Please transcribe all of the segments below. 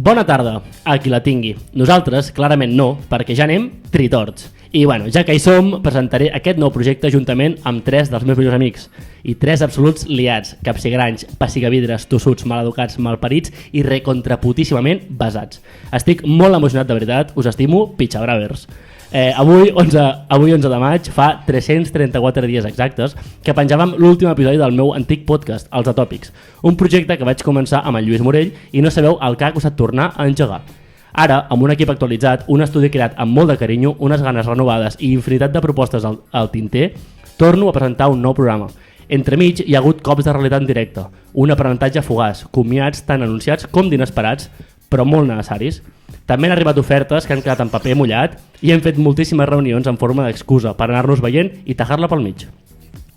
Bona tarda, a qui la tingui. Nosaltres, clarament no, perquè ja anem tritorts. I bueno, ja que hi som, presentaré aquest nou projecte juntament amb 3 dels meus millors amics. I 3 absoluts liats, capsigranys, passigavidres, tossuts, maleducats, malparits i recontraputíssimament basats. Estic molt emocionat de veritat, us estimo, pitxabravers. Avui 11 de maig, fa 334 dies exactes, que penjàvem l'últim episodi del meu antic podcast, Els Atòpics, un projecte que vaig començar amb en Lluís Morell i no sabeu el que ha costat tornar a engegar. Ara, amb un equip actualitzat, un estudi creat amb molt de carinyo, unes ganes renovades i infinitat de propostes al tinter, torno a presentar un nou programa. Entremig hi ha hagut cops de realitat en directe, un aprenentatge fugaç, comiats tant anunciats com d'inesperats, però molt necessaris. També han arribat ofertes que han quedat en paper mullat i hem fet moltíssimes reunions en forma d'excusa per anar-nos veient i tajar-la pel mig.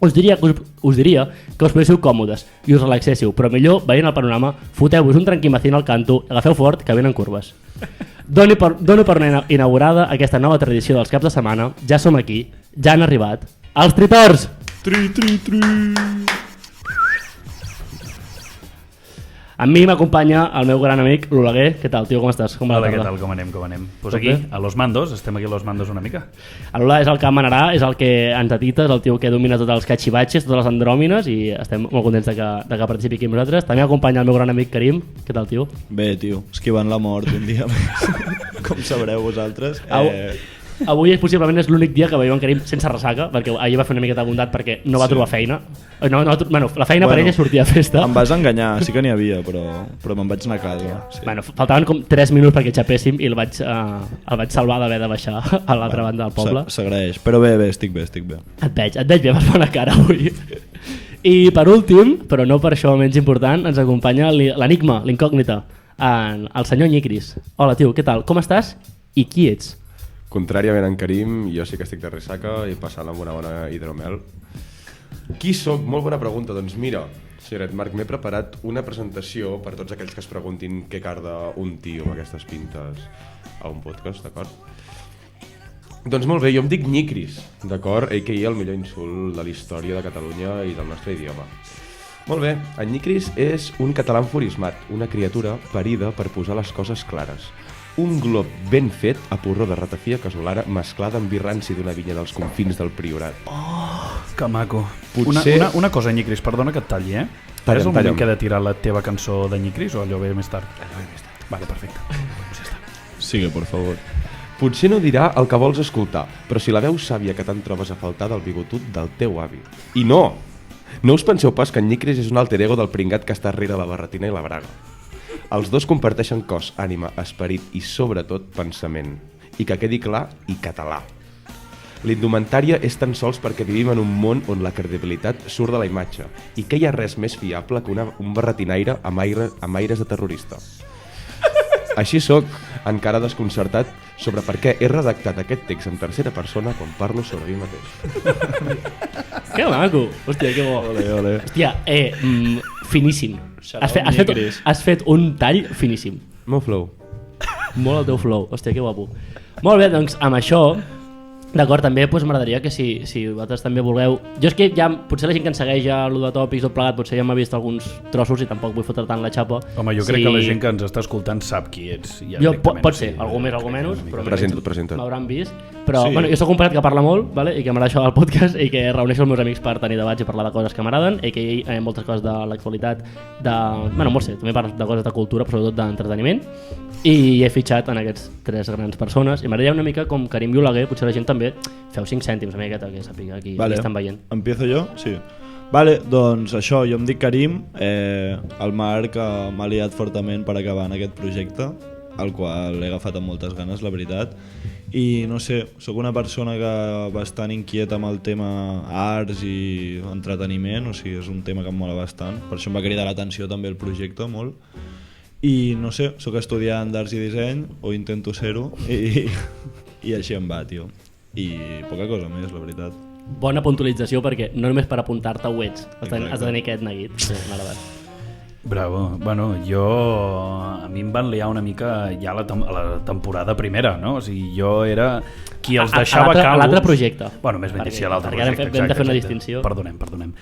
Us diria que us poseu còmodes i us relaxéssiu, però millor, veient el panorama, foteu-vos un tranquimacín al canto i agafeu fort que venen curves. Dono per inaugurada aquesta nova tradició dels caps de setmana. Ja som aquí, ja han arribat els tritors! A mi m'acompanya el meu gran amic l'Oleguer. Què tal, tio? Com estàs? Hola, què tal? Com anem? Pues aquí, a los mandos, estem aquí a los mandos una mica. L'Ola és el que manarà, és el que ens atita, és el tio que domina tots els cachivatxes, totes les andròmines, i estem molt contents de que participi aquí amb nosaltres. També m'acompanya el meu gran amic Karim. Què tal, tio? Bé, tio, esquivant la mort un dia més. Com sabreu vosaltres. Avui possiblement és l'únic dia que veiem en Karim sense ressaca, perquè ahir va fer una miqueta de bondat perquè no va trobar feina. La feina per ell és sortir a festa. Em vas enganyar, sí que n'hi havia, però me'n vaig anar a casa. Sí. Faltaven com 3 minuts perquè xapéssim i el vaig salvar d'haver de baixar a l'altra banda del poble. S'agraeix, però bé, estic bé. Et veig bé, vas bona cara avui. I per últim, però no per això menys important, ens acompanya l'enigma, l'incògnita, el senyor Nyikris. Hola, tio, què tal? Com estàs i qui ets? Contràriament a en Karim, jo sí que estic de ressaca i passant amb una bona hidromel. Qui sóc? Molt bona pregunta. Doncs mira, senyoret Marc, m'he preparat una presentació per tots aquells que es preguntin què carda un tio amb aquestes pintes a un podcast, d'acord? Doncs molt bé, jo em dic Nyikris, d'acord? A.k.a. el millor insult de la història de Catalunya i del nostre idioma. Molt bé, en Nyikris és un català enfurismat, una criatura parida per posar les coses clares. Un glob ben fet a porró de ratafia casolana mesclada amb vi ranci d'una vinya dels confins del Priorat. Oh, que maco. Potser... Una cosa, Nyikris, perdona que et talli, eh? És el moment que he de tirar la teva cançó de Nyikris o allò ve més tard? Allò ve més tard. Vale, perfecte. Pues ja està. Sigue, por favor. Potser no dirà el que vols escoltar, però si la veu sàvia que te'n trobes a faltar del bigotut del teu avi. I no! No us penseu pas que en Nyikris és un alter ego del pringat que està rere la barretina i la braga. Els dos comparteixen cos, ànima, esperit i, sobretot, pensament. I que quedi clar, i català. L'indumentària és tan sols perquè vivim en un món on la credibilitat surt de la imatge i que hi ha res més fiable que un barretinaire amb aires de terrorista. Així sóc, encara desconcertat sobre per què he redactat aquest text en tercera persona quan parlo sobre mi mateix. Que maco! Hòstia, que bo. Ole. Hòstia, finíssim. Has fet un tall finíssim. Meu flow. Molt el teu flow. Hòstia, que guapo. Molt bé, doncs amb això, d'acord, també m'agradaria que si vosaltres també voleu... Jo és que ja, potser la gent que ens segueix a l'U de Tòpics tot plegat, potser ja m'ha vist alguns trossos i tampoc vull fotre tant la xapa. Home, jo crec que la gent que ens està escoltant sap qui ets. Ja pot ser, algú més, algú menys, però presenta't. m'hauran vist. Però sí. Jo soc un parat que parla molt, vale? I que m'agrada això del podcast i que reuneixo els meus amics per tenir debats i parlar de coses que m'agraden i que hi ha moltes coses de l'actualitat, també parlo de coses de cultura, però sobretot d'entreteniment. I he fitxat en aquests 3 grans persones i m'agradaria una mica com Karim i Oleguer, potser la gent també feu 5 cèntims una miqueta que sàpiga qui estan veient. Empiezo jo? Sí. Vale, doncs això, jo em dic Karim, el Marc m'ha liat fortament per acabar en aquest projecte, el qual l'he agafat amb moltes ganes, la veritat, i no sé, sóc una persona que bastant inquieta amb el tema arts i entreteniment, o sigui, és un tema que em mola bastant, per això em va cridar l'atenció també el projecte molt. I no sé, sóc estudiant d'arts i disseny, o intento ser-ho, i així em va, tio. I poca cosa més, la veritat. Bona puntualització perquè no només per apuntar-te ho ets, has de tenir aquest neguit. Sí, m'ha agradat. Bravo. Bueno, a mi em van liar una mica ja a la temporada primera, no? O sigui, jo era qui els deixava calvos... A l'altre projecte. Bueno, més ben dit, sí, a l'altre projecte. Perquè vam de fer una distinció. Perdonem.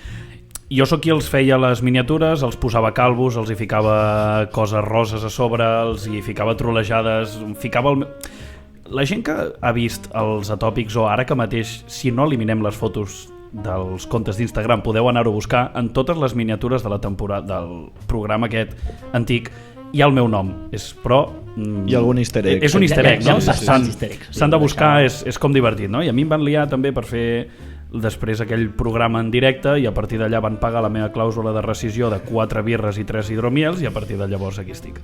jo sóc qui els feia les miniatures, els posava calvos, els hi ficava coses roses a sobre, els hi ficava trolejades, ficava la gent que ha vist els atòpics, o ara que mateix, si no eliminem les fotos dels comptes d'Instagram, podeu anar-ho a buscar, en totes les miniatures de la temporada del programa aquest antic hi ha el meu nom, però hi ha algun easter egg. és un easter egg, no? S'han de buscar, és com divertit, no? I a mi em van liar també per fer després aquell programa en directe, i a partir d'allà van pagar la meva clàusula de rescisió de 4 birres i 3 hidromiels, i a partir de llavors aquí estic.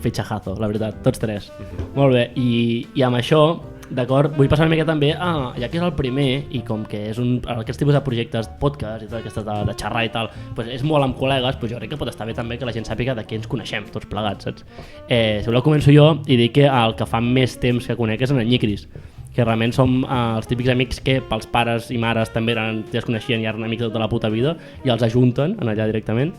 Fitxajazo, la veritat, tots tres. Molt bé, i amb això, d'acord, vull passar una mica també ja que és el primer, i com que és aquest tipus de projectes, podcast i tot aquestes de xerrar i tal, doncs és molt amb col·legues, doncs jo crec que pot estar bé també que la gent sàpiga de què ens coneixem tots plegats, saps? Si voleu començo jo i dic que el que fa més temps que conec és en el Nyikris, que realment som els típics amics que pels pares i mares també ja es coneixien i eren amics de tota la puta vida i els ajunten en allà directament.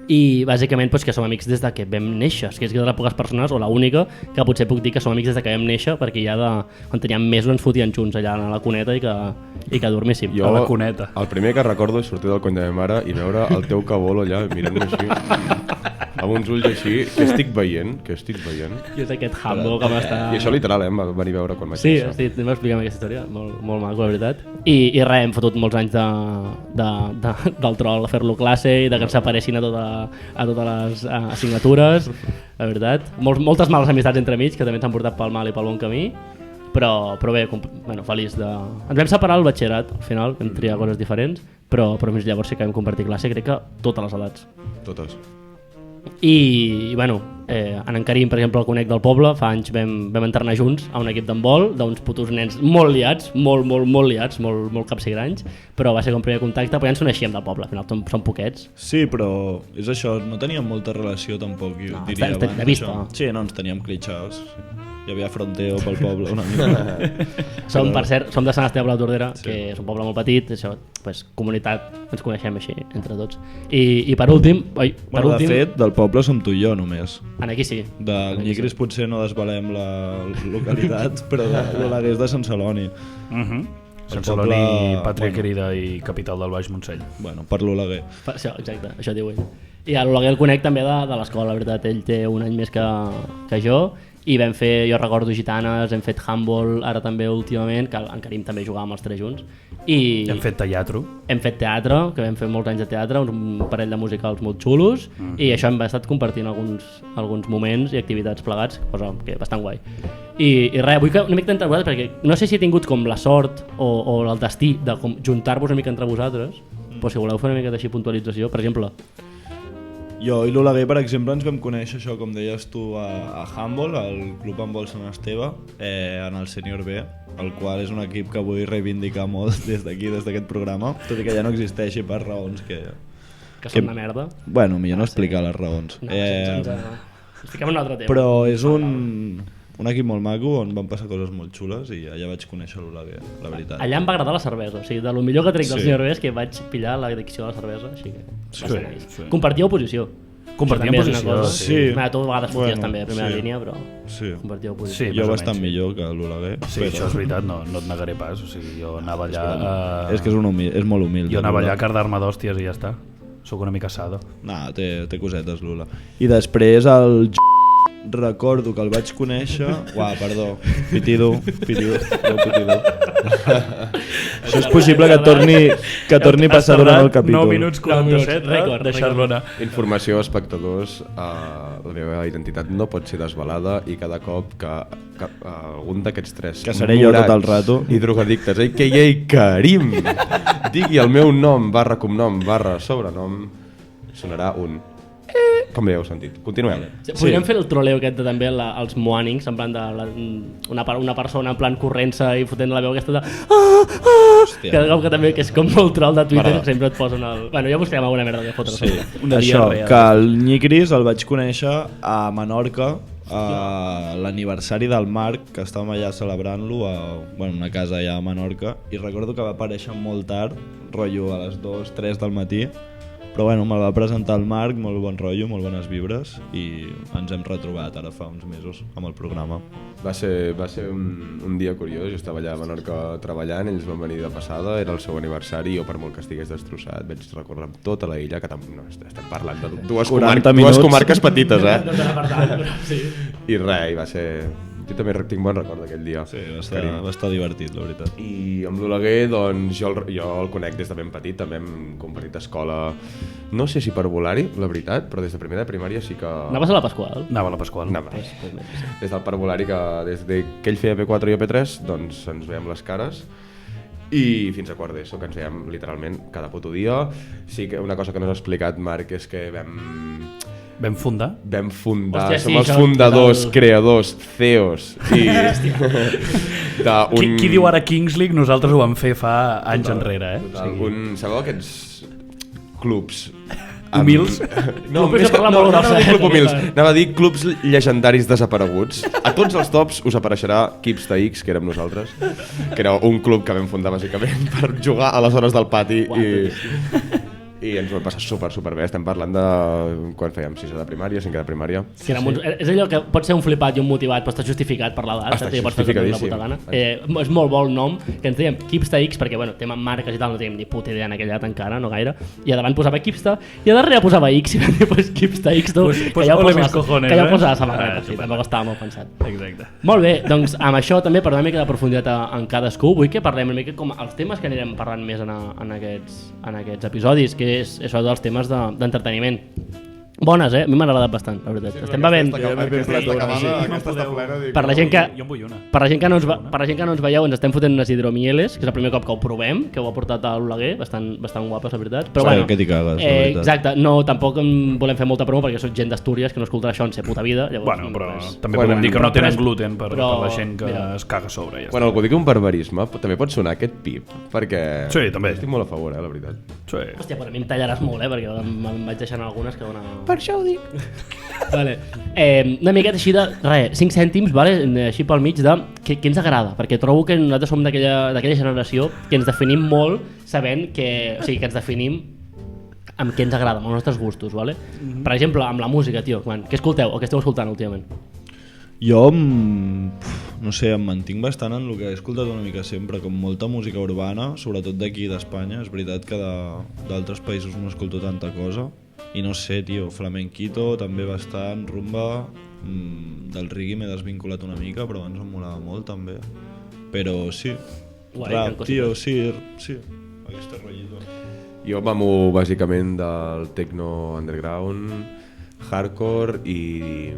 I bàsicament doncs, que som amics des de que vam néixer, és de les poques persones, o l'única, que potser puc dir que som amics des de que vam néixer, perquè ja quan teníem mesos ens fotien junts allà a la cuneta i que dormíssim. Jo, a la cuneta. El primer que recordo és sortir del cony de ma mare i veure el teu cabolo allà mirant-me així, amb uns ulls així, què estic veient? I és aquest hambo que m'està... I això literal, em va venir a veure quan vaig Sí, néixer. anem a explicar aquesta història, molt maco, la veritat. I res, hem fotut molts anys del troll a fer-lo classe i de que ens separessin a totes les assignatures, la veritat. Moltes males amistats entre mig, que també ens han portat pel mal i pel bon camí, però bé, feliç de... Ens vam separar al batxillerat, al final, vam triar coses diferents, però fins llavors sí que vam compartir classe, crec que totes les edats. Totes. I en Karim, per exemple, el conec del poble, fa anys vam entrenar junts a un equip d'handbol d'uns putos nens molt liats, molt liats, molt capsigranys, però va ser com primer contacte, però ja ens coneixíem del poble, al final som poquets. Sí, però és això, no teníem molta relació tampoc, jo diria abans. De vista. Sí, no, ens teníem clitxaos. Hi havia fronteo pel poble una mica. Per cert, som de Sant Esteve de la Tordera, sí, que és un poble molt petit, això, pues, comunitat, ens coneixem així entre tots. I per últim... De fet, del poble som tu i jo només. Aquí sí. Del Nyikris potser no desvalem la localitat, però l'Olaguer és de Sant Celoni. Sant Celoni, pàtria querida i capital del Baix Montseny. Bueno, per l'Olaguer. Això, exacte, això diu ell. I a l'Olaguer el conec també de l'escola, la veritat, ell té un any més que jo, i vam fer, jo recordo gitanes, hem fet handball ara també últimament, que en Karim també jugàvem els tres junts. I hem fet teatre. Hem fet teatre, que vam fer molts anys de teatre, un parell de musicals molt xulos, i això hem estat compartint alguns moments i activitats plegats, cosa que bastant guai. I res, vull que una mica entre vosaltres, perquè no sé si he tingut com la sort o el destí de juntar-vos una mica entre vosaltres, però si voleu fer una mica d'així puntualització, per exemple... Jo i l'Olaguer, per exemple, ens vam conèixer això, com deies tu, a handball, al Club Handball Sant Esteve, en el Sènior B, el qual és un equip que vull reivindicar molt des d'aquí, des d'aquest programa, tot i que ja no existeixi per raons que són una merda. Bueno, millor no explicar les raons. No, ens fiquem en un altre tema. Però és un equip molt maco on van passar coses molt xules i allà vaig conèixer l'Olaguer, la veritat. Allà em va agradar la cervesa, o sigui, de lo millor que trec del Sènior B és que vaig pillar l'addicció a la cervesa, així que va ser nice. Compartíeu posició. Compartíem posició, sí. Tu a vegades foties també a primera línia, però compartíeu posició. Jo bastant millor que l'Olaguer. Sí, això és veritat, no et negaré pas, o sigui, jo anava allà... És que és molt humil. Jo anava allà a cardar-me d'hòsties i ja està. Soc una mica assado. No, té cosetes, l'Ola. I després el... Recordo que el vaig conèixer... Uah, perdó. Pitido. Això és possible que torni a passar durant el capítol. 9 minuts 47, rècord, deixar-lo anar. Informació, espectadors, la meva identitat no pot ser desvelada i cada cop que algun d'aquests tres que seré jo tot el rato i drogadictes, a.k.a. Karim, digui el meu nom, /cognom, /sobrenom, sonarà un... Com ja heu sentit. Continuem. Podríem fer el troleo aquest de també els moànings, en plan una persona en plan corrent-se i fotent la veu aquesta de... que també que és com molt troll de Twitter, que sempre et posen el... Bueno, ja buscarem alguna merda de fotre. Sí. Això, que el Nyikris el vaig conèixer a Menorca, a l'aniversari del Marc, que estàvem allà celebrant-lo a una casa allà a Menorca, i recordo que va aparèixer molt tard, rotllo a les 2-3 del matí, Però bueno, me'l va presentar el Marc, molt bon rotllo, molt bones vibres, i ens hem retrobat ara fa uns mesos amb el programa. Va ser un dia curiós, jo estava allà a Menorca treballant, ells van venir de passada, era el seu aniversari, i jo per molt que estigués destrossat vaig recórrer tota la illa, que no, estem parlant de dues comarques petites, Sí. I res, i va ser... Jo també tinc bon record d'aquell dia. Sí, va estar divertit, la veritat. I amb l'Oleguer, doncs, jo el conec des de ben petit, també hem compartit escola, no sé si per volar-hi, la veritat, però des de primera de primària sí que... Anaves a la Pasqual? Anava a la Pasqual. Des del parvulari, que des que ell feia P4 i jo P3, doncs ens veiem les cares, i fins a quart d'ESO, que ens veiem literalment cada puto dia. Sí que una cosa que no has explicat, Marc, és que Vam fundar? Hòstia, sí, som els això, fundadors, total. creadors, CEOs i Qui diu ara Kings League? Nosaltres ho vam fer fa anys enrere, sabeu aquests clubs humils? No, Clubs més que que, parlen no, molt no anava a dir grossa, club humils, eh? anava a dir clubs llegendaris desapareguts. A tots els tops us apareixerà Kipsta X, que érem nosaltres, que era un club que vam fundar bàsicament per jugar a les hores del pati i ens ho vam passar superbé. Estem parlant de quan fèiem 6 de primària, 5 de primària. Sí, és allò que pot ser un flipat i un motivat, però està justificat per l'edat. Està justificadíssim. És molt bo el nom, que ens dèiem Kipsta X, perquè bueno, tema marques i tal, no teníem ni puta idea en aquella edat encara, no gaire, i a davant posava Kipsta, i a darrere posava X, i vam dir, pues Kipsta X, tu, Pues ole mis cojones, que ja ho eh? posa la samarreta, sí, tampoc estava molt pensat. Exacte. Molt bé, doncs amb això també per una mica de profunditat en cadascú, vull que parlem una mica com els temes que anirem parlant més en aquests episodis, que és sobretot els temes d'entreteniment. Bones, a mi m'ha agradat bastant, la veritat. Estem bevent... Per la gent que... Jo en vull una. Per la gent que no ens veieu, ens estem fotent unes hidromieles, que és el primer cop que ho provem, que ho ha portat a l'Oleguer, bastant guapes, la veritat. Però bueno, que t'hi cagues, la veritat. exacte, no, tampoc en volem fer molta promo perquè soc gent d'Astúries que no escoltarà això en ser puta vida. Llavors, Bueno, però també podem dir que no tenen gluten per la gent que mira, es caga a sobre. Ja Quan algú digui un barbarisme, també pot sonar aquest pip, perquè Sí, també. estic molt a favor, la veritat. Sí. hòstia, però a mi em tallaràs molt, perquè em vaig deixant algunes que dona... Per això ho dic. Vale. Una miqueta així de, 5 cèntims, vale? Així pel mig de què ens agrada, perquè trobo que nosaltres som d'aquella generació que ens definim molt sabent que, o sigui, que ens definim amb què ens agrada, amb els nostres gustos, vale? Per exemple, amb la música, tio, què escolteu o què esteu escoltant últimament? Jo, no sé, em mantinc bastant en el que he escoltat una mica sempre, com molta música urbana, sobretot d'aquí d'Espanya. És veritat que d'altres països no escolto tanta cosa. I no sé, tio, flamenquito, també bastant, rumba, del reggae m'he desvinculat una mica, però abans em molava molt també. Però sí, Guai, rap, que tio, sí, aquest rotllito. Jo m'amo bàsicament del techno underground, hardcore i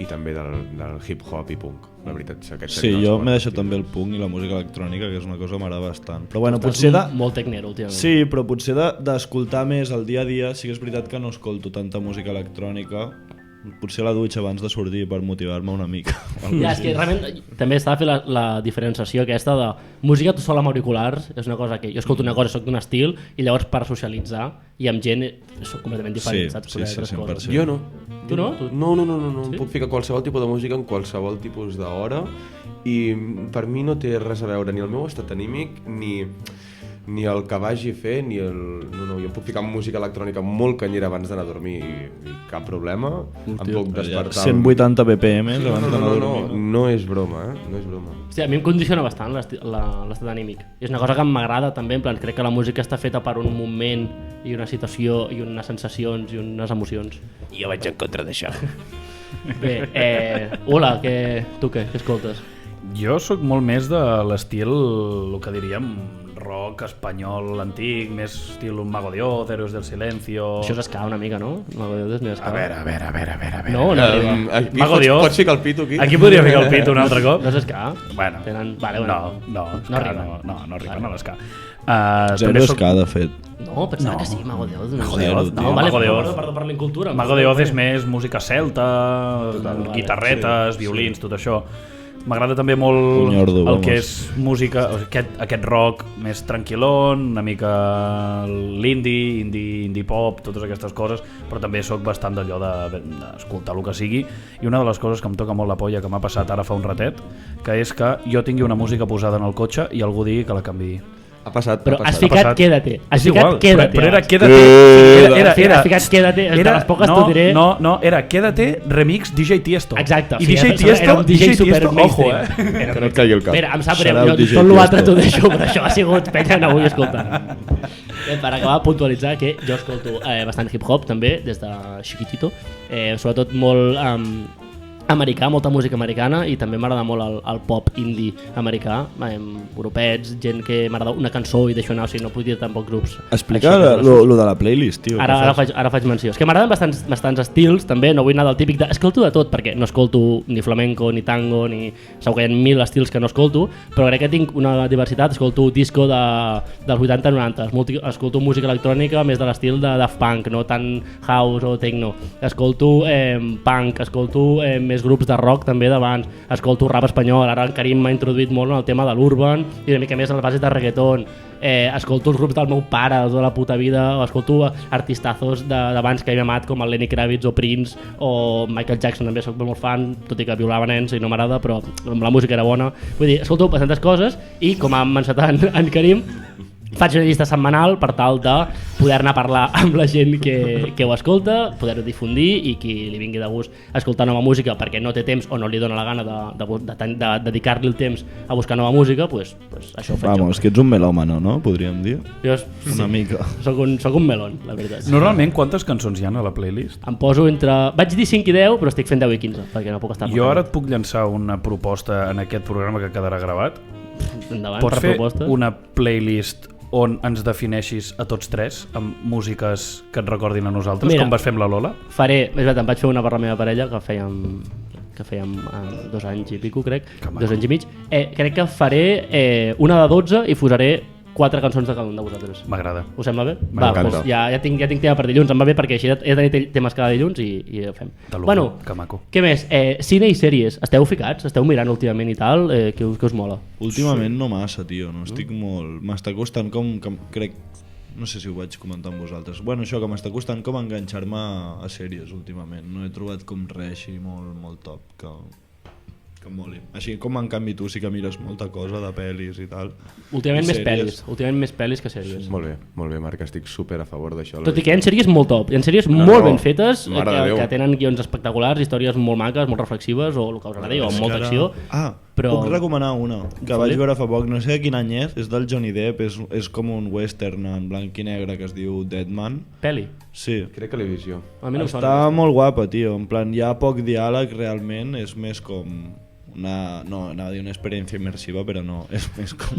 també del hip-hop i punk. La veritat, aquest Sí, jo m'he deixat també el punk i la música electrònica, que és una cosa que m'agrada bastant. Però bueno, potser Molt tecnero, últimament. Sí, però potser d'escoltar més el dia a dia, sí que és veritat que no escolto tanta música electrònica. Potser a la dutxa abans de sortir per motivar-me una mica. Ja, és que realment també estava fent la diferenciació aquesta de música sol amb auriculars, és una cosa que jo escolto una cosa, soc d'un estil, i llavors per socialitzar i amb gent soc completament diferent, saps? Sí, 100%. Jo no. Tu no? No, em puc ficar qualsevol tipus de música en qualsevol tipus d'hora i per mi no té res a veure ni el meu estat anímic ni el que vagi a fer ni el... No, jo em puc ficar amb música electrònica molt canyera abans d'anar a dormir i cap problema, em puc despertar 180 BPM abans d'anar a dormir. no és broma, no és broma. Hòstia, a mi em condiciona bastant l'estat anímic. És una cosa que m'agrada també, en plan, crec que la música està feta per un moment i una situació i unes sensacions i unes emocions. Jo vaig en contra d'això. Bé, Ola, tu què escoltes? Jo sóc molt més de l'estil, el que diríem, rock espanyol antic, més estil un Mago de Oz, Héroes del Silencio... Això és ska una mica, no? Mago de Oz és més ska. A veure. No, arriba. Mago de Oz. Pots ficar el pito aquí? Aquí podria ficar el pit un altre cop. No és ska? Bueno, Vale, no arriben. No arriben a l'esca. Zero ska, de fet. No, pensava que sí, Mago de Oz. Mago de Oz, No, vale, Mago de Oz. perdó per l'incultura. Mago de Oz és més música celta, guitarretes, violins, tot això. M'agrada també molt Punyordo, el que vamos. és música, aquest rock més tranquil·lon, una mica indie pop, totes aquestes coses, però també sóc bastant d'allò d'escoltar el que sigui. I una de les coses que em toca molt la polla, que m'ha passat ara fa un ratet, que és que jo tingui una música posada en el cotxe i algú digui que la canviï. Ha passat, Però ha has passat. ficat Quédate. Has És ficat igual, Quédate. però era abans. Quédate. Has ficat Quédate, de les poques t'ho diré. No, era Quédate remix DJ Tiesto. Exacte. I DJ Tiesto, era un DJ super Tiesto, ojo, mainstream. Que no et caigui el cap. Mira, em sap greu, Serà el jo DJ tot l'altre Tiesto. t'ho deixo, però això ha sigut penya no vull escoltar. Bé, per acabar, puntualitzar que jo escolto bastant hip-hop també, des de chiquitito, sobretot molt americà, molta música americana, i també m'agrada molt el pop indie americà, grupets, gent que m'agrada una cançó i deixo anar, o sigui, no puc dir tampoc grups. Explica Així, lo de la playlist, tio. Ara faig menció. És que m'agraden bastants estils, també, no vull anar del típic de escolto de tot, perquè no escolto ni flamenco, ni tango, ni... Segur que hi ha 1000 estils que no escolto, però crec que tinc una diversitat, escolto disco dels 80-90, escolto música electrònica més de l'estil de Daft Punk, no tant house o techno, escolto punk, escolto més grups de rock també d'abans, escolto rap espanyol, ara en Karim m'ha introduït molt en el tema de l'urban i una mica més a les bases de reggaeton, escolto els grups del meu pare de la puta vida, o escolto artistazos d'abans que he amat com el Lenny Kravitz o Prince o Michael Jackson, també soc molt fan, tot i que violava nens i no m'agrada, però la música era bona. Vull dir, escolto bastantes coses i com ha mencionat en Karim, faig una llista setmanal per tal de poder-ne parlar amb la gent que ho escolta, poder-ho difundir i qui li vingui de gust escoltar nova música perquè no té temps o no li dona la gana de dedicar-li el temps a buscar nova música, pues això ho faig Vamos, que ets un melòmano, no? Podríem dir. jo. Una mica. Soc un melon, la veritat. Normalment, quantes cançons hi ha a la playlist? Em poso entre... Vaig dir 5 i 10, però estic fent 10 i 15, perquè no puc estar... Jo ara et puc llançar una proposta en aquest programa que quedarà gravat. Endavant, Pots per fer propostes. una playlist on ens defineixis a tots tres amb músiques que et recordin a nosaltres, Mira. com vas fer amb la Lola? Faré, és veritat, em vaig fer una per la meva parella que fèiem 2 anys i pico, crec, 2 anys i mig. Crec que faré una de 12 i posaré 4 cançons de cada un de vosaltres. M'agrada. Us sembla bé? M'encanta. Doncs ja tinc tema per dilluns, em va bé perquè així he de tenir temes cada dilluns i ho fem. Bueno, que maco. Què més? Cine i sèries, esteu ficats? Esteu mirant últimament i tal? Què us mola? Últimament no massa, tio, no estic molt... M'està costant crec... No sé si ho vaig comentar amb vosaltres. Bueno, això, que m'està costant com enganxar-me a sèries últimament. No he trobat com res així molt top que em moli. Així com en canvi tu sí que mires molta cosa de pel·lis i tal. Últimament I més sèries. pel·lis. Últimament més pel·lis que sèries. Molt bé, Marc, estic super a favor d'això. Tot i que hi ha sèries molt top, hi ha sèries No, molt no, ben fetes, mare de Déu. que tenen guions espectaculars, històries molt maques, molt reflexives, o el que us agradi, o amb molta acció. Però- Puc recomanar una que vaig veure fa poc, no sé de quin any és del Johnny Depp, és com un western en blanc i negre que es diu Dead Man. Peli. Sí. Crec que l'he vist jo. A mi no em Està sona. molt guapa, tio, en plan, hi ha poc diàleg realment, és més com no, anava a dir una experiència immersiva, però no, és més com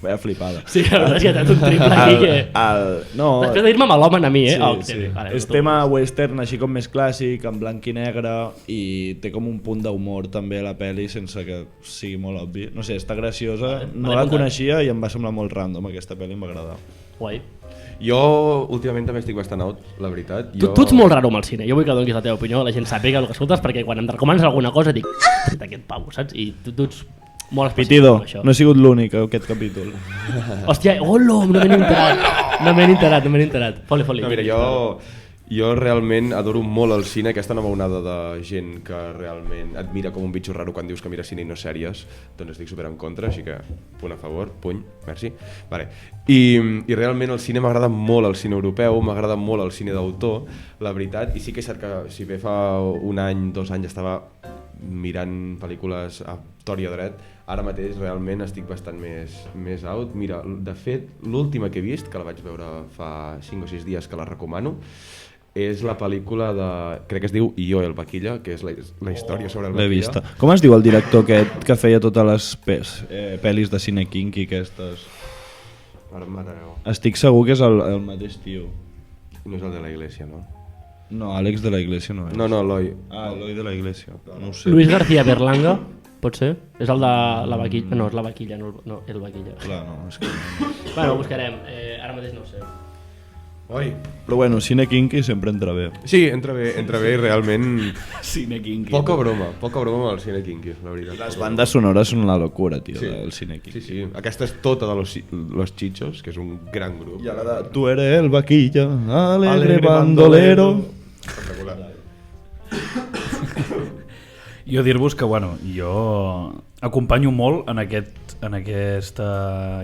vaya flipada. Sí, la veritat és que t'ha un triple aquí que... No, Després de dir-me melòman a mi, sí, Oh, sí. vale, És tu. tema western així com més clàssic, en blanc i negre, i té com un punt d'humor també a la pel·li sense que sigui molt obvi. No sé, està graciosa, no la apuntat. coneixia i em va semblar molt random aquesta pel·li, em va agradar. Guai. Jo últimament també estic bastant out, la veritat. Tu ets molt raro amb el cine, jo vull que donis la teva opinió, la gent sàpiga el que escoltes, perquè quan em recomanes alguna cosa dic, tret aquest pavo, saps? I tu ets molt específic Pitido, amb això. no he sigut l'únic aquest capítol. Hòstia, hola, no me n'he enterat. No me n'he enterat. Foli. No, mira, jo realment adoro molt el cine, aquesta nova onada de gent que realment et mira com un bitxo raro quan dius que mira cine i no sèries, doncs estic super en contra, així que punt a favor, puny, merci. Vale. I realment el cine m'agrada molt, el cine europeu, m'agrada molt el cine d'autor, la veritat, i sí que és cert que si bé fa un any, 2 anys estava mirant pel·lícules a tort i a dret, ara mateix realment estic bastant més out. Mira, de fet, l'última que he vist, que la vaig veure fa 5 o 6 dies, que la recomano, és la pel·lícula de... crec que es diu I jo, el Vaquilla, que és la història sobre el L'he Vaquilla. vista. Com es diu el director aquest que feia totes les pel·lis de cine kinky aquestes? Ara em matareu. Estic segur que és el mateix tio. No és el de la Iglesia, no? No, Àlex de la Iglesia no és. No, Eloi. Eloi de la Iglesia. No ho sé. Luis García Berlanga, pot ser? És el de la vaquilla, no, és la vaquilla, no, el vaquilla. Clar, no, és que no. Bueno, ho buscarem, ara mateix no ho sé. Oi. Però bueno, cine kinky sempre entra bé. Sí, entra bé i realment... Cine kinky. Poca broma amb el cine kinky, la veritat. Les bandes sonores són la locura, tio, Sí. del cine kinky. Sí. Aquesta és tota de los Chichos, que és un gran grup. I a la de Tu eres el vaquilla, alegre bandolero. Jo dir-vos que, bueno, jo acompanyo molt en aquesta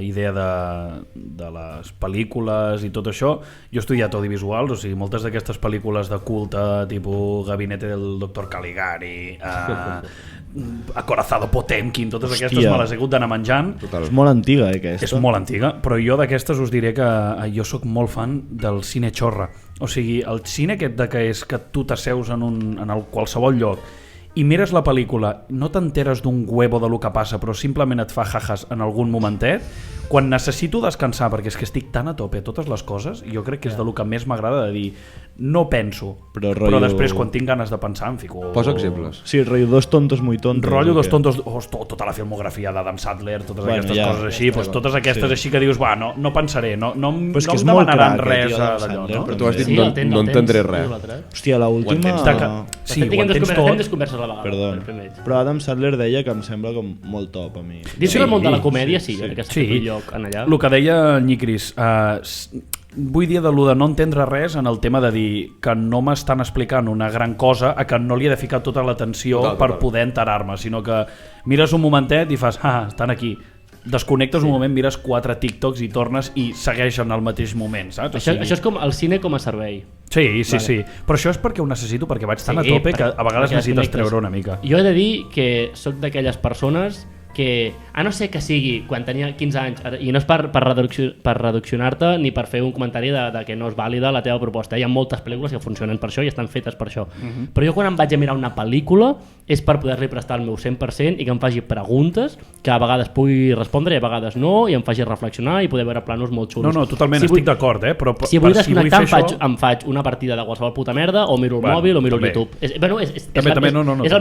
idea de les pel·lícules i tot això. Jo he estudiat audiovisuals, o sigui, moltes d'aquestes pel·lícules de culte, tipus Gabinete del Dr. Caligari, Acorazado Potemkin, totes aquestes me les he hagut d'anar menjant. Total. És molt antiga, aquesta. És molt antiga, però jo d'aquestes us diré que jo sóc molt fan del cine xorra. O sigui, el cine aquest de que és que tu t'asseus en el qualsevol lloc i mires la pel·lícula, no t'enteres d'un huevo de lo que passa, però simplement et fa jajas en algun momentet, quan necessito descansar, perquè és que estic tan a tope a totes les coses, jo crec que és de lo que més m'agrada de dir, no penso, però després quan tinc ganes de pensar em fico... Posa exemples. Sí, rotllo Dos tontos muy tontos. Rotllo Dos tontos... tota la filmografia d'Adam Sandler, totes aquestes coses així, totes aquestes així que dius, va, no pensaré, no em demanaran res d'allò, no? Però tu has dit, no entendré res. Hòstia, l'última... Sí, ho entens tot. Perdó, però Adam Sandler deia que em sembla com molt top a mi. Dins del món de la comèdia, sí, que està en lloc en allà. El que deia Nyicris, vull dir de no entendre res en el tema de dir que no m'estan explicant una gran cosa a que no li he de ficar tota l'atenció per poder enterar-me, sinó que mires un momentet i fas, estan aquí. Desconnectes un moment, mires 4 TikToks i tornes i segueixen al mateix moment, saps? Això és com el cine com a servei. Sí. Però això és perquè ho necessito, perquè vaig tan a tope que a vegades necessites treure una mica. Jo he de dir que sóc d'aquelles persones que, a no ser que sigui quan tenia 15 anys, i no és per reduccionar-te ni per fer un comentari de que no és vàlida la teva proposta, hi ha moltes pel·lícules que funcionen per això i estan fetes per això, però jo quan em vaig a mirar una pel·lícula és per poder-li prestar el meu 100% i que em faci preguntes que a vegades pugui respondre i a vegades no, i em faci reflexionar i poder veure planos molt xulos. No, totalment, estic d'acord, però si vull desconnectar em faig una partida de qualsevol puta merda o miro el mòbil o miro el YouTube. És el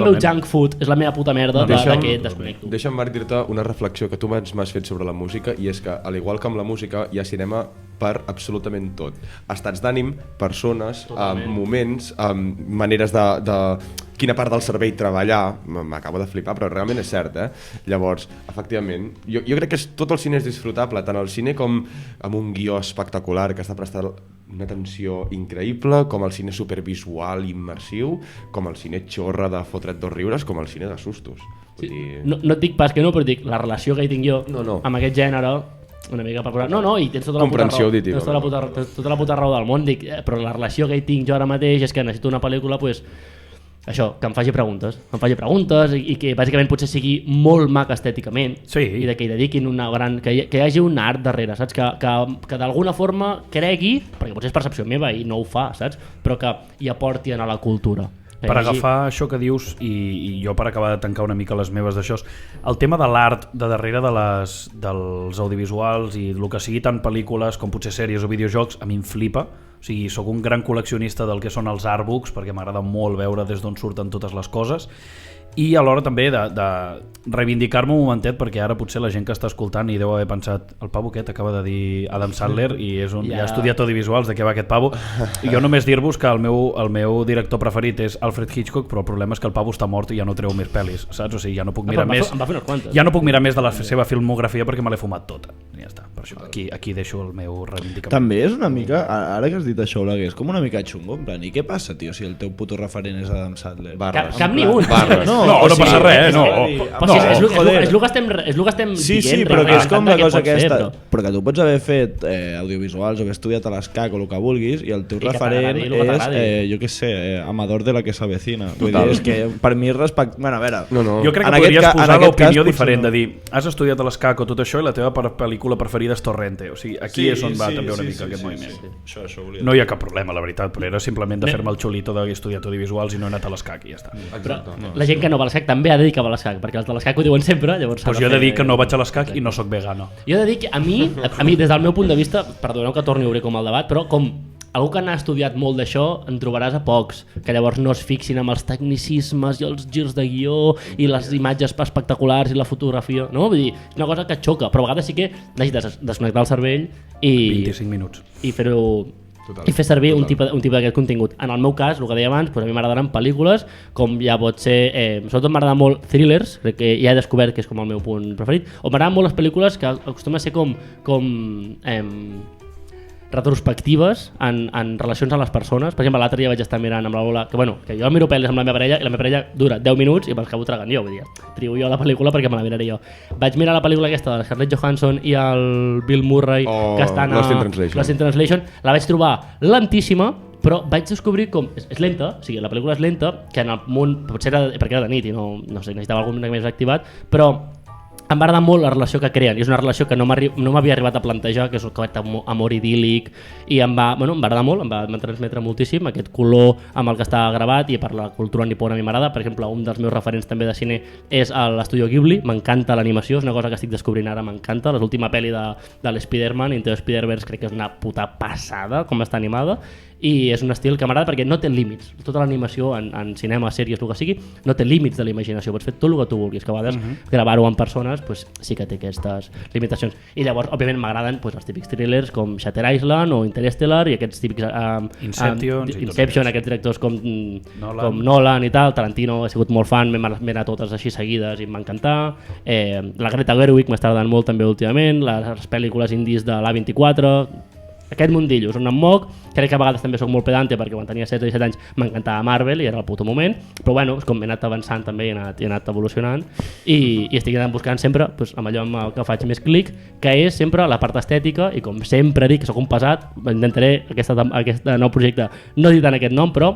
meu junk food, és la meva puta merda de que desconnecto. Deixa'm, Marc, dir-te una reflexió que tu m'has fet sobre la música, i és que, al igual que amb la música, hi ha cinema per absolutament tot. Estats d'ànim, persones, moments, maneres de quina part del cervell treballar. M'acabo de flipar, però realment és cert, Llavors, efectivament, jo crec que tot el cine és disfrutable, tant el cine com amb un guió espectacular que està prestant una atenció increïble, com el cine supervisual immersiu, com el cine xorra de fotre't dos riures, com el cine de sustos. No et dic pas que no, però dic la relació que hi tinc jo amb aquest gènere, una mica per... No, i tens tota la puta raó, tota la puta raó del món, dic, però la relació que hi tinc jo ara mateix és que necessito una pel·lícula, pues, això, que em faci preguntes i que bàsicament potser sigui molt maca estèticament i que hi dediquin una gran... que hi hagi un art darrere, saps? Que d'alguna forma cregui, perquè potser és percepció meva i no ho fa, saps? Però que hi aporti a la cultura. Per agafar això que dius, i jo per acabar de tancar una mica les meves d'això, el tema de l'art de darrere dels audiovisuals i el que sigui tant pel·lícules com potser sèries o videojocs, a mi em flipa. O sigui, sóc un gran col·leccionista del que són els artbooks, perquè m'agrada molt veure des d'on surten totes les coses, i alhora també de reivindicar-me un momentet, perquè ara potser la gent que està escoltant i deu haver pensat, el pavo aquest acaba de dir Adam Sandler i ja ha estudiat audiovisuals, de què va aquest pavo, i jo només dir-vos que el meu director preferit és Alfred Hitchcock, però el problema és que el pavo està mort i ja no treu més pel·lis, saps? O sigui, ja no puc mirar més, ja no puc mirar més de la seva filmografia perquè me l'he fumat tota, i ja està. Per això aquí deixo el meu reivindicament. També és una mica, ara que has dit això, Oleguer, és com una mica xungo, en plan, i què passa, tio, si el teu puto referent és Adam Sandler? Cap ni un. No passa res, no. És el que estem dient. Sí, però que és com la cosa aquesta. Però que tu pots haver fet audiovisuals o haver estudiat a l'ESCAC o el que vulguis i el teu referent és, jo què sé, Amador de la que s'avecina. Vull dir, és que per mi bueno, a veure... Jo crec que podries posar l'opinió diferent de dir, has estudiat a l'ESCAC o tot això i la teva pel·lícula preferida és Torrente. O sigui, aquí és on va també una mica aquest moviment. No hi ha cap problema, la veritat, però era simplement de fer-me el xulito d'haver estudiat audiovisuals i no he anat a l'ESCAC i ja està. La gent que no va a l'ESCAC també ha de dir que va a l'ESCAC, perquè els de l'ESCAC ho diuen sempre, llavors... Doncs jo he de dir que no vaig a l'ESCAC i no sóc vegano. Jo he de dir que a mi des del meu punt de vista, perdoneu que torni a obrir com el debat, però com algú que n'ha estudiat molt d'això en trobaràs a pocs, que llavors no es fixin amb els tecnicismes i els girs de guió i les imatges espectaculars i la fotografia, no? Vull dir, és una cosa que xoca, però a vegades sí que necessites desconnectar el cervell i... 25 minuts. I fer-ho... i fer servir un tipus d'aquest contingut. En el meu cas, el que deia abans, doncs a mi m'agradaran pel·lícules com ja pot ser, sobretot m'agrada molt thrillers, crec que ja he descobert que és com el meu punt preferit, o m'agraden molt les pel·lícules que acostumen a ser com retrospectives en relacions amb les persones. Per exemple, l'altre dia vaig estar mirant amb la Lola, que jo miro pel·lis amb la meva parella i la meva parella dura 10 minuts i m'acabo tragant jo, vull dir, trio jo la pel·lícula perquè me la miraré jo. Vaig mirar la pel·lícula aquesta de la Scarlett Johansson i el Bill Murray que estan a Lost in Translation. La vaig trobar lentíssima, però vaig descobrir com és lenta, o sigui, la pel·lícula és lenta, que en el món, potser era perquè era de nit i no sé, necessitava algun més activat, però em va agradar molt la relació que creen, i és una relació que no m'havia arribat a plantejar, que és aquest amor idíl·lic, i em va agradar molt, em va transmetre moltíssim aquest color amb el que està gravat, i per la cultura nipona a mi m'agrada. Per exemple, un dels meus referents també de cine és l'Estudio Ghibli, m'encanta l'animació, és una cosa que estic descobrint ara, m'encanta. L'última pel·li de l'Spider-Man, Into the Spider-Verse, crec que és una puta passada com està animada, i és un estil que m'agrada perquè no té límits. Tota l'animació en cinema, sèries, el que sigui, no té límits de la imaginació, pots fer tot el que tu vulguis, que a vegades gravar-ho en persones pues, sí que té aquestes limitacions. I llavors, òbviament, m'agraden pues, els típics thrillers com Shutter Island o Interstellar i aquests típics Inception, aquests directors com Nolan i tal. Tarantino, he sigut molt fan, m'he anat totes així seguides i m'ha encantat. La Greta Gerwig m'està agradant molt també últimament, les pel·lícules indies de l'A24, aquest mundillo, és on em moc. Crec que a vegades també soc molt pedante perquè quan tenia 16 o 17 anys m'encantava Marvel i era el puto moment, però bueno, és com he anat avançant també i he anat evolucionant i estic buscant sempre pues, amb allò amb el que faig més clic, que és sempre la part estètica, i com sempre dic que soc un pesat, intentaré aquest nou projecte no dir tant aquest nom, però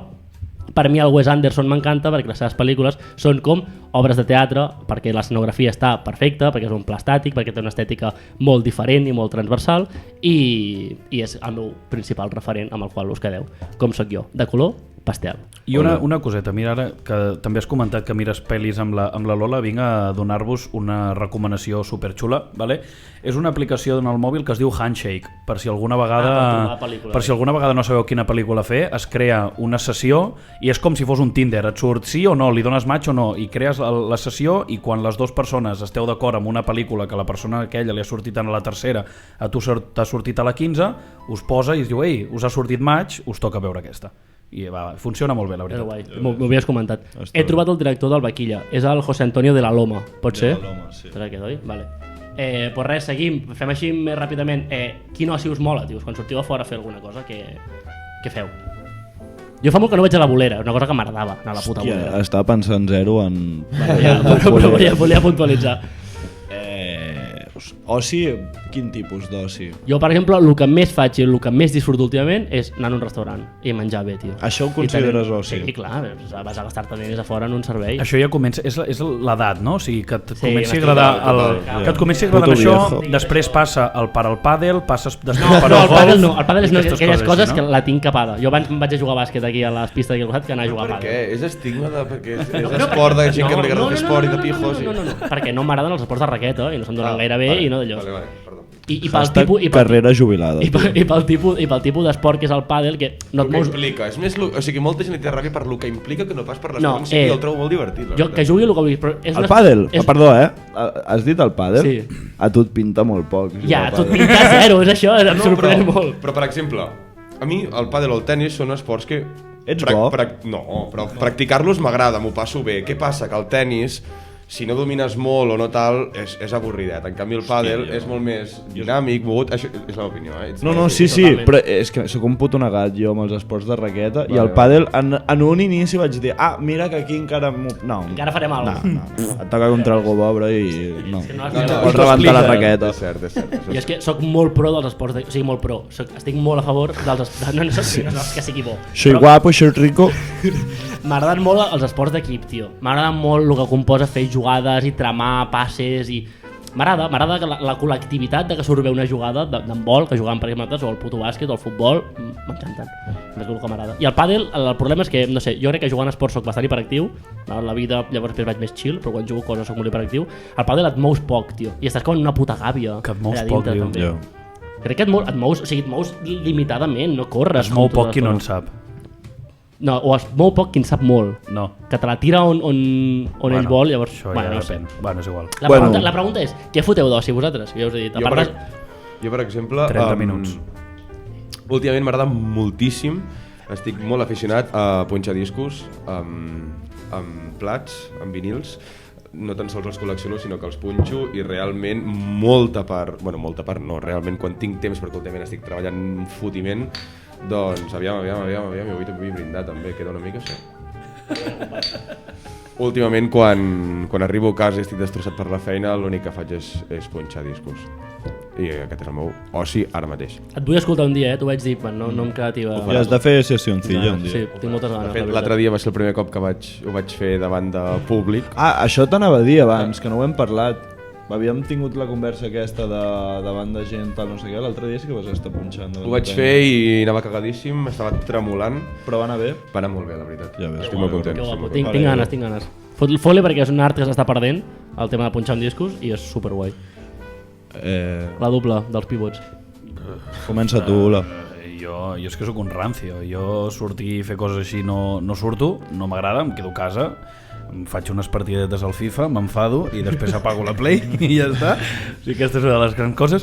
per mi el Wes Anderson m'encanta perquè les seves pel·lícules són com obres de teatre, perquè l'escenografia està perfecta, perquè és un pla estàtic, perquè té una estètica molt diferent i molt transversal, i és el meu principal referent amb el qual us quedeu, com sóc jo, de color pastel. I una coseta, mira ara, que també has comentat que mires pel·lis amb la Lola, vinc a donar-vos una recomanació superxula, vale? És una aplicació en el mòbil que es diu Handshake, per si alguna vegada no sabeu quina pel·lícula fer, es crea una sessió i és com si fos un Tinder, et surt sí o no, li dones match o no, i crees la sessió, i quan les dues persones esteu d'acord amb una pel·lícula que la persona aquella li ha sortit a la tercera, a tu t'ha sortit a la 15, us posa i es diu, ei, us ha sortit match, us toca veure aquesta. I funciona molt bé, la veritat. M'ho havies comentat. He trobat el director del Vaquilla, és el José Antonio de la Loma, pot ser? De la Loma, sí. És aquest, oi? Vale. Pues res, seguim, fem així més ràpidament. Quin oci us mola, tios? Quan sortiu a fora a fer alguna cosa, què feu? Jo fa molt que no vaig a la bolera, una cosa que m'agradava, anar a la puta bolera. Estava pensant zero en... Però volia puntualitzar. Oci, quin tipus d'oci? Jo, per exemple, el que més faig i el que més disfruto últimament és anar a un restaurant i menjar bé, tio. Això ho consideres oci? Sí, clar, vas a gastar-te diners a fora en un servei. Això ja comença, és l'edat, no? O sigui, que et comenci a agradar això, després passa el pàdel, passes després per al golf... No, el pàdel és aquelles coses que la tinc capada. Jo abans vaig a jugar a bàsquet aquí a les pistes d'aquí al costat que anar a jugar a pàdel. Per què? És estigma perquè és esport de gent que no li agrada fer esport i de pijos. No, perquè no m'agraden els esports de raqueta i no se'm donen gaire bé i no d'allò. I pel tipus carrera jubilada. I pel tipus d'esport que és el pàdel, que no et mous... implica, és més, o sigui, molta gent té ràbia per lo que implica que no pas per l'esport, i el trobo molt divertit. Jo que jugui el que vull, però és el pàdel, perdó, has dit el pàdel? Sí. A tu et pinta molt poc. Ja, a tu et pinta zero, és això, em sorprèn molt. Però per exemple, a mi el pàdel o el tenis són esports que... Ets bo? No, però practicar-los m'agrada, m'ho passo bé. Què passa? Que el tenis, si no domines molt o no tal, és avorridet. En canvi el pàdel és molt més dinàmic, mogut, això és la meva opinió. No, sí, però és que soc un puto negat jo amb els esports de raqueta i el pàdel en un inici vaig dir, mira que aquí encara... No. Encara farem alguna cosa. No. Et toca contra algú bo, bro, i no. Pots rebentar la raqueta. És cert. Jo és que soc molt pro dels esports, o sigui, molt pro. Estic molt a favor dels esports... No és que sigui bo. Soy guapo, soy rico... M'agraden molt els esports d'equip, tio. M'agrada molt el que composa fer jugades i tramar passes i... M'agrada que la col·lectivitat de que surt bé una jugada d'handbol, que jugàvem per exemple o el puto bàsquet o el futbol, m'encanten. És el que m'agrada. I el pàdel, el problema és que, no sé, jo crec que jugant a esports soc bastant hiperactiu, la vida llavors després vaig més chill, però quan jugo coses soc molt hiperactiu. El pàdel et mous poc, tio, i estàs com en una puta gàbia. Que et mous poc, tio. Crec que et mous limitadament, no corres. Es mou poc qui no en sap. No, o es mou poc qui en sap molt. No. Que te la tira on ell vol, llavors... Això ja depèn. Bueno, és igual. La pregunta és, què foteu d'oci vosaltres? Ja us he dit. Jo, per exemple... 30 minuts. Últimament m'agrada moltíssim. Estic molt aficionat a punxar discos amb plats, amb vinils. no tan sols els col·lecciono, sinó que els punxo i realment molta part no, realment quan tinc temps, perquè últimament estic treballant un fotiment, doncs aviam, i avui vull brindar també, queda una mica això. Últimament quan arribo a casa i estic destrossat per la feina, l'únic que faig és punxar discos. I aquest és el meu oci ara mateix. Et vull escoltar un dia, t'ho vaig dir, no em quedativa. Ja has de fer sessioncilla un dia. Sí, tinc moltes ganes. De fet, l'altre dia va ser el primer cop que ho vaig fer davant de públic. Això t'anava a dir abans, que no ho hem parlat. Havíem tingut la conversa aquesta davant de gent, tal, no sé què, l'altre dia sí que vas estar punxant. Ho vaig fer i anava cagadíssim, estava tremolant. Però va anar bé? Va anar molt bé, la veritat. Ja ves. Estic molt content. Tinc ganes. Fot-li perquè és un art que s'està perdent, el tema de punxar en discos, i és superguai. La doble dels pivots. Comença tu, Ula. Jo és que sóc un rancio. Jo sortir i fer coses així no surto, no m'agrada, em quedo a casa, em faig unes partidetes al FIFA, m'enfado i després apago la Play i ja està. O sigui, aquesta és una de les grans coses.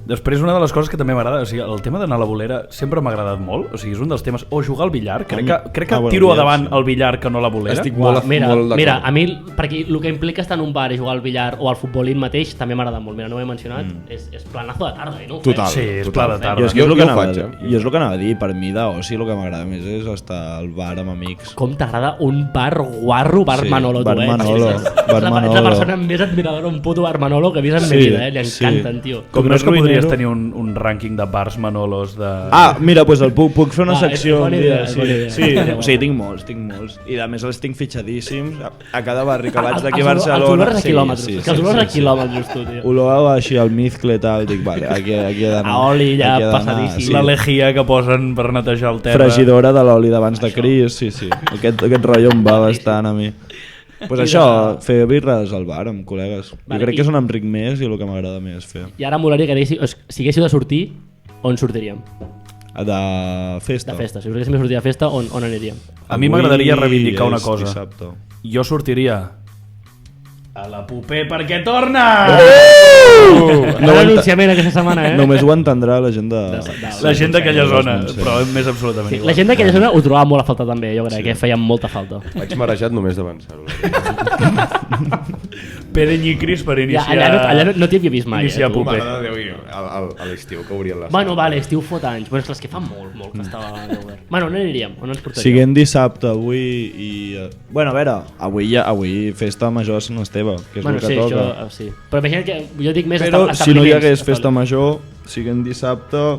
Després, una de les coses que també m'agrada, o sigui, el tema d'anar a la bolera sempre m'ha agradat molt, o sigui, és un dels temes, o jugar al billar, crec que tiro endavant el billar que no la bolera. Estic molt d'acord. Mira, a mi, perquè el que implica estar en un bar i jugar al billar o al futbolín mateix, també m'agrada molt. Mira, no ho he mencionat, és planazo de tarda, no? Total. Sí, és pla de tarda. Jo és el que anava a dir, per mi d'oci el que m'agrada més és estar al bar amb amics. Com t'agrada un bar guarro, bar Manolo, tu, bar Manolo. És la persona més admiradora, un puto bar Manolo que he vist en mi vida, li encanten, tio. Com no és que podries tenir un rànquing de bars Manolos de... Mira, doncs puc fer una secció un dia. Sí, o sigui, tinc molts. I a més els tinc fitxadíssims a cada barri que vaig d'aquí a Barcelona. Els olors a quilòmetres, que els olors a quilòmetres, tu, tio. Olor així al mizcle i tal, dic, vale, aquí he d'anar. A oli ja passadíssim. La lejia que posen per netejar el terra. Fregidora de l'oli d'abans de Cris, sí. Aquest rotllo em va bastant a mi. Pues això, fer birres al bar amb col·legues. Jo crec que és un enric més i el que m'agrada més fer. I ara molaria que diguéssiu, si haguéssiu de sortir, on sortiríem? De festa. De festa, si us haguéssim de sortir de festa, on aniríem? A mi m'agradaria reivindicar una cosa. Dissabte. Jo sortiria a la Pupé perquè torna! No l'anunciament aquesta setmana, Només ho entendrà la gent de... La gent d'aquella zona, però més absolutament igual. La gent d'aquella zona ho trobava molt a falta també, jo crec que feia molta falta. Vaig marejat només d'avançar-ho. Pere Nyicris per iniciar... Allà no t'hi havia vist mai, iniciar tu. Pupé. Mare de Déu, a l'estiu que obrien les... Bueno, vale, estiu fot anys, però és que fa molt que estava obert. Bueno, on aniríem? On ens portaríem? Siguent dissabte avui i... Bueno, a veure, avui festa major a Sant Esteve, que és el que toca. Això, sí. Però imagina't que jo dic més però si no hi hagués festa major, siguent dissabte...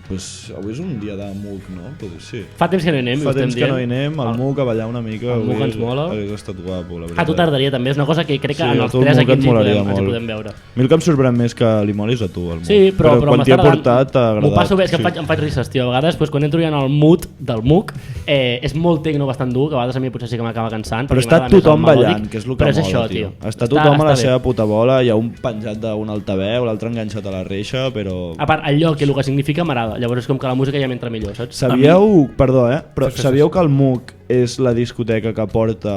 Pues avui és un dia de MUC, no? Sí. Fa temps que no hi anem, Fa temps que no hi anem, al MUC a ballar una mica. El MUC ens mola. Hagués estat guapo, la veritat. A tu t'agradaria també, és una cosa que crec que en els tu el tres MUC aquí ens et hi podem veure. A mi el que em sorprèn més que li molis a tu, el MUC. Sí, però quan t'hi he portat t'ha agradat. M'ho passo bé, és que em faig risses, tio. A vegades, quan entro ja en el mood del MUC, és molt tecno bastant dur, que a vegades a mi potser sí que m'acaba cansant. Però està tothom ballant, que és el que mola, tio. Està tothom a la seva puta bola, hi ha un penjat d'un altaveu, l'altre enganxat a la reixa, però... A part, el lloc i el que significa m'agrada. Llavors és com que la música ja m'entra millor, saps? Sabíeu, perdó, però sabíeu que el MUC és la discoteca que porta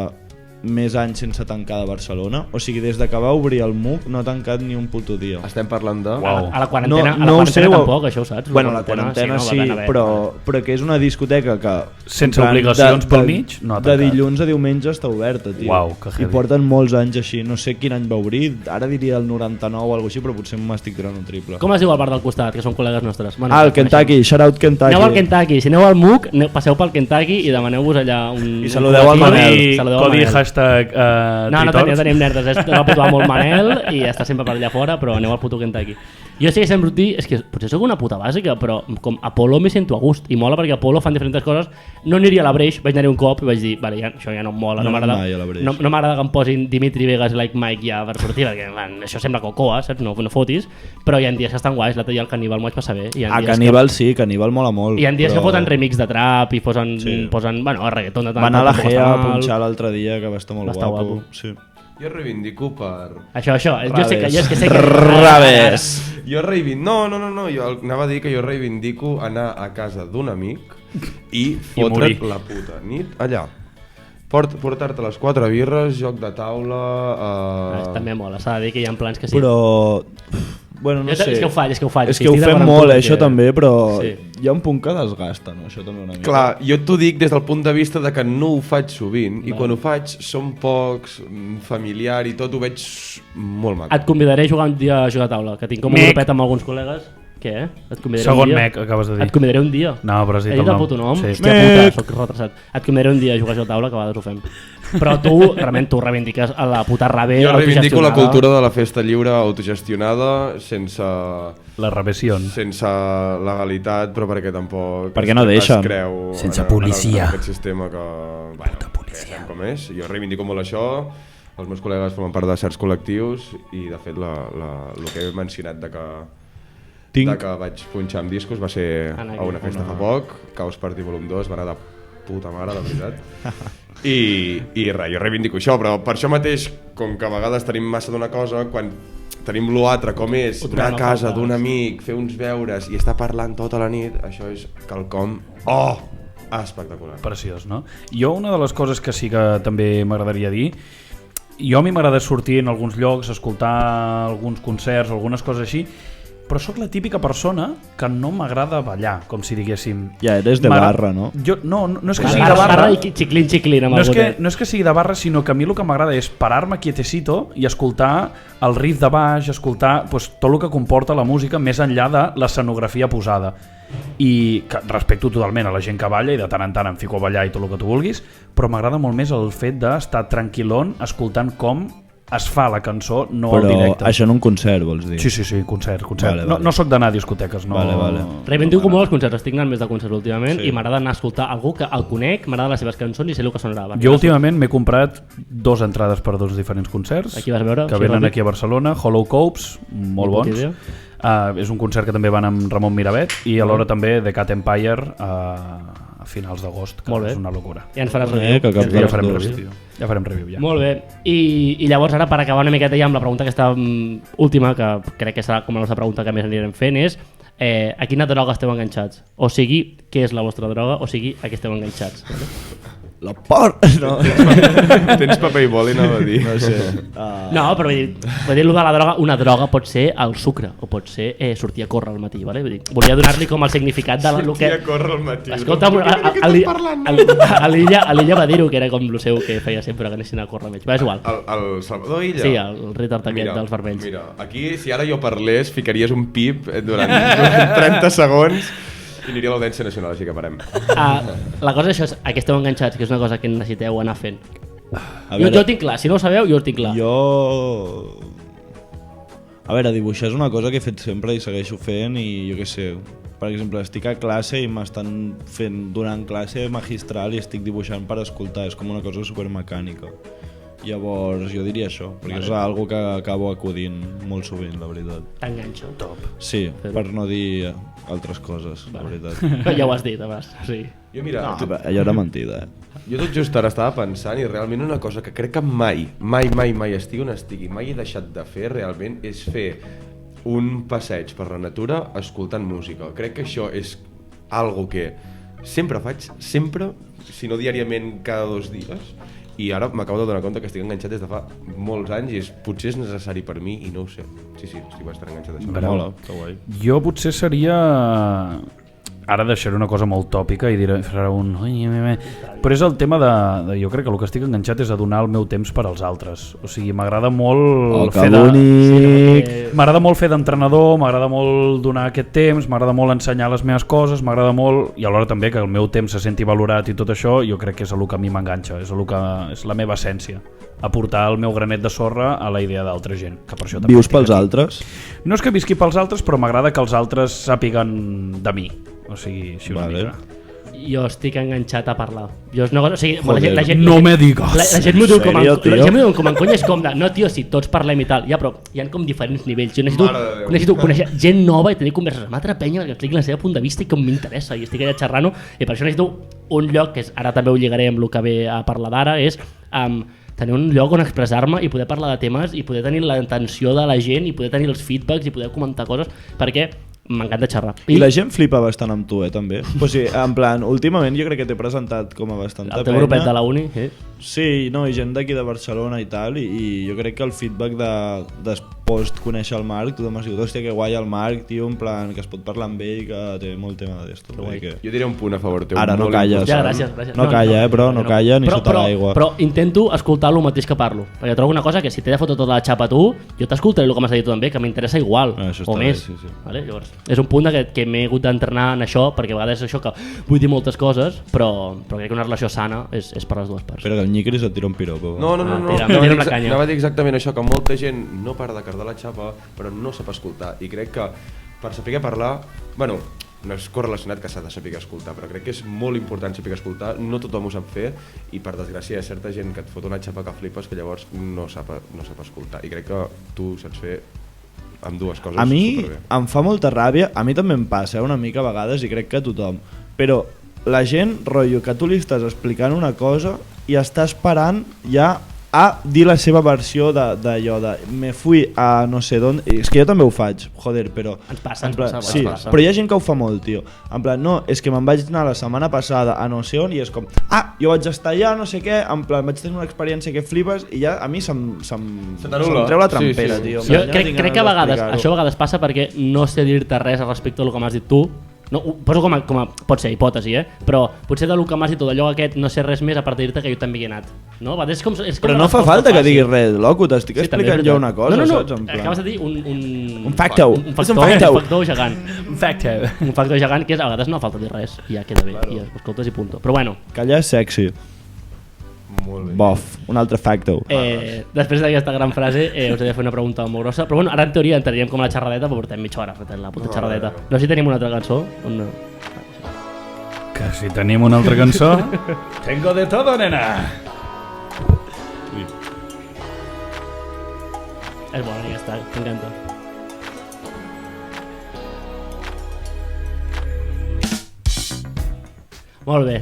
més anys sense tancar de Barcelona? O sigui, des de que va obrir el MUC no ha tancat ni un puto dia. Estem parlant de... A la quarantena tampoc, això ho saps? Bueno, la quarantena sí, però que és una discoteca que... Sense obligacions pel mig, no ha de tancat. dilluns a diumenge està oberta, tio. Uau, que heavy. I porten molts anys així, no sé quin any va obrir, ara diria el 99 o alguna així, però potser m'estic tirant un triple. Com es diu el bar del costat, que són col·legues nostres? Bueno, el Kentucky, shout out Kentucky. Aneu al Kentucky, si aneu al MUC, passeu pel Kentucky i demaneu-vos allà un... I saludeu al Manel. Codi hashtag... No tenim nerdes, és la puto amo el Manel i està sempre per allà fora, però aneu al puto Kentucky. Jo sé que sempre dir, és que potser sóc una puta bàsica, però com Apolo me sento a gust, i mola perquè Apolo fan diferents coses. No aniria a la Breix, vaig anar-hi un cop i vaig dir, vale, això ja no em mola, no m'agrada que em posin Dimitri Vegas i Like Mike ja per sortir, perquè això sembla cocoa, saps? No fotis, però hi ha dies que estan guais, l'altre dia el Caníbal m'ho vaig passar bé. Caníbal sí, Caníbal mola molt. Hi ha dies que foten remix de trap i posen el reggaeton de tant. Va anar a la Gea a punxar l'altre dia, que va estar molt guapo. Sí. Jo reivindico per... Això, jo sé que sé que... Revés! Jo reivindico... No, jo anava a dir que jo reivindico anar a casa d'un amic i fotre't la puta nit allà. Portar-te les 4 birres, joc de taula... També mola, s'ha de dir que hi ha plans que sí. Però... Bueno, no sé. És que ho faig. És que ho Estic fem d'acord amb molt, tu, això perquè- també, però Sí. hi ha un punt que desgasta, no? Això també una mica. Clar, jo t'ho dic des del punt de vista de que no ho faig sovint i quan ho faig som pocs, familiar i tot ho veig molt maco. Et convidaré a jugar un dia a jugar a taula, que tinc com un Mec. grupet amb alguns col·legues. Què? Et convidaré Segon un dia. mec, acabes de dir. Et convidaré un dia. No, però has dit He el dit el nom. puto nom? Sí. Hòstia puta, soc retrasat. Et convidaré un dia a jugar a joc a taula, que a vegades ho fem. Però tu, realment, tu reivindiques a la puta rave Jo reivindico la autogestionada. cultura de la festa lliure autogestionada sense La reversió. sense legalitat, però perquè tampoc Perquè no deixen. es creu Sense en policia. aquest sistema que, bueno, que com és. Jo reivindico molt això, els meus col·legues formen part de certs col·lectius i de fet el que he mencionat de que vaig punxar amb discos va ser a una festa fa poc, Chaos Party Volum 2, va anar de puta mare, de veritat. I res, jo reivindico això, però per això mateix, com que a vegades tenim massa d'una cosa, quan tenim l'altre com és Ho anar a trobem a casa faltar. d'un amic, fer uns beures i estar parlant tota la nit, això és quelcom espectacular. Preciós, no? Jo una de les coses que sí que també m'agradaria dir, jo a mi m'agrada sortir en alguns llocs, escoltar alguns concerts, algunes coses així, però sóc la típica persona que no m'agrada ballar, com si diguéssim. Ja eres de barra, no? Jo, no és que sigui de Barra barra, i xiclin amb no és, el que, gotet. no és que sigui de barra, sinó que a mi el que m'agrada és parar-me quietecito i escoltar el riff de baix, escoltar pues, tot el que comporta la música més enllà de l'escenografia posada. I que respecto totalment a la gent que balla i de tant en tant em fico a ballar i tot el que tu vulguis, però m'agrada molt més el fet d'estar tranquil·lon escoltant com es fa la cançó, no al Però directe. això en un concert, vols dir? Sí, concert. Vale, vale. No soc d'anar a discoteques, no. Vale. Reivindico molt els concerts, estic anant més de concerts últimament i m'agrada anar a escoltar algú que el conec, m'agrada les seves cançons i sé el que sonarà. Jo últimament m'he comprat 2 entrades per 2 diferents concerts Aquí vas veure? que Sí, venen ràpid. aquí a Barcelona, Hollow Copes, molt Ni puta bons. idea. És un concert que també van amb Ramon Miravet i alhora també The Cat Empire a finals d'agost, que Molt bé. és una locura. Ja ens faràs review. que cap Ja, de les farem dues. review. Ja farem review, ja. Molt bé. I llavors ara, per acabar una miqueta ja amb la pregunta aquesta última, que crec que serà com la nostra pregunta que més anirem fent, és a quina droga esteu enganxats? O sigui, què és la vostra droga? O sigui, a què esteu enganxats? La por! No, Tens paper i boli, anava a dir. no sé. No, però vull dir, lo de la droga, una droga pot ser el sucre, o pot ser sortir a córrer al matí, vale? Vull dir, volia donar-li com el significat de lo que... Sortir a córrer al matí. Escolta, a l'Illa va dir-ho, que era com el seu que feia sempre, que anessin a córrer més. Va, és igual. El Salvador Illa? Sí, el retard aquest dels vermells. Mira, aquí si ara jo parlés ficaries un pip durant 30 segons i aniria a l'Audiència Nacional, així que parem. La cosa és això, a què esteu enganxats, que és una cosa que necessiteu anar fent. A Jo ho tinc clar, si no ho sabeu, jo ho tinc clar. Jo... A veure, dibuixar és una cosa que he fet sempre i segueixo fent i jo què sé, per exemple, estic a classe i m'estan donant classe magistral i estic dibuixant per escoltar, és com una cosa supermecànica. Llavors jo diria això, perquè és algo que acabo acudint molt sovint, la veritat. T'enganxo. Top. Sí, per no dir altres coses, la veritat. Ja ho has dit, abans. Sí. Jo mira, No, allò era mentida, jo tot just ara estava pensant i realment una cosa que crec que mai estigui on estigui, mai he deixat de fer realment és fer un passeig per la natura escoltant música. Crec que això és algo que sempre faig, sempre, si no diàriament cada 2 dies, i ara m'acabo de donar compte que estic enganxat des de fa molts anys i potser és necessari per mi i no ho sé. Sí, estic bastant enganxat a això. Mola, que guai. Jo potser seria... Ara deixaré una cosa molt tòpica i diré, farà un... Però és el tema de... Jo crec que el que estic enganxat és a donar el meu temps per als altres. O sigui, m'agrada molt que bonic! M'agrada molt fer d'entrenador, m'agrada molt donar aquest temps, m'agrada molt ensenyar les meves coses, m'agrada molt... I alhora també que el meu temps se senti valorat i tot això, jo crec que és el que a mi m'enganxa, és la meva essència. Aportar el meu granet de sorra a la idea d'altra gent. Que per això també Vius estic pels aquí. altres? No és que visqui pels altres, però m'agrada que els altres sàpiguen de mi. O sigui, així una Vale. mica. Jo estic enganxat a parlar. Jo és una cosa, o sigui, la gent, No me digas. La gent m'ho diu com Serio, tio? la gent m'ho diu com en conya, és com de, no tio, si tots parlem i tal, ja, però hi ha com diferents nivells. Jo Mare de Déu. necessito conèixer gent nova i tenir converses amb altra penya perquè expliqui la seva punt de vista i com m'interessa i estic allà xerrant-ho, i per això necessito un lloc que és, ara també ho lligaré amb el que ve a parlar d'ara, és tenir un lloc on expressar-me i poder parlar de temes i poder tenir l'atenció de la gent i poder tenir els feedbacks i poder comentar coses, perquè m'encanta xerrar. I la gent flipa bastant amb tu, també. Pues sí, en plan, últimament jo crec que t'he presentat com a bastanta el teu grupet de la uni, Sí, no, i gent d'aquí de Barcelona i tal, i jo crec que el feedback després de conèixer el Marc, tothom ha sigut, hòstia, que guai el Marc, tio, en plan, que es pot parlar amb ell, que té molt tema d'esto. Que... Jo diré un punt a favor teu. Ara no calles. Ja, gràcies. No calla, però no calla ni sota l'aigua. Però intento escoltar el mateix que parlo, perquè trobo una cosa que si t'he de fotre tota la xapa a tu, jo t'escoltaré el que m'has dit tu també, que m'interessa igual, o més. Bé, sí. Vale? Llavors, és un punt que m'he hagut d'entrenar en això, perquè a vegades és això que vull dir moltes coses, però crec que una relació sana és per les dues parts. Però que el Nyikris et tira un piropo. No. Tira'm la canya. Anava a dir exactament això, que molta gent no para de cardar la xapa, però no sap escoltar. I crec que per saber parlar, bueno, no és correlacionat que s'ha de saber escoltar, però crec que és molt important saber escoltar, no tothom ho sap fer, i per desgràcia hi ha certa gent que et fot una xapa que flipes que llavors no sap escoltar. I crec que tu saps fer amb dues coses a mi superbé. Em fa molta ràbia, a mi també em passa una mica a vegades i crec que a tothom, però la gent, rotllo, que tu li estàs explicant una cosa i està esperant ja a dir la seva versió d'allò de me fui a no sé d'on, és que jo també ho faig, joder, però Ens passa. sí, però hi ha gent que ho fa molt, tio, en plan, no, és que me'n vaig anar la setmana passada a no sé on i és com, jo vaig estar allà, no sé què, en plan, vaig tenir una experiència que flipes i ja a mi se'm treu la trampera, tio. Jo crec que a vegades passa perquè no sé dir-te res respecte al que m'has dit tu. No, ho poso com a pot ser hipòtesi, però potser del que m'has dit o d'allò aquest no sé res més a part de dir-te que jo també hi he anat, no? És com però no fa falta que diguis res, loco, t'estic explicant jo una cosa, saps? Acabes de dir un factor gegant. Un factor gegant que és a vegades no falta dir res i ja queda bé, i escoltes i punto. Però bueno, callar és sexy. Bof, un altre factor. Després d'aquesta gran frase us he de fer una pregunta molt grossa, però bueno, ara en teoria entraríem com a la xerradeta, però portem mitja hora fent la puta xerradeta. No sé si tenim una altra cançó. Que si tenim una altra cançó? Tengo de todo, nena! És bona aquesta, m'encanta. Molt bé,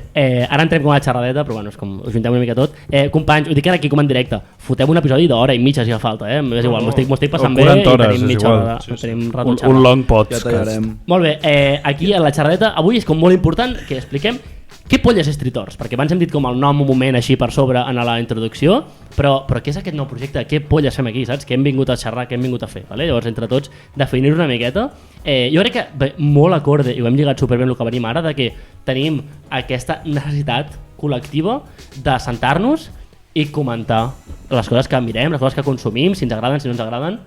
ara entrem com a la xerradeta, però bueno, és com us juntem una mica tot. Companys, ho dic ara aquí com en directe, fotem un episodi d'hora i mitja si fa falta, és igual, m'ho estic passant bé i tenim mitja hora, tenim rato de xerrar. Un long podcast. Ja tallarem. Molt bé, aquí a la xerradeta avui és com molt important que expliquem què polles és Tritors, perquè abans hem dit com el nom un moment així per sobre en la introducció, però què és aquest nou projecte? Què polles fem aquí, saps? Què hem vingut a xerrar, què hem vingut a fer? Vale? Llavors, entre tots, definir-ho una miqueta. Jo crec que molt acorde, i ho hem lligat superbé amb el que venim ara, de que tenim aquesta necessitat col·lectiva de sentar-nos i comentar les coses que mirem, les coses que consumim, si ens agraden, si no ens agraden.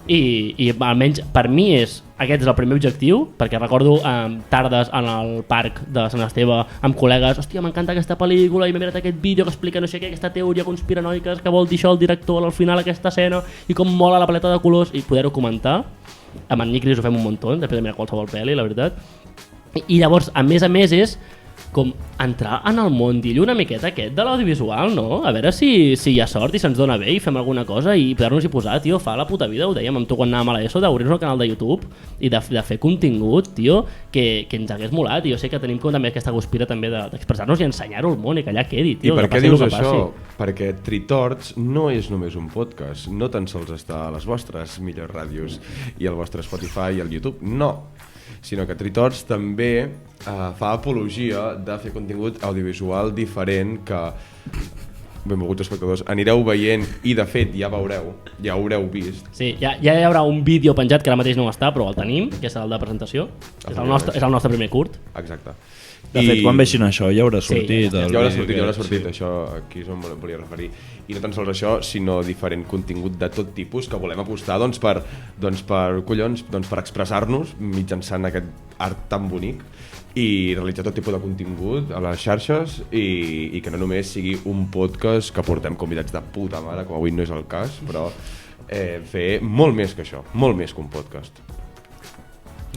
I almenys per mi aquest és el primer objectiu, perquè recordo tardes en el parc de Sant Esteve amb col·legues, hòstia, m'encanta aquesta pel·lícula i m'he mirat aquest vídeo que explica no sé què, aquesta teoria conspiranoica que vol dir això el director al final aquesta escena i com mola la paleta de colors i poder-ho comentar. Amb en Nyikris ho fem un muntó, després de mirar qualsevol pel·li, la veritat. I llavors, a més és com entrar en el món d'illo una miqueta aquest de l'audiovisual, no? A veure si hi ha sort i se'ns dona bé i fem alguna cosa i poder-nos-hi posar, tio, fa la puta vida, ho dèiem amb tu quan anàvem a l'ESO, d'obrir-nos el canal de YouTube i de fer contingut, tio, que ens hagués molat, i jo sé que tenim com també aquesta guspira també d'expressar-nos i ensenyar-ho al món i que allà quedi, tio. I per què dius això? Perquè Tritorts no és només un podcast, no tan sols està a les vostres millors ràdios i al vostre Spotify i al YouTube, no, sinó que Tritorts també fa apologia de fer contingut audiovisual diferent que, benvolguts espectadors, anireu veient i de fet ja ho haureu vist. Sí, ja hi haurà un vídeo penjat que ara mateix no està, però el tenim, que és el de presentació, és el nostre primer curt. Exacte. De fet, quan vegin això ja haurà sortit. Ja haurà sortit, això aquí és on volia referir. I no tan sols això, sinó diferent contingut de tot tipus que volem apostar per expressar-nos mitjançant aquest art tan bonic i realitzar tot tipus de contingut a les xarxes i que no només sigui un podcast que portem convidats de puta mare, com avui no és el cas, però fer molt més que això, molt més que un podcast.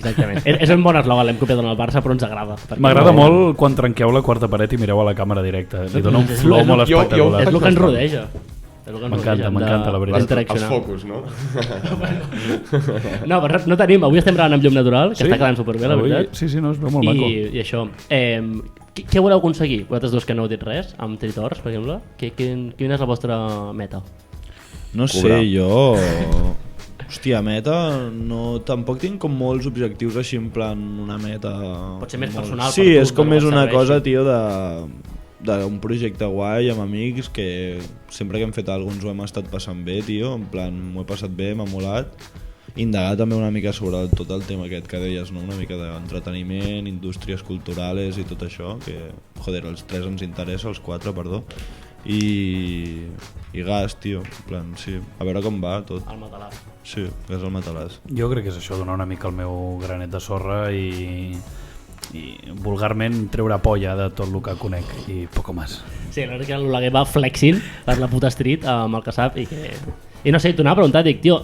Exactament. És un bon eslògan, l'hem copiat en el Barça, però ens agrada. M'agrada molt quan trenqueu la quarta paret i mireu a la càmera directa. Li dona un flow molt espectacular. És el que ens rodeja. M'encanta, la veritat. Els focus, no? No, però no tenim. Avui estem gravant amb llum natural, que està quedant superbé, la veritat. Sí, no, es veu molt maco. I això. Què voleu aconseguir? Vosaltres dos que no heu dit res, amb Tritors, per exemple. Quina és la vostra meta? No sé, jo... Hòstia, meta, tampoc tinc com molts objectius així en plan una meta... Pot ser més personal. Sí, és com més una cosa, tio, d'un projecte guai amb amics que sempre que hem fet alguna cosa ens ho hem estat passant bé, tio, en plan, m'ho he passat bé, m'ha molat. Indagar també una mica sobre tot el tema aquest que deies, no? Una mica d'entreteniment, indústries culturals i tot això, que, joder, els tres ens interessa, els quatre, perdó. I gas, tio, en plan, sí, a veure com va tot. El matalàs. Sí, gas al matalàs. Jo crec que és això, donar una mica el meu granet de sorra i vulgarment treure polla de tot el que conec i poco més. Sí, la veritat que l'Oleguer va flexing per la puta street amb el que sap i que... I no sé, t'ho anava a preguntar, dic, tio,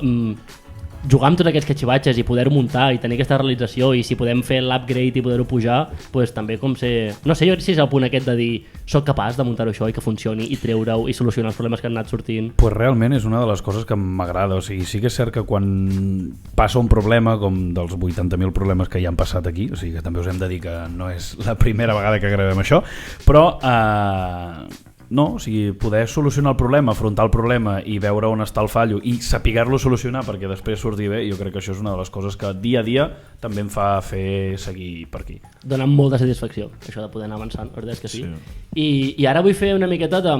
jugar amb tots aquests catxivatges i poder-ho muntar i tenir aquesta realització i si podem fer l'upgrade i poder-ho pujar, pues, també com ser... No sé, jo crec que és el punt aquest de dir soc capaç de muntar-ho això i que funcioni i treure-ho i solucionar els problemes que han anat sortint. Pues realment és una de les coses que m'agrada, o sigui, sí que és cert que quan passa un problema, com dels 80.000 problemes que ja han passat aquí, o sigui que també us hem de dir que no és la primera vegada que gravem això, però no, o sigui, poder solucionar el problema, afrontar el problema i veure on està el fallo i saber-lo solucionar perquè després surti bé, jo crec que això és una de les coses que dia a dia també em fa fer seguir per aquí. Dona molta satisfacció això de poder anar avançant, la veritat és que sí. I ara vull fer una miqueta de...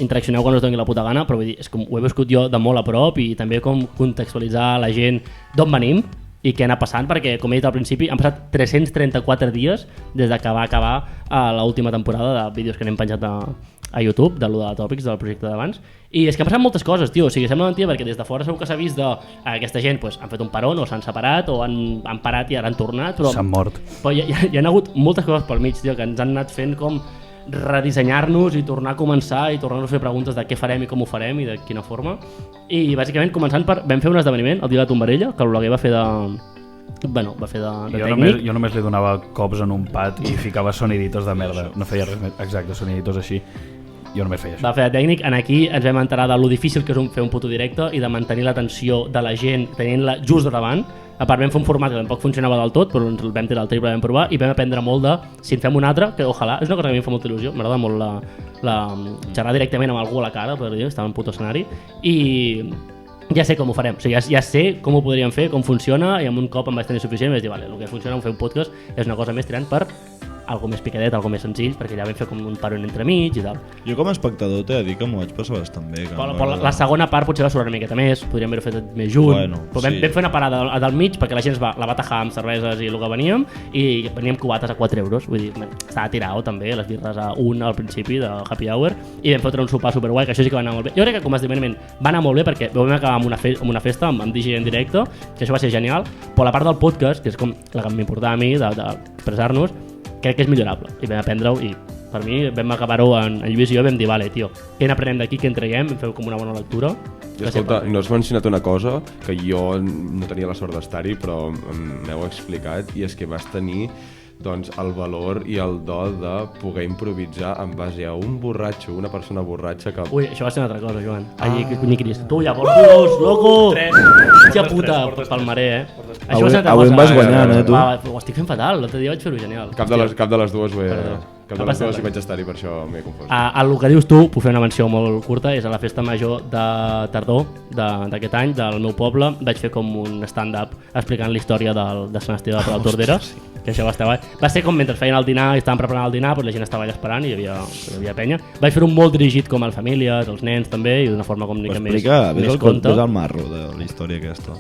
Interaccioneu quan us doni la puta gana, però vull dir, és com ho he viscut jo de molt a prop i també com contextualitzar a la gent d'on venim i què anar passant, perquè com he dit al principi han passat 334 dies des que va acabar l'última temporada de vídeos que n'hem penjat a YouTube, de lo de Tòpics, del projecte d'abans, i és que han passat moltes coses, tio, o sigui, sembla mentida perquè des de fora segur que s'ha vist aquesta gent pues, han fet un peron o s'han separat o han parat i ara han tornat, però s'han mort. Però hi ha hagut moltes coses pel mig, tio, que ens han anat fent com redissenyar-nos i tornar a començar i tornar-nos a fer preguntes de què farem i com ho farem i de quina forma, i bàsicament començant per... Vam fer un esdeveniment, el dia de la Tombarella, que l'Oleguer va fer de... Bueno, va fer de tècnic. Jo només li donava cops en un pad i ficava soniditos de merda, no feia res més, exacte, soniditos així. Jo només feia això. Va fer de tècnic, en aquí ens vam enterar de lo difícil que és fer un puto directe i de mantenir l'atenció de la gent tenint-la just de davant. A part vam fer un format que tampoc funcionava del tot, però ens el vam tirar al triple, vam provar i vam aprendre molt de si en fem un altre, que ojalà, és una cosa que a mi em fa molta il·lusió, m'agrada molt xerrar directament amb algú a la cara, per dir, estava en puto escenari, i ja sé com ho farem, o sigui, ja sé com ho podríem fer, com funciona, i amb un cop em vaig tenir suficient i vaig dir, vale, el que funciona fer un podcast és una cosa més tirant per algo més picadet, algo més senzill, perquè ja vam fer com un paron entremig i tal. Jo com a espectador t'he de dir que m'ho vaig passar bastant bé. Però la segona part potser va sonar una miqueta més, podríem haver-ho fet més junt, bueno, però vam fer una parada del mig perquè la gent la va tajar amb cerveses i el que veníem, i veníem cubates a 4 euros, vull dir, estava tirat també, les birres a 1 al principi de Happy Hour, i vam fotre un sopar superguai, que això sí que va anar molt bé. Jo crec que com a esdeveniment va anar molt bé perquè vam acabar amb una festa, amb DJ en directe, que això va ser genial, però la part del podcast, que és com la que m'importava a mi d'expressar-nos, crec que és millorable i vam aprendre-ho i per mi vam acabar-ho en Lluís i jo vam dir, vale, tio, què n'aprenem d'aquí, què en traiem, vam fer com una bona lectura. I escolta, no has mencionat una cosa que jo no tenia la sort d'estar-hi però m'heu explicat i és que vas tenir doncs, el valor i el do de poder improvisar en base a un borratxo, una persona borratxa que... Ui, això va ser una altra cosa, Joan. Allí, Cris. Tu, ja vols dos, loco! Hòstia puta, palmaré, Això va ser una altra cosa. Avui em vas guanyant, tu. Ho estic fent fatal, l'altre dia vaig fer-ho genial. Cap de les dues hi vaig estar-hi, per això m'he confós. El que dius tu, puc fer una menció molt curta, és a la festa major de tardor d'aquest any, del meu poble. Vaig fer com un stand-up explicant la història de Sant Esteve de la Tordera, que això va estar guai. Va ser com mentre feien el dinar i estàvem preparant el dinar, doncs la gent estava allà esperant i hi havia penya. Vaig fer un molt dirigit com a les famílies, als nens també, i d'una forma com una mica més conta. Ves al marro de la història aquesta.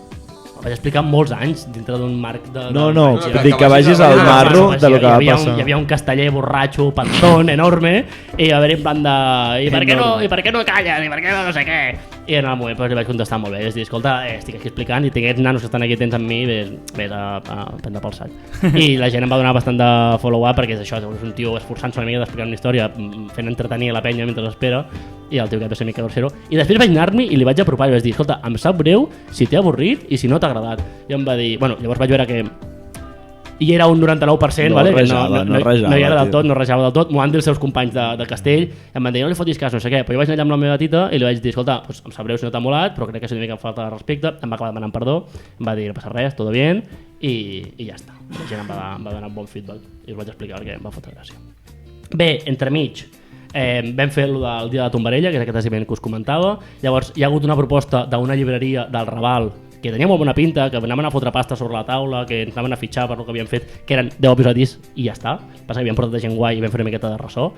Vaig explicar molts anys dintre d'un marc de... No, dic que vagis al marro de lo que va passar. Hi havia un casteller borratxo, pantón, enorme, i va haver en plan de... I per què no callen? I per què no sé què? I en el moment li vaig contestar molt bé, és dir, escolta, estic aquí explicant i tinc aquests nanos que estan aquí tens amb mi, vés a prendre pel sac. I la gent em va donar bastant de follow-up perquè és això, és un tio esforçant-se una mica d'explicar una història, fent entretenir la penya mentre espera, i el tio que va ser mica grosero. I després vaig anar-m'hi i li vaig apropar i vaig dir, escolta, em sap greu si t'he avorrit i si no t'ha agradat. I em va dir, bueno, llavors vaig veure que i era un 99%, no, vale? Rejava, no hi era del tot, no rejava del tot. M'ho van dir els seus companys de castell, em van dir, no li fotis cas, no sé què, però jo vaig anar allà amb la meva tita i li vaig dir, escolta, doncs, em sap greu si no t'ha molat, però crec que és una mica em falta de respecte, em va acabar demanant perdó, em va dir, no passa res, todo bien, i ja està. La gent em va donar un bon feedback i us vaig explicar perquè em va fotre gràcia. Bé, entremig, vam fer el del dia de la Tombarella, que és aquest esdeveniment que us comentava. Llavors hi ha hagut una proposta d'una llibreria del Raval que tenia molt bona pinta, que anaven a fotre pasta sobre la taula, que ens anaven a fitxar per el que havien fet, que eren 10 episodis i ja està. Passa que havien portat gent guai i vam fer una miqueta de ressò.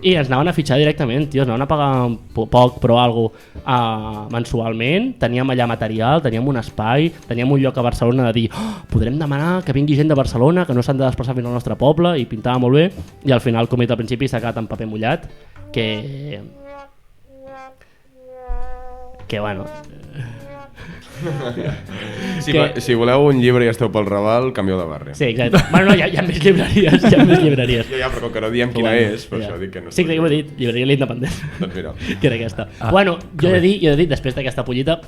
I ens anaven a fitxar directament, tio, ens anaven a pagar poc, però algo mensualment. Teníem allà material, teníem un espai, teníem un lloc a Barcelona de dir podrem demanar que vingui gent de Barcelona, que no s'han de desplaçar fins al nostre poble, i pintava molt bé. I al final, com he dit al principi, s'ha quedat en paper mullat, que bueno... Si voleu un llibre i esteu pel Raval, canvieu de barri. Sí, exacte. Bueno, no, hi ha més llibreries, Ja, però com que no diem quina és, per això dic que no... Sí, que ho he dit, llibreria l'Independent. Doncs mira. Que era aquesta. Bueno, jo he de dir, després d'aquesta pollita,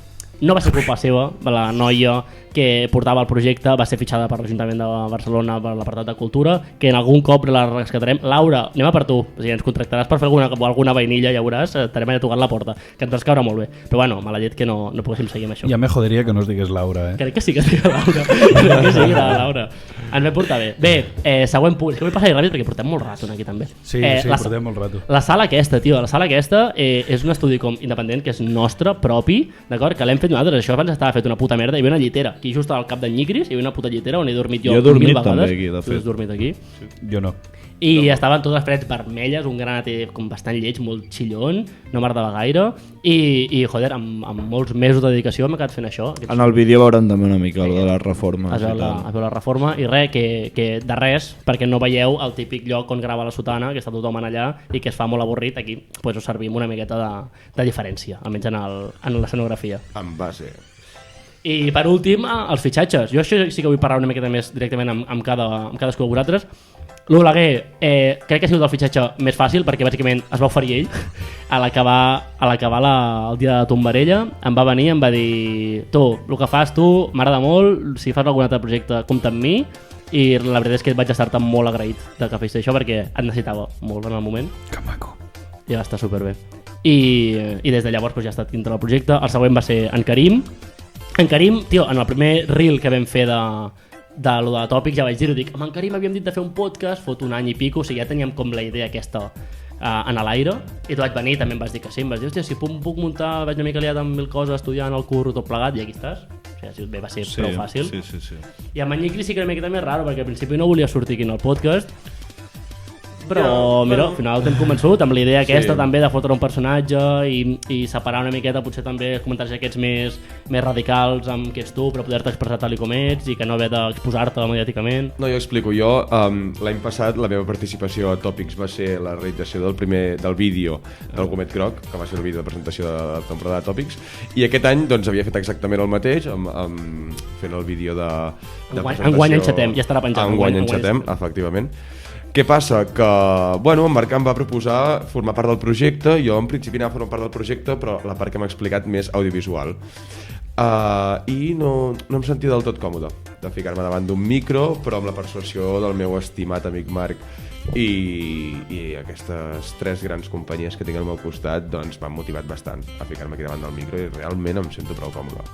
no va ser culpa seva, la noia que portava el projecte va ser fitxada per l'Ajuntament de Barcelona per l'apartat de Cultura, que en algun cop la rescatarem. Laura, anem a per tu, o sigui, ens contractaràs per fer alguna vainilla, ja veuràs, estarem allà tocant la porta, que ens vas caure molt bé. Però bueno, mala llet que no poguéssim seguir amb això. Ja me joderia que no es digués Laura, Crec que sí que es diu Laura. Crec que sí que era Laura. Ens vam portar bé. Bé, següent punt. És que vull passar-hi ràpid perquè portem molt rato aquí també. Sí, portem molt rato. La sala aquesta, tio, és un estudi com independent que és nostre, propi, d'acord? Que l'hem fet nosaltres. Això abans estava fet una puta merda. Hi havia una llitera aquí just al cap d'en Nyigris, hi havia una puta llitera on he dormit jo 1000 vegades. També aquí, de fet. Tu has dormit aquí? Sí. Jo no. I estaven totes les parets vermelles, un granat com bastant lleig, molt xillon, no m'agradava gaire, i joder, amb molts mesos de dedicació m'he quedat fent això. En el vídeo veurem també una mica de les reformes. Es veu la reforma i res, que de res, perquè no veieu el típic lloc on grava la sotana, que està tothom allà i que es fa molt avorrit, aquí pues, us servim una miqueta de diferència, almenys en l'escenografia. En base. I per últim, els fitxatges. Jo això sí que vull parlar una miqueta més directament amb cadascú de vosaltres. L'Oleguer crec que ha sigut el fitxatge més fàcil perquè bàsicament es va oferir ell a l'acabar el dia de Tombarella. Em va venir i em va dir tu, el que fas tu m'agrada molt, si fas algun altre projecte compta amb mi, i la veritat és que vaig estar-te molt agraït de que fes això perquè et necessitava molt en el moment. Que maco. I va estar superbé. I des de llavors pues, ja ha estat dintre del projecte. El següent va ser en Karim. En Karim, tio, en el primer reel que vam fer de lo de tòpics ja vaig dir-ho, dic, amb en Karim havíem dit de fer un podcast, fot un any i pico, o sigui, ja teníem com la idea aquesta en l'aire, i tu vaig venir i també em vas dir que sí, em vas dir, hòstia, si puc muntar, vaig una mica liat amb 1000 coses, estudiant el curro, tot plegat, i aquí estàs. O sigui, bé, va ser prou fàcil. Sí. I amb en Nyigri sí que era una miqueta més raro, perquè al principi no volia sortir aquí en el podcast, però mira, al final t'hem convençut amb la idea aquesta també de fotre un personatge i separar una miqueta potser també els comentaris aquests més radicals amb què ets tu, però poder-te expressar tal com ets i que no haver d'exposar-te mediàticament. No, jo explico. Jo l'any passat la meva participació a Tòpics va ser la realització del vídeo del Gomet Groc, que va ser el vídeo de presentació de la temporada de Tòpics, i aquest any doncs havia fet exactament el mateix fent el vídeo de presentació. Enguany enxatem, ja estarà penjat. Enguany enxatem, efectivament. Què passa? Que bueno, en Marc em va proposar formar part del projecte. Jo en principi anava a formar part del projecte, però la part que m'ha explicat més audiovisual. I no em sentia del tot còmode de ficar-me davant d'un micro, però amb la persuasió del meu estimat amic Marc i aquestes 3 grans companyies que tinc al meu costat doncs m'han motivat bastant a ficar-me aquí davant del micro i realment em sento prou còmode.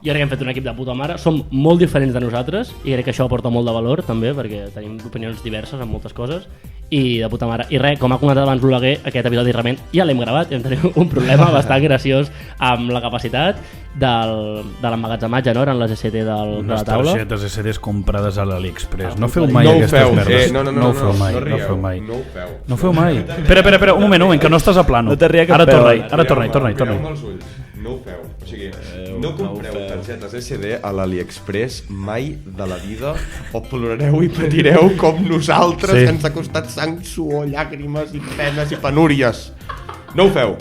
Jo crec que hem fet un equip de puta mare, som molt diferents de nosaltres i crec que això aporta molt de valor també perquè tenim opinions diverses en moltes coses i de puta mare. I res, com ha comentat abans l'Oleguer, aquest episodi realment ja l'hem gravat i hem tenit un problema bastant graciós amb la capacitat de l'emmagatzematge, no? Eren les SD de la taula. Unes targetes SDs comprades a l'AliExpress. No feu mai aquestes merdes. No ho feu mai. No ho feu mai. Espera, un moment, que no estàs a plano. No té ria que Ara torna-hi. No ho feu. O sigui, no compreu targetes SD a l'AliExpress mai de la vida o plorareu i patireu com nosaltres, que ens ha costat sang, suor, llàgrimes i penes i penúries. No ho feu.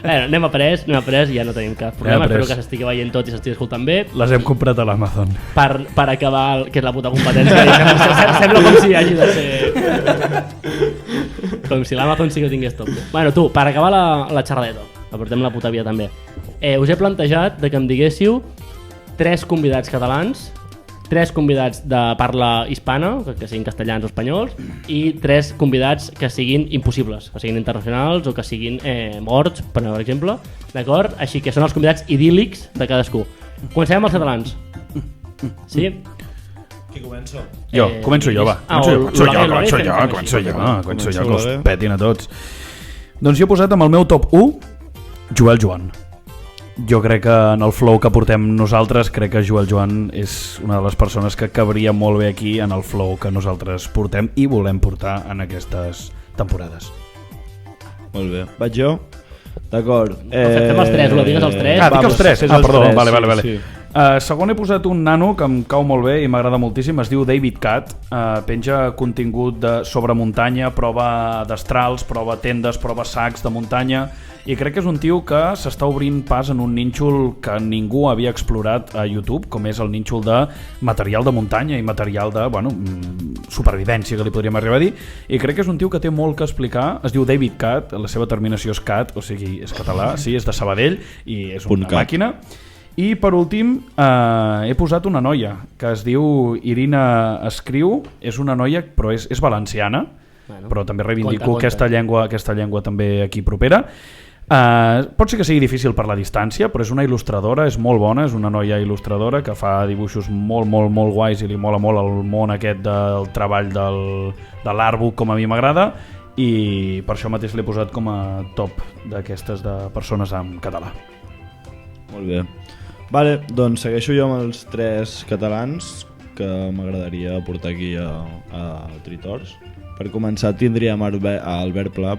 Anem a pres i ja no tenim cap problema. Espero que s'estigui veient tot i s'estigui escoltant bé. Les hem comprat a l'Amazon. Per acabar, que és la puta competència. Sembla com si hagi de ser... Com si l'Amazon sí que ho tingués tot. Bueno, tu, per acabar la xerradeta, la portem la puta via també. Us he plantejat que em diguéssiu 3 convidats catalans, 3 convidats de parla hispana, que siguin castellans o espanyols, i 3 convidats que siguin impossibles, que siguin internacionals o que siguin morts, per exemple, d'acord? Així que són els convidats idíl·lics de cadascú. Comencem amb els catalans. Sí? Qui comença? Començo jo, va. Començo jo, que us petin a tots. Doncs jo he posat amb el meu top 1 Joel Joan. Jo crec que en el flow que portem nosaltres, crec que Joel Joan és una de les persones que cabria molt bé aquí en el flow que nosaltres portem i volem portar en aquestes temporades. Molt bé. Vaig jo? D'acord. Fem els tres, ho digues els tres. Dic els tres. Fes els Perdó, tres, vale. sí. Segon he posat un nano que em cau molt bé i m'agrada moltíssim, es diu David Cat, penja contingut sobre muntanya, prova destrals, prova tendes, prova sacs de muntanya, i crec que és un tio que s'està obrint pas en un nínxol que ningú havia explorat a YouTube, com és el nínxol de material de muntanya i material de, supervivència, que li podríem arribar a dir, i crec que és un tio que té molt que explicar. Es diu David Cat, la seva terminació és Cat, o sigui, és català, sí, és de Sabadell i és una màquina. I per últim he posat una noia que es diu Irina Escriu, és una noia però és valenciana, però també reivindico aquesta llengua també aquí propera. Pot ser que sigui difícil per la distància, però és una il·lustradora, és molt bona, és una noia il·lustradora que fa dibuixos molt guais i li mola molt el món aquest del treball de l'àrtbook, com a mi m'agrada, i per això mateix l'he posat com a top d'aquestes de persones en català. Molt bé. Vale, doncs segueixo jo amb els tres catalans que m'agradaria portar aquí a Tritors. Per començar tindríem Albert Pla,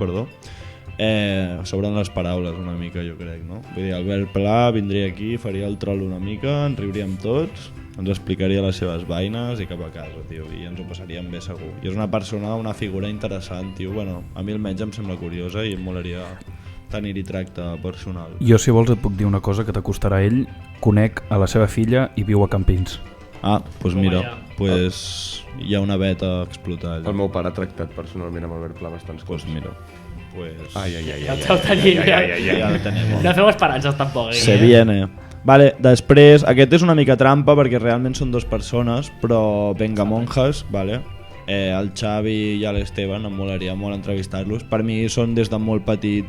sobren les paraules una mica, jo crec, no? Vull dir, Albert Pla vindria aquí, faria el troll una mica, ens riuríem tots, ens explicaria les seves vaines i cap a casa, tio, i ens ho passaríem bé segur. I és una persona, una figura interessant, tio, a mi almenys em sembla curiosa i em molaria tenir-hi tracte personal. Jo, si vols, et puc dir una cosa que t'acostarà a ell. Conec a la seva filla i viu a Campins. Doncs mira, hi ha una beta a explotar allà. El meu pare ha tractat personalment amb Albert Pla bastants coses. Doncs mira, Ja ho tenim, ja ho tenim. No feu esperances tampoc. Se viene. Vale, després, aquest és una mica trampa perquè realment són dues persones, però venga monjas, vale? El Xavi i l'Esteban, em molaria molt entrevistar-los. Per mi són des de molt petit,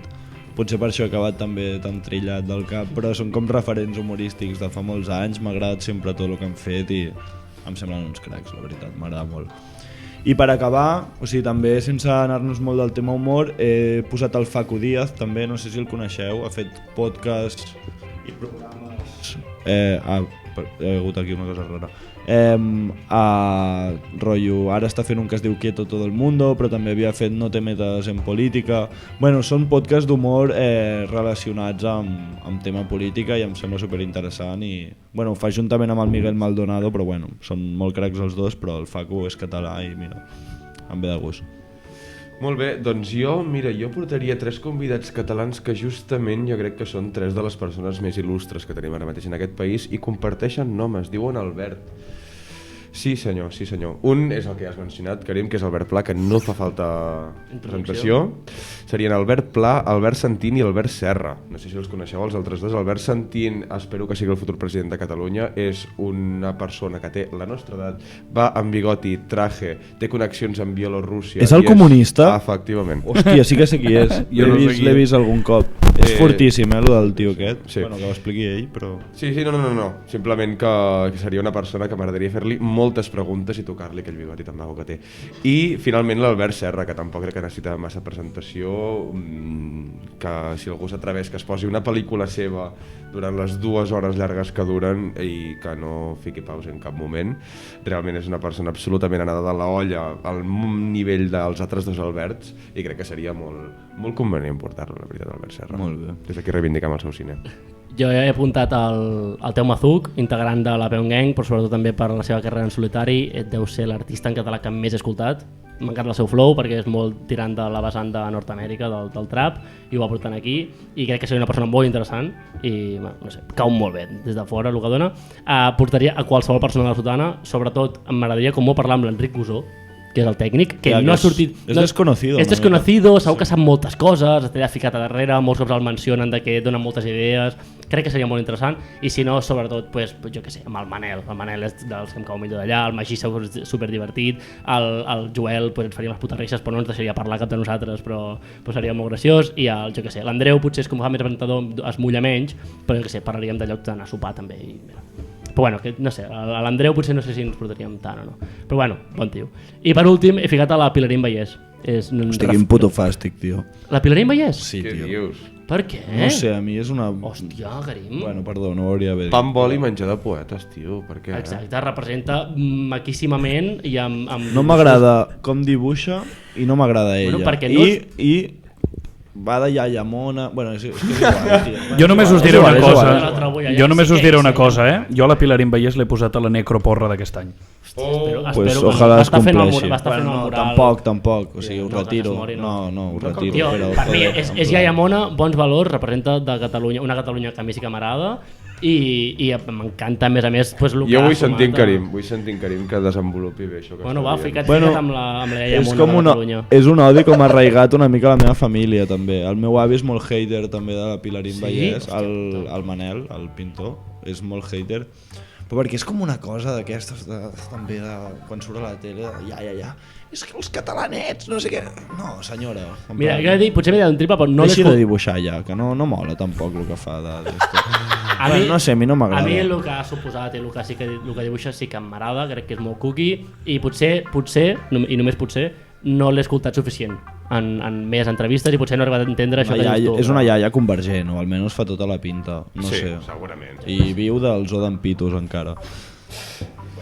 potser per això he acabat també tan trillat del cap, però són com referents humorístics de fa molts anys, m'ha agradat sempre tot el que han fet i em semblen uns cracs, la veritat, m'agrada molt. I per acabar, també sense anar-nos molt del tema humor, he posat el Facu Díaz, també, no sé si el coneixeu, ha fet podcasts i programes... He hagut aquí una cosa rara. Rotllo, ara està fent un que es diu Quieto todo el mundo, però també havia fet No te metas en política. Són podcasts d'humor relacionats amb tema política i em sembla superinteressant i ho fa juntament amb el Miguel Maldonado, però són molt cracs els dos, però el Facu és català i mira, em ve de gust. Molt bé, doncs jo portaria tres convidats catalans que justament jo crec que són tres de les persones més il·lustres que tenim ara mateix en aquest país i comparteixen nom, es diuen Albert. Sí senyor. Un és el que ja has mencionat, Karim, que és Albert Pla, que no fa falta presentació. Serien Albert Pla, Albert Santín i Albert Serra. No sé si els coneixeu, els altres dos. Albert Santín, espero que sigui el futur president de Catalunya, és una persona que té la nostra edat, va amb bigoti, traje, té connexions amb Bielorússia. És el comunista? Efectivament. Hòstia, sí que sé qui és. L'he vist algun cop. És fortíssim, el del tio aquest. Sí. Que ho expliqui ell, però... Sí, no. Simplement que seria una persona que m'agradaria fer-li moltes preguntes i tocar-li aquell bigoti tan maco que té. I finalment l'Albert Serra, que tampoc crec que necessita massa presentació, que si algú s'atreveix que es posi una pel·lícula seva durant les 2 hores llargues que duren i que no fiqui pausa en cap moment. Realment és una persona absolutament anada de la olla al nivell dels altres dos Alberts i crec que seria molt convenient portar-lo, la veritat, Albert Serra. Molt bé. Des d'aquí reivindicam el seu cine. Jo he apuntat el Teu Mazuk, integrant de la Peu Gang, però sobretot també per la seva carrera en solitari. Deu ser l'artista en català que més he escoltat. M'encanta el seu flow perquè és molt tirant de la vessant de Nord-Amèrica, del trap, i ho va portant aquí, i crec que seria una persona molt interessant i, no sé, cau molt bé des de fora el que dona. Portaria a qualsevol persona de la Sotana, sobretot m'agradaria com parlar amb l'Enric Gusó, que és el tècnic, que no ha sortit... És desconocido. És desconocido, segur que sap moltes coses, està ficat a darrere, molts cops el mencionen de que donen moltes idees, crec que seria molt interessant, i si no, sobretot, jo què sé, amb el Manel és dels que em cau millor d'allà, el Magí superdivertit, el Joel ens faria les putarrisses però no ens deixaria parlar cap de nosaltres, però seria molt graciós, i jo què sé, l'Andreu potser és com fa més presentador, es mulla menys, però jo què sé, parlaríem de llocs d'anar a sopar també, i mira. Però no sé, l'Andreu potser no sé si ens portaríem tant o no, però bon tio. I per últim he ficat a la Pilarín Vallès, Hosti, quin puto fàstic, tio. La Pilarín Vallès? Sí, Què tio. dius? Per què? No sé, a mi és una... Hòstia, Karim. Bueno, perdó, no ho hauria d'haver dit. Pan, vol i menjar de poetes, tio, per què? Exacte, representa maquíssimament i amb No m'agrada com dibuixa i no m'agrada ella. Bueno, perquè no I va de iaia mona... Bueno, és que és igual, tio. Jo només us diré una igual, cosa. la trobo ja, Jo només sí us que diré una sí. cosa, Jo a la Pilarín Vallès l'he posat a la necroporra d'aquest any. Pues ojalà es compleixi. Va estar fent el mural. Tampoc, o sigui, ho No, que retiro. es mori, No, ho retiro. Tio, Però per mi és iaia mona, bons valors, representa de Catalunya, una Catalunya que a mi sí que m'agrada i m'encanta, a més, pues, el que Jo ha vull sentir en sumat Karim, que desenvolupi bé això que Bueno, està va, dient. fica't amb la iaia és mona com de una, Catalunya. és un odi com arraigat una mica a la meva família també. El meu avi és molt hater també de la Pilarín Vallès, el Manel, el pintor, és molt hater. Però perquè és com una cosa d'aquestes també de quan surt a la tele, ja. És que els catalanets, no sé què. No, senyora. Mira, jo he dit, potser m'he dit un triple, però no Deixi l'he de dibuixar ja, que no mola tampoc el que fa A mi, no sé, a mi no m'agrada. A mi el que ha suposat i el que dibuixa sí que m'agrada, crec que és molt cookie i potser, i només potser, no l'he escoltat suficient en més entrevistes i potser no he arribat a entendre això que dius tu. És una iaia convergent, o almenys fa tota la pinta, no Sí, sé. segurament. I viu dels Oden Pitos encara.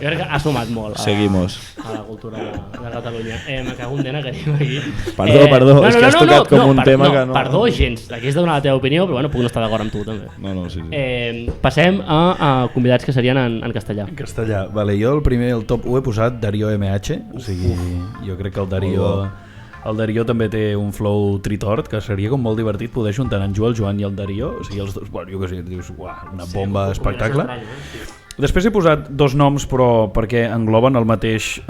Jo crec que ha sumat molt Seguimos. a la cultura de Catalunya. Me cago en dena que tenim aquí. Perdó, és que has tocat com un tema que no... Perdó, gens, aquí has de donar la teva opinió, però bueno, puc no estar d'acord amb tu també. No, sí. Passem a convidats que serien en castellà. En castellà. Vale, jo el top 1 he posat Darío MH, o sigui, jo crec que el Darío també té un flow tritort, que seria com molt divertit poder juntar en Joel i el Darío, o sigui, els dos, bueno, jo què sé, dius, uah, una bomba espectacle. Després he posat dos noms però perquè engloben el mateix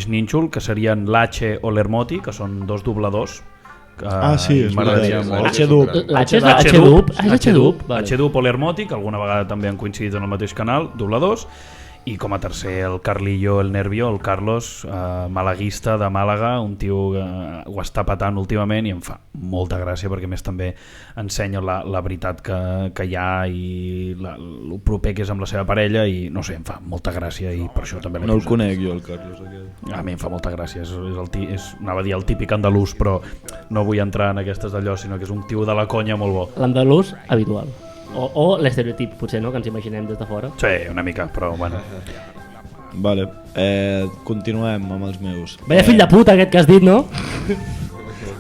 nínxol, que serien l'H o l'Hermoti, que són dos dobladors. Sí, és m'agradaria molt. H-Dub. H-Dub H-Dub o l'Hermoti, que alguna vegada també han coincidit en el mateix canal, dobladors. I com a tercer el Carlillo, el Nervio, el Carlos, malaguista de Màlaga, un tio que ho està patant últimament i em fa molta gràcia perquè més també ensenya la veritat que hi ha i el proper que és amb la seva parella i no sé, em fa molta gràcia i per això també l'he No el posat. conec jo, el Carlos aquest. A mi em fa molta gràcia, anava a dir el típic andalús, però no vull entrar en aquestes d'allò, sinó que és un tio de la conya molt bo. L'andalús habitual. O l'estereotip, potser, no?, que ens imaginem des de fora. Sí, una mica, però bueno. Vale, continuem amb els meus. Vaya fill de puta aquest que has dit, no?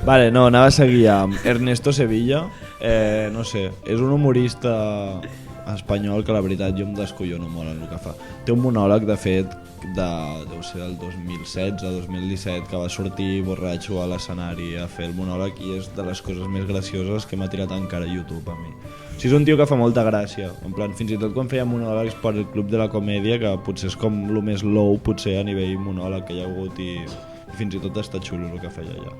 Vale, no, anava a seguir amb Ernesto Sevilla. No sé, és un humorista espanyol que la veritat jo em descollono molt en el que fa. Té un monòleg, de fet, deu ser del 2016-2017, que va sortir borratxo a l'escenari a fer el monòleg i és de les coses més gracioses que m'ha tirat encara a YouTube a mi. O sigui, és un tio que fa molta gràcia, en plan, fins i tot quan feia monòlegs per el Club de la Comèdia, que potser és com el més low potser a nivell monòleg que hi ha hagut i fins i tot està xulo el que feia allà.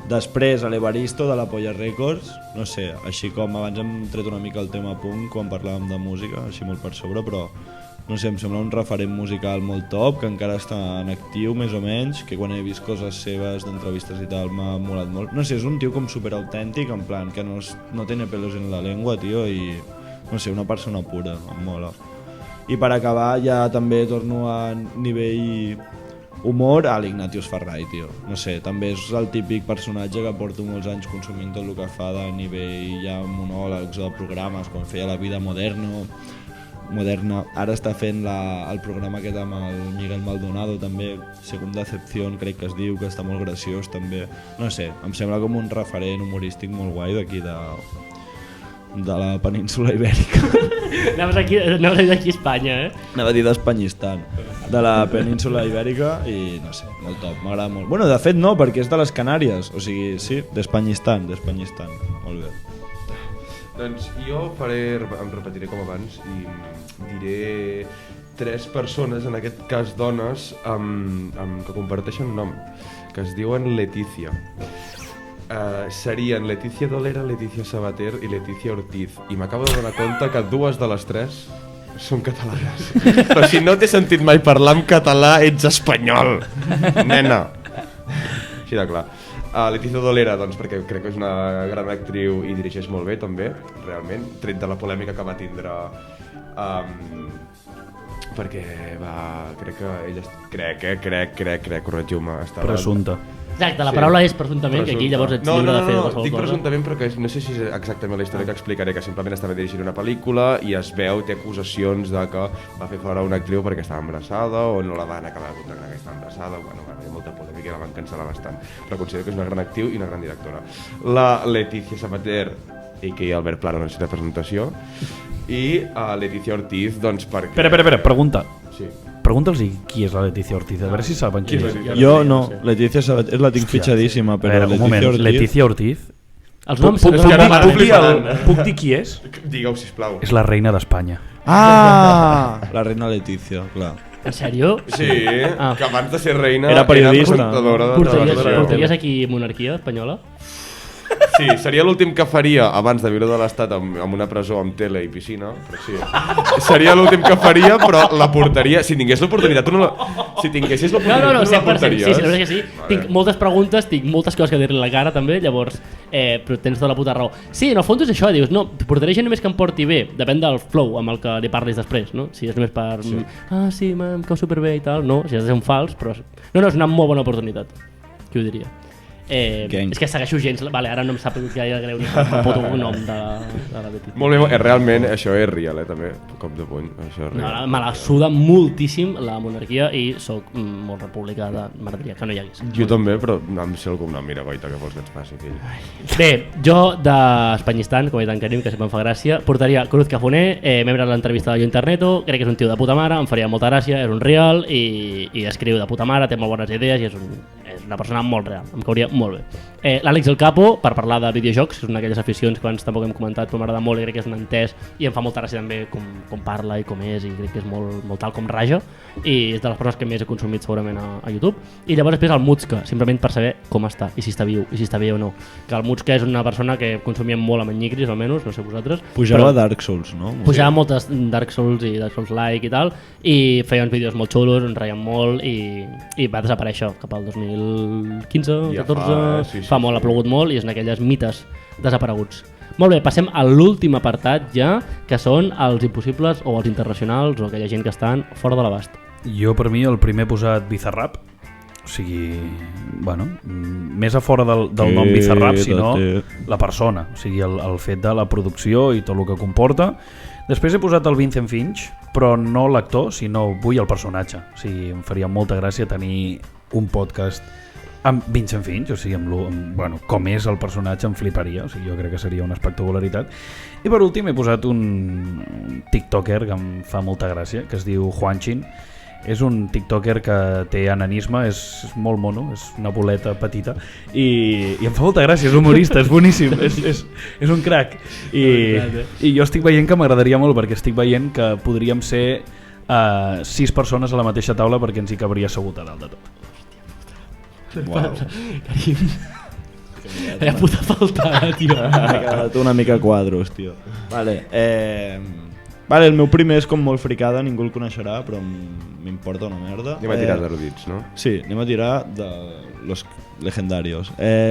Després, a l'Evaristo de la Polla Records, no sé, així com abans hem tret una mica el tema punk quan parlàvem de música, així molt per sobre, però no sé, em sembla un referent musical molt top, que encara està en actiu més o menys, que quan he vist coses seves d'entrevistes i tal m'ha molat molt. No sé, és un tio com super autèntic, en plan, que no tiene pelos en la lengua, tio, i no sé, una persona pura, em mola. I per acabar ja també torno a nivell humor a l'Ignatius Farray, tio. No sé, també és el típic personatge que porto molts anys consumint tot el que fa de nivell ja monòlegs o programes, quan feia La vida moderna, ara està fent el programa aquest amb el Miguel Maldonado també, Segunda Acepción crec que es diu, que està molt graciós també, no sé, em sembla com un referent humorístic molt guai d'aquí de la península ibèrica. Anaves a dir d'aquí a Espanya, Anava a dir d'Espanyistan, de la península ibèrica i no sé, molt top, m'agrada molt. Bueno, de fet no, perquè és de les Canàries, o sigui, sí, d'Espanyistan, molt bé. Doncs jo em repetiré com abans i diré 3 persones, en aquest cas dones, que comparteixen nom, que es diuen Letícia. Serien Letícia Dolera, Letícia Sabater i Letícia Ortiz. I m'acabo de donar compte que 2 de les 3 són catalanes. Però si no t'he sentit mai parlar en català, ets espanyol, nena. Així de clar. Letícia Dolera, doncs, perquè crec que és una gran actriu i dirigeix molt bé, també, realment, tret de la polèmica que va tindre, perquè crec que ella, corregiu-me, estava... Presumpta. Exacte, la paraula és presumptament, que aquí llavors ets lliure de fer qualsevol dic cosa. presumptament, però que no sé si és exactament la història que explicaré, que simplement estava dirigint una pel·lícula i es veu, té acusacions de que va fer fora una actriu perquè estava embarassada o no la van acabar de contractar que estava embarassada. Bueno, hi ha molta polèmica i la van cancel·lar bastant, però considero que és una gran actriu i una gran directora. La Leticia Sabater, i Albert Plano, no necessita presentació, i Leticia Ortiz, doncs perquè... Espera, pregunta. Sí. Pregunta'ls qui és la Leticia Ortiz, a veure si saben qui és. Jo no, Leticia Sabater la tinc fitxadíssima, però un moment, Leticia Ortiz. Els noms Puc dir qui és? Digueu, sisplau. És la reina d'Espanya. Ah! La reina Leticia, clar. En sèrio? Sí, que abans de ser reina Era periodista. presentadora de televisió. Portaries aquí monarquia espanyola? Sí, seria l'últim que faria abans de viure de l'Estat en una presó amb tele i piscina, però sí. Seria l'últim que faria, però la portaria... Si tingués l'oportunitat, tu no la... Si tinguessis l'oportunitat, No, tu no la 100%, portaries. sí, la veritat que sí. Tinc moltes preguntes, tinc moltes coses que dir-li a la cara també, llavors, però tens tota la puta raó. Sí, en el fons és això, dius, no, portaré gent només que em porti bé, depèn del flow amb el que li parlis després, no? Si és només per... Sí. Sí, em cau superbé i tal, no, si has de ser un fals, però... No, és una molt bona oportunitat, qui ho diria. És que segueixo gens, vale, ara no em sap gaire greu ni el puto nom de la Leticia. Molt bé, realment això és real, també, cop de puny. Això és real. Me la suda moltíssim la monarquia i sóc molt republicà, m'agradaria que no hi hagués. Jo també, però em sé el cognom, mira, goita, que vols que et faci, fill. Bé, jo d'Espanyistan, com he dit en Karim, que sempre em fa gràcia, portaria Cruz Cafoné, m'he mirat l'entrevista de Jo Interneto, crec que és un tio de puta mare, em faria molta gràcia, és un real i escriu de puta mare, té molt bones idees i és una persona molt real, em cauria molt bé. L'Àlex El Capo, per parlar de videojocs, que és una d'aquelles aficions que abans tampoc hem comentat, però m'agrada molt i crec que és un entès i em fa molta gràcia també com parla i com és i crec que és molt tal com raja i és de les persones que més he consumit segurament a YouTube. I llavors després el Mutzka, simplement per saber com està i si està viu i si està bé o no. Que el Mutzka és una persona que consumíem molt amb en Nyikris, almenys, no sé vosaltres. Pujava Dark Souls, no? Pujava moltes Dark Souls i Dark Souls like i tal i feia uns vídeos molt xulos, ens reiem molt i va desaparèixer cap al 2015, Ja 14, fa molt, ha plogut molt i és d'aquelles mites desapareguts. Molt bé, passem a l'últim apartat ja, que són els impossibles o els internacionals o aquella gent que estan fora de l'abast. Jo, per mi, el primer posat Bizarrap, o sigui, bueno, més a fora del nom Bizarrap, sinó la persona, o sigui, el fet de la producció i tot el que comporta. Després he posat el Vincent Finch, però no l'actor, sinó vull el personatge. O sigui, em faria molta gràcia tenir un podcast amb Vincent Finch, o sigui, bueno, com és el personatge em fliparia, o sigui, jo crec que seria una espectacularitat. I per últim he posat un tiktoker que em fa molta gràcia, que es diu Juanchin. És un tiktoker que té ananisme, és molt mono, és una boleta petita i em fa molta gràcia, és humorista, és boníssim, és un crac i jo estic veient que m'agradaria molt perquè estic veient que podríem ser 6 persones a la mateixa taula perquè ens hi cabria assegut a dalt de tot. Uau. Karim, la puta falta, tio. M'ha quedat una mica quadros, tio. Vale, el meu primer és com molt fricada, ningú el coneixerà, però m'importa una merda. Anem a tirar d'erudits, no? Sí, anem a tirar de los legendarios.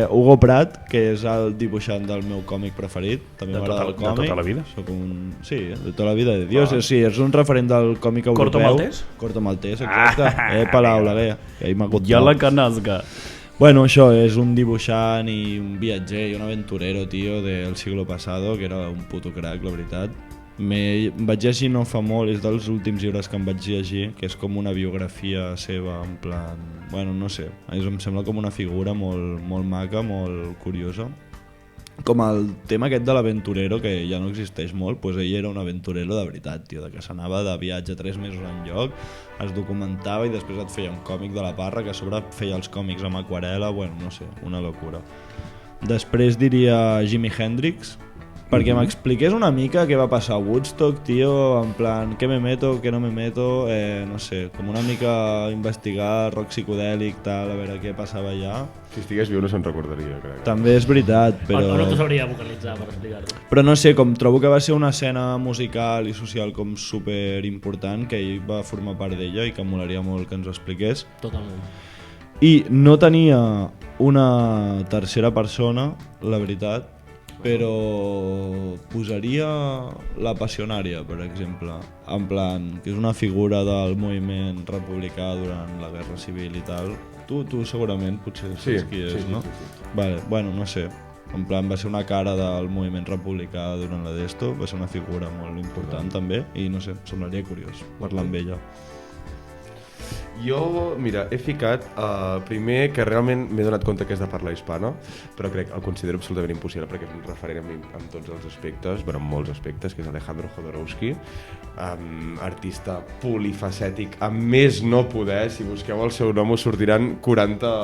Hugo Pratt, que és el dibuixant del meu còmic preferit, també m'agrada el còmic. De tota la vida? Sí, de tota la vida de Dios. Sí, és un referent del còmic europeu. Corto Maltès? Corto Maltès, exacte. Palau, la veia. Ja la canasga. Bueno, això és un dibuixant i un viatger i un aventurero, tio, del siglo pasado, que era un puto crack, la veritat. Vaig llegir no fa molt, és dels últims llibres que em vaig llegir, que és com una biografia seva, en plan... Bueno, no sé, em sembla com una figura molt maca, molt curiosa. Com el tema aquest de l'aventurero, que ja no existeix molt, doncs ell era un aventurero de veritat, tio, de que s'anava de viatge 3 mesos en lloc, es documentava i després et feia un còmic de la parra, que a sobre feia els còmics amb aquarela, bueno, no sé, una locura. Després diria Jimi Hendrix, perquè m'expliqués una mica què va passar a Woodstock, tio, en plan, què me meto, què no me meto, no sé, com una mica investigar rock psicodèlic, tal, a veure què passava allà. Si estigués viu no se'n recordaria, crec. També és veritat, però... O no t'ho sabria vocalitzar per explicar-ho. Però no sé, com trobo que va ser una escena musical i social com super important, que ell va formar part d'ella i que molaria molt que ens ho expliqués. Totalment. I no tenia una tercera persona, la veritat, però posaria la Passionària, per exemple, en plan, que és una figura del moviment republicà durant la Guerra Civil i tal, Tu segurament, potser saps qui és, no? Vale, bueno, no sé. En plan, va ser una cara del moviment republicà durant la d'esto, va ser una figura molt important també, i no sé, semblaria curiós parlar amb ella. Jo, mira, he ficat primer que realment m'he donat compte que és de parla hispana, però crec el considero absolutament impossible perquè és un referent en tots els aspectes, bueno, en molts aspectes, que és Alejandro Jodorowsky, artista polifacètic, amb més no poder. Si busqueu el seu nom us sortiran 40...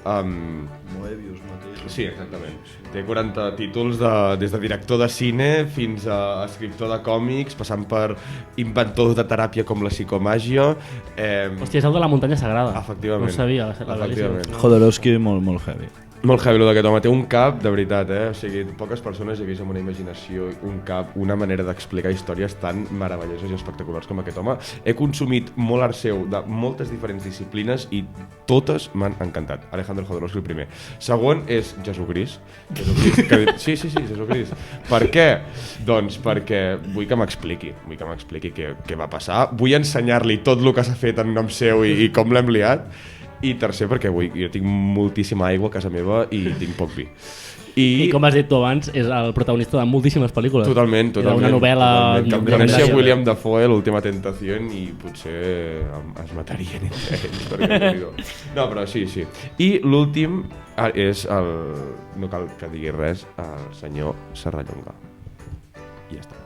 Moebius mateix. Sí, exactament. Té 40 títols des de director de cine fins a escriptor de còmics, passant per inventor de teràpia com la psicomàgia. Hòstia, és el de la muntanya sagrada. Efectivament. No ho sabia. Efectivament. Jodorowsky molt heavy. Molt heavy, d'aquest home. Té un cap, de veritat, O sigui, poques persones he vist amb una imaginació, un cap, una manera d'explicar històries tan meravelloses i espectaculars com aquest home. He consumit molt art seu de moltes diferents disciplines i totes m'han encantat. Alejandro Jodorowsky, el primer. Segon és Jesucrist. Sí, Jesucrist. Per què? Doncs perquè vull que m'expliqui què va passar. Vull ensenyar-li tot el que s'ha fet en nom seu i com l'hem liat. I tercer, perquè jo tinc moltíssima aigua a casa meva i tinc poc vi. I com has dit tu abans, és el protagonista de moltíssimes pel·lícules. Totalment. Una novel·la... Que em coneixia William Dafoe, l'última tentació, i potser es matarien entre ells. No, però sí. I l'últim és el... No cal que digui res, el senyor Serrallonga. I ja està.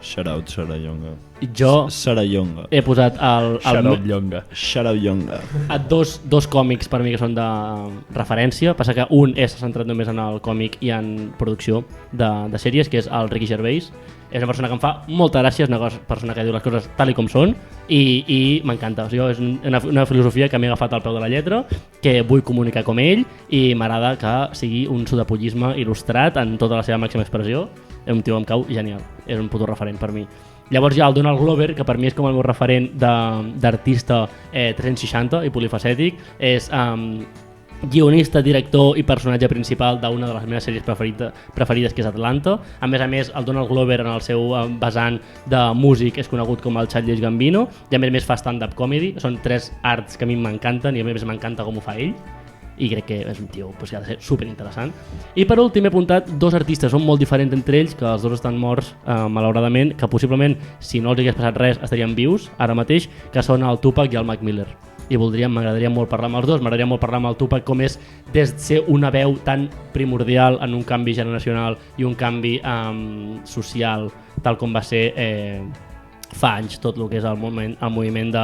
Shout out Serrallonga. Jo Serrallonga. he posat Serrallonga. dos còmics per mi que són de referència. Passa que un és centrat només en el còmic i en producció de sèries, que és el Ricky Gervais. És una persona que em fa molta gràcia, és una persona que diu les coses tal i com són i m'encanta. O sigui, és una filosofia que m'he agafat al peu de la lletra, que vull comunicar com ell i m'agrada que sigui un sudapollisme il·lustrat en tota la seva màxima expressió. És un tio que em cau genial, és un puto referent per mi. Llavors hi ha el Donald Glover, que per mi és com el meu referent d'artista 360 i polifacètic. És guionista, director i personatge principal d'una de les meves sèries preferides, que és Atlanta. A més, el Donald Glover en el seu vessant de músic és conegut com el Childish Gambino i a més fa stand-up comedy. Són tres arts que a mi m'encanten i a més m'encanta com ho fa ell. I crec que és un tio que ha de ser superinteressant. I per últim he apuntat dos artistes, són molt diferents entre ells, que els dos estan morts malauradament, que possiblement si no els hagués passat res estarien vius ara mateix, que són el Tupac i el Mac Miller. I m'agradaria molt parlar amb els dos. M'agradaria molt parlar amb el Tupac com és des de ser una veu tan primordial en un canvi generacional i un canvi social, tal com va ser fa anys tot el que és el moviment de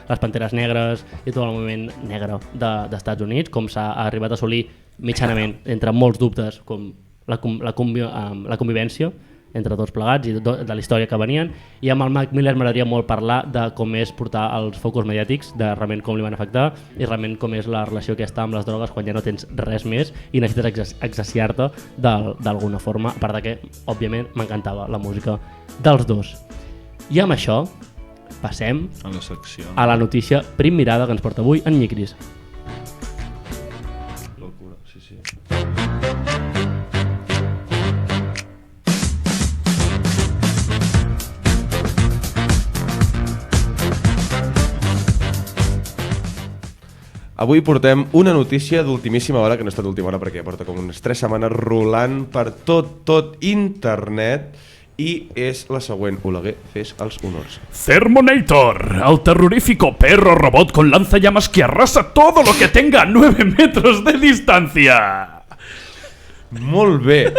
les Panteres Negres i tot el moviment negre d'Estats Units, com s'ha arribat a assolir mitjanament, entre molts dubtes, com la convivència entre tots plegats i de la història que venien. I amb el Mac Miller m'agradaria molt parlar de com és portar els focus mediàtics, de realment com li van afectar i realment com és la relació que està amb les drogues quan ja no tens res més i necessites exercitar-te d'alguna forma, a part de que, òbviament, m'encantava la música dels dos. I amb això passem a la notícia Prim Mirada que ens porta avui en Nyicris. Locura, sí. Avui portem una notícia d'ultimíssima hora, que no ha estat d'última hora perquè ja porta com unes 3 setmanes rolant per tot internet. I és la següent. Oleguer, fes els honors. Thermonator, el terrorífico perro robot con lanzallamas que arrasa todo lo que tenga a 9 metros de distancia. Molt bé.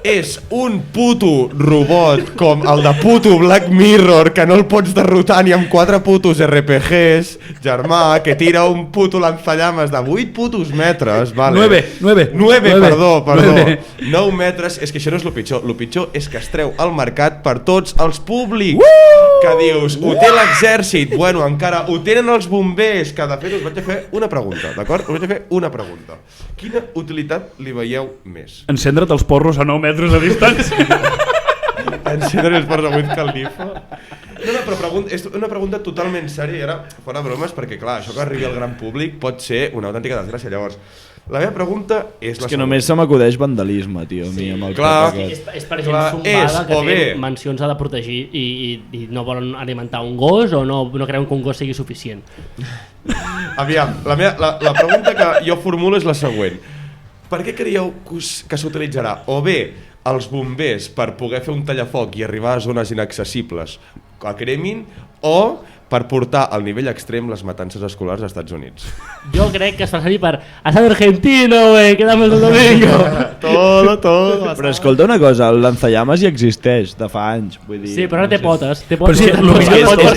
És un puto robot com el de puto Black Mirror, que no el pots derrotar ni amb 4 putos RPGs, germà, que tira un puto lanzallames de 8 putos metres, vale? 9, perdó. 9 metres, és que això no és el pitjor. El pitjor és que es treu al mercat per tots els públics. Que dius, ho té l'exèrcit, bueno, encara ho tenen els bombers, que de fet us vaig a fer una pregunta, d'acord? Us vaig a fer una pregunta. Quina utilitat li veieu més? Encendre't els porros a 9 metres a distància. Encendre els porros a 8 Califa? No, però és una pregunta totalment sèria i ara fora bromes perquè, clar, això que arribi al gran públic pot ser una autèntica desgràcia. Llavors, La meva pregunta és la És que només se m'acudeix vandalisme, tio, a mi, amb el clar. cop aquest. És per gent zumbada que té mencions a de protegir i no volen alimentar un gos o no creuen que un gos sigui suficient. Aviam, la pregunta que jo formulo és la següent. Per què creieu que s'utilitzarà o bé els bombers per poder fer un tallafoc i arribar a zones inaccessibles que cremin o per portar al nivell extrem les matances escolars als Estats Units? Jo crec que es fa servir per asado argentino, güey, quedamos el domingo. Todo. Però escolta una cosa, el lanzallames ja existeix de fa anys, vull dir. Sí, però ara té potes. Però sí,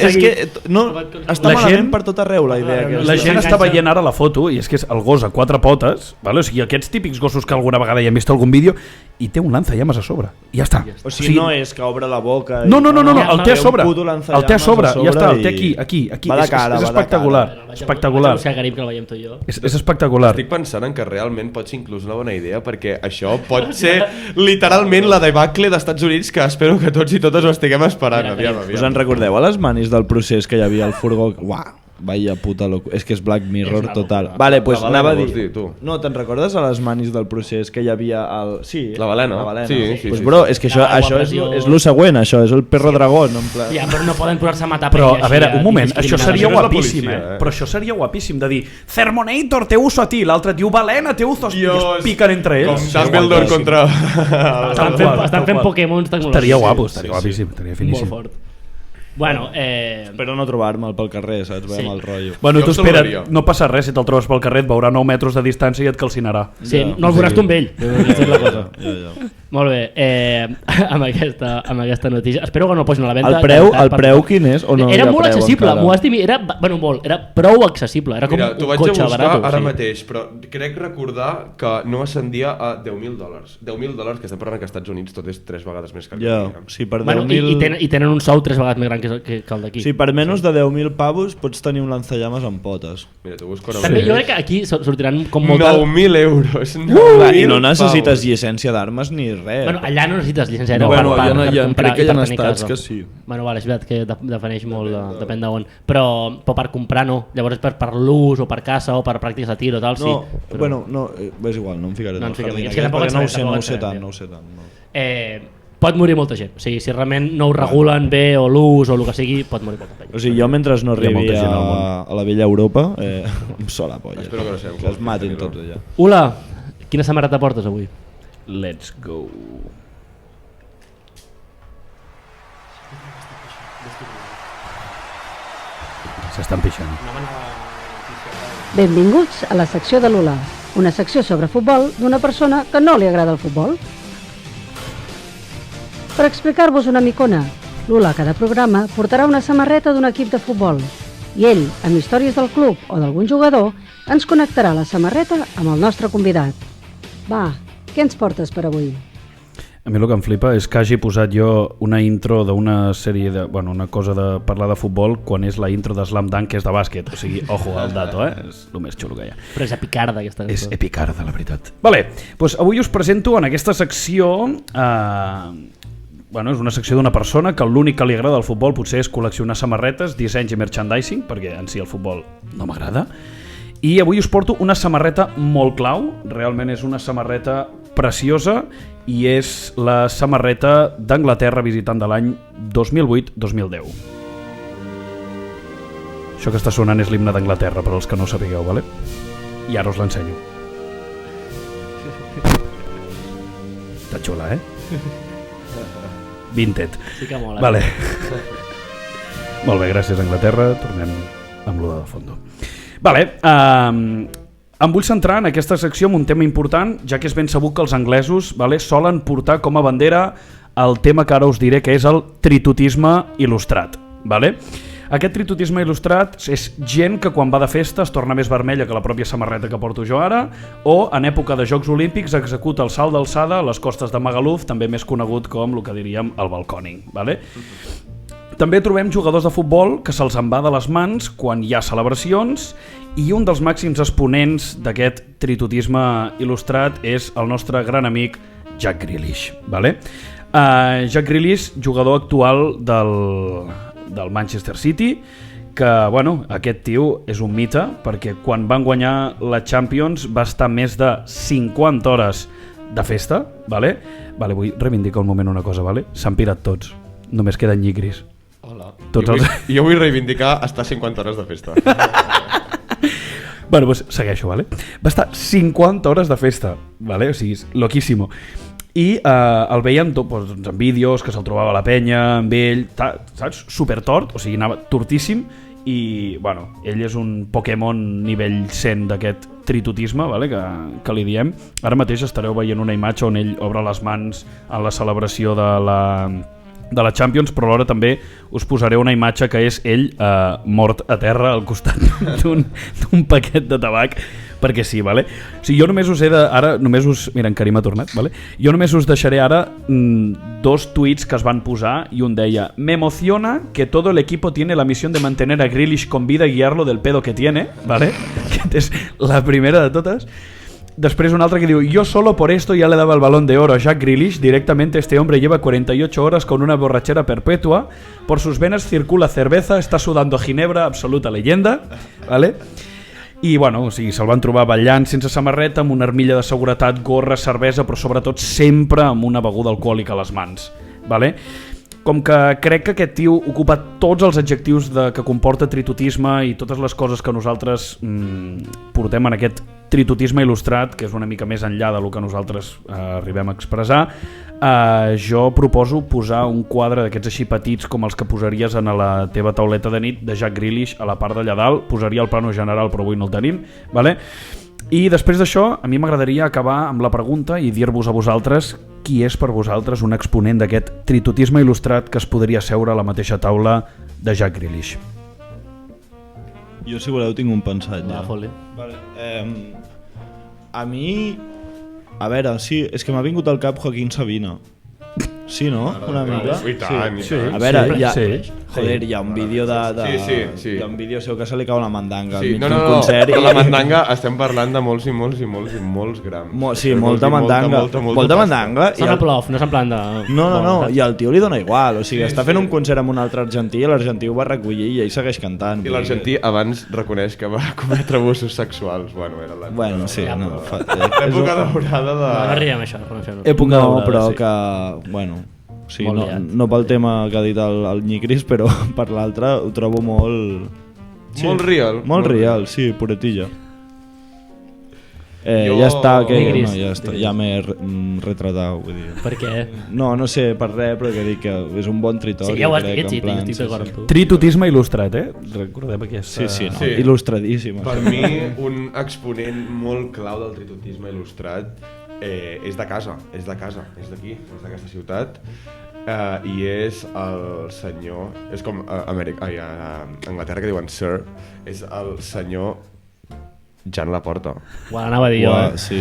És que no, està malament per tot arreu la idea. La gent està veient ara la foto i és que és el gos a 4 potes, vale? O sigui, aquests típics gossos que alguna vegada ja hem vist algun vídeo, i té un lanzallames a sobre, i ja està. O sigui, no és que obre la boca... No, el té a sobre, ja està, el té aquí. Va de cara, és espectacular. Espectacular. És espectacular. Estic pensant en que realment pot ser inclús una bona idea, perquè això pot ser literalment la debacle d'Estats Units que espero que tots i totes ho estiguem esperant. Aviam. Us en recordeu a les manis del procés que hi havia al furgó? Uah, vaya puta locura. És que és Black Mirror total. Vale, pues anava a dir... No, te'n recordes a les manis del procés que hi havia el... Sí, la balena. Sí. Pues bro, és que això és lo següent, això, és el perro dragón. Ja, però no poden posar-se a matar. Però, a veure, un moment, això seria guapíssim, però això seria guapíssim de dir Thermonator, te uso a ti, l'altre diu balena, te uso a ti, i es piquen entre ells. Com Dumbledore contra... Estan fent Pokémons tecnològics. Estaria guapo, estaria guapíssim, estaria finíssim. Molt fort. Bueno, espero no trobar-me'l pel carrer, saps? Veiem el rotllo. Bueno, tu espera't, no passa res, si te'l trobes pel carrer et veurà 9 metres de distància i et calcinarà. Sí, no el veuràs tu amb ell. És la cosa. Molt bé, amb aquesta notícia. Espero que no el posin a la venda. El preu quin és? O no era molt accessible, m'ho has dit, era prou accessible, era com un cotxe barat. T'ho vaig a buscar ara mateix, però crec recordar que no ascendia a $10.000. $10.000, que estem parlant que als Estats Units tot és 3 vegades més car. Sí, per 10.000... I tenen un sou 3 vegades més gran que el d'aquí. Sí, per menys de 10.000 pavos pots tenir un lanzallames amb potes. Mira, t'ho busco ara. També jo crec que aquí sortiran com molt... 9.000 euros. I no necessites llicència d'armes ni res. Bueno, allà no necessites llicència crec que hi ha estats que sí. Bueno, vale, és veritat que defineix molt, depèn d'on. Però per comprar no. Llavors per l'ús o per caça o per pràctiques de tir o tal, sí. Bueno, és igual, no em ficaré en el jardí. És que tampoc no ho sé tant. Pot morir molta gent, o sigui, si realment no ho regulen bé o l'ús o el que sigui, pot morir molta gent. O sigui, jo mentre no arribi a la vella Europa em sola polla. Espero que no sé. Que els matin tots allà. Ula, quina samarreta portes avui? Let's go. S'estan pixant. Benvinguts a la secció de l'Ula, una secció sobre futbol d'una persona que no li agrada el futbol. Per explicar-vos una micona, l'Ula a cada programa portarà una samarreta d'un equip de futbol i ell, amb històries del club o d'algun jugador, ens connectarà la samarreta amb el nostre convidat. Va, què ens portes per avui? A mi el que em flipa és que hagi posat jo una intro d'una sèrie de... Bueno, una cosa de parlar de futbol quan és la intro de Slam Dunk, que és de bàsquet. O sigui, ojo al dato, és el més xulo que hi ha. Però és epicarda, aquesta cançó. És epicarda, la veritat. Vale, doncs avui us presento en aquesta secció... Bueno, és una secció d'una persona que l'únic que li agrada al futbol potser és col·leccionar samarretes, dissenys i merchandising, perquè en si el futbol no m'agrada. I avui us porto una samarreta molt clau, realment és una samarreta preciosa i és la samarreta d'Anglaterra visitant de l'any 2008-2010. Això que està sonant és l'himne d'Anglaterra, per als que no ho sapigueu, vale? I ara us l'ensenyo. Està xula, Vinted. Sí que mola. Vale. Molt bé, gràcies Anglaterra. Tornem amb l'Uda de fondo. Vale, em vull centrar en aquesta secció en un tema important, ja que és ben sabut que els anglesos solen portar com a bandera el tema que ara us diré, que és el tritutisme il·lustrat. Aquest tritutisme il·lustrat és gent que quan va de festa es torna més vermella que la pròpia samarreta que porto jo ara, o en època de Jocs Olímpics executa el salt d'alçada a les costes de Magaluf, també més conegut com el que diríem el balcòning. També trobem jugadors de futbol que se'ls en va de les mans quan hi ha celebracions, i un dels màxims exponents d'aquest tritutisme il·lustrat és el nostre gran amic Jack Grealish. Jack Grealish, jugador actual del Manchester City, que, bueno, aquest tio és un mite, perquè quan van guanyar la Champions va estar més de 50 hores de festa, vale? Vale, vull reivindicar un moment una cosa, vale? S'han pirat tots, només queden Nyigris. Hola. Tots Jo vull reivindicar estar 50 hores de festa. Bueno, doncs segueixo, vale? Va estar 50 hores de festa, vale? O sigui, és loquíssimo. I el veiem tot, doncs, en vídeos, que se'l trobava a la penya, amb ell, saps? Super tort, o sigui, anava tortíssim, i, bueno, ell és un Pokémon nivell 100 d'aquest tritutisme, vale? que li diem. Ara mateix estareu veient una imatge on ell obre les mans en la celebració de la Champions, però alhora també us posaré una imatge que és ell mort a terra al costat d'un paquet de tabac, perquè sí, vale? O sigui, jo només us he de... Ara només us... Mira, en Karim ha tornat, vale? Jo només us deixaré ara 2 tuits que es van posar i un deia: me emociona que todo el equipo tiene la misión de mantener a Grealish con vida y guiarlo del pedo que tiene, vale? Aquesta és la primera de totes. Después un otro que digo: yo solo por esto ya le daba el balón de oro a Jack Grealish. Directamente este hombre lleva 48 horas con una borrachera perpetua. Por sus venas circula cerveza, está sudando ginebra, absoluta leyenda, ¿vale? I bueno, o sigui, se'l van trobar ballant sense samarreta, amb una armilla de seguretat, gorra, cervesa, però sobretot sempre amb una beguda alcohòlica a les mans, ¿vale? Com que crec que aquest tio ocupa tots els adjectius que comporta tritutisme i totes les coses que nosaltres portem en aquest tritutisme il·lustrat, que és una mica més enllà del que nosaltres arribem a expressar, jo proposo posar un quadre d'aquests així petits com els que posaries en la teva tauleta de nit de Jack Grealish a la part d'allà dalt. Posaria el plano general, però avui no el tenim, ¿vale? I després d'això, a mi m'agradaria acabar amb la pregunta i dir-vos a vosaltres qui és per vosaltres un exponent d'aquest tritutisme il·lustrat que es podria seure a la mateixa taula de Jack Grealish. Jo, si voleu, tinc un pensat ja. Foli. Vale. A mi... A veure, sí, és que m'ha vingut al cap Joaquín Sabina. Sí, no? Una mica. I tant, sí. i tant. A veure, hi ha, sí. joder, hi ha un vídeo Sí. hi ha un vídeo seu que se li cau la mandanga Sí, al mig no, d'un no, concert. però la mandanga estem parlant de molts grams. Sí, molta mandanga. Molta mandanga. Sona plof, no és en plan de... No, i al tio li dona igual, o sigui, està fent un concert amb un altre argentí i l'argentí ho va recollir i ell segueix cantant. I l'argentí abans reconeix que va cometre abusos sexuals. Bueno, era l'època. Bueno, sí, no, L'època daurada de... No riem això. Època no, però sí. que... Bueno, sí, Molt liat. no pel tema que ha dit el Nyigris, però per l'altre ho trobo molt... Sí, Molt real. Molt real, sí, puretilla. Jo- Ja està, que... Nyigris. No, ja està, ja m'he retratat, vull dir. Per què? No sé per res, però que dic que és un bon tritori. Sí, ja ho has crec, dit, en sí, plan, estic d'acord amb tu. Tritutisme il·lustrat, Recordem aquesta... Sí, no, Sí. il·lustradíssim. Per mi, un exponent molt clau del tritutisme il·lustrat és de casa, és d'aquí, és d'aquesta ciutat, i és el senyor, és com a Anglaterra que diuen Sir, és el senyor Jan Laporta. Ho anava a dir jo, Sí.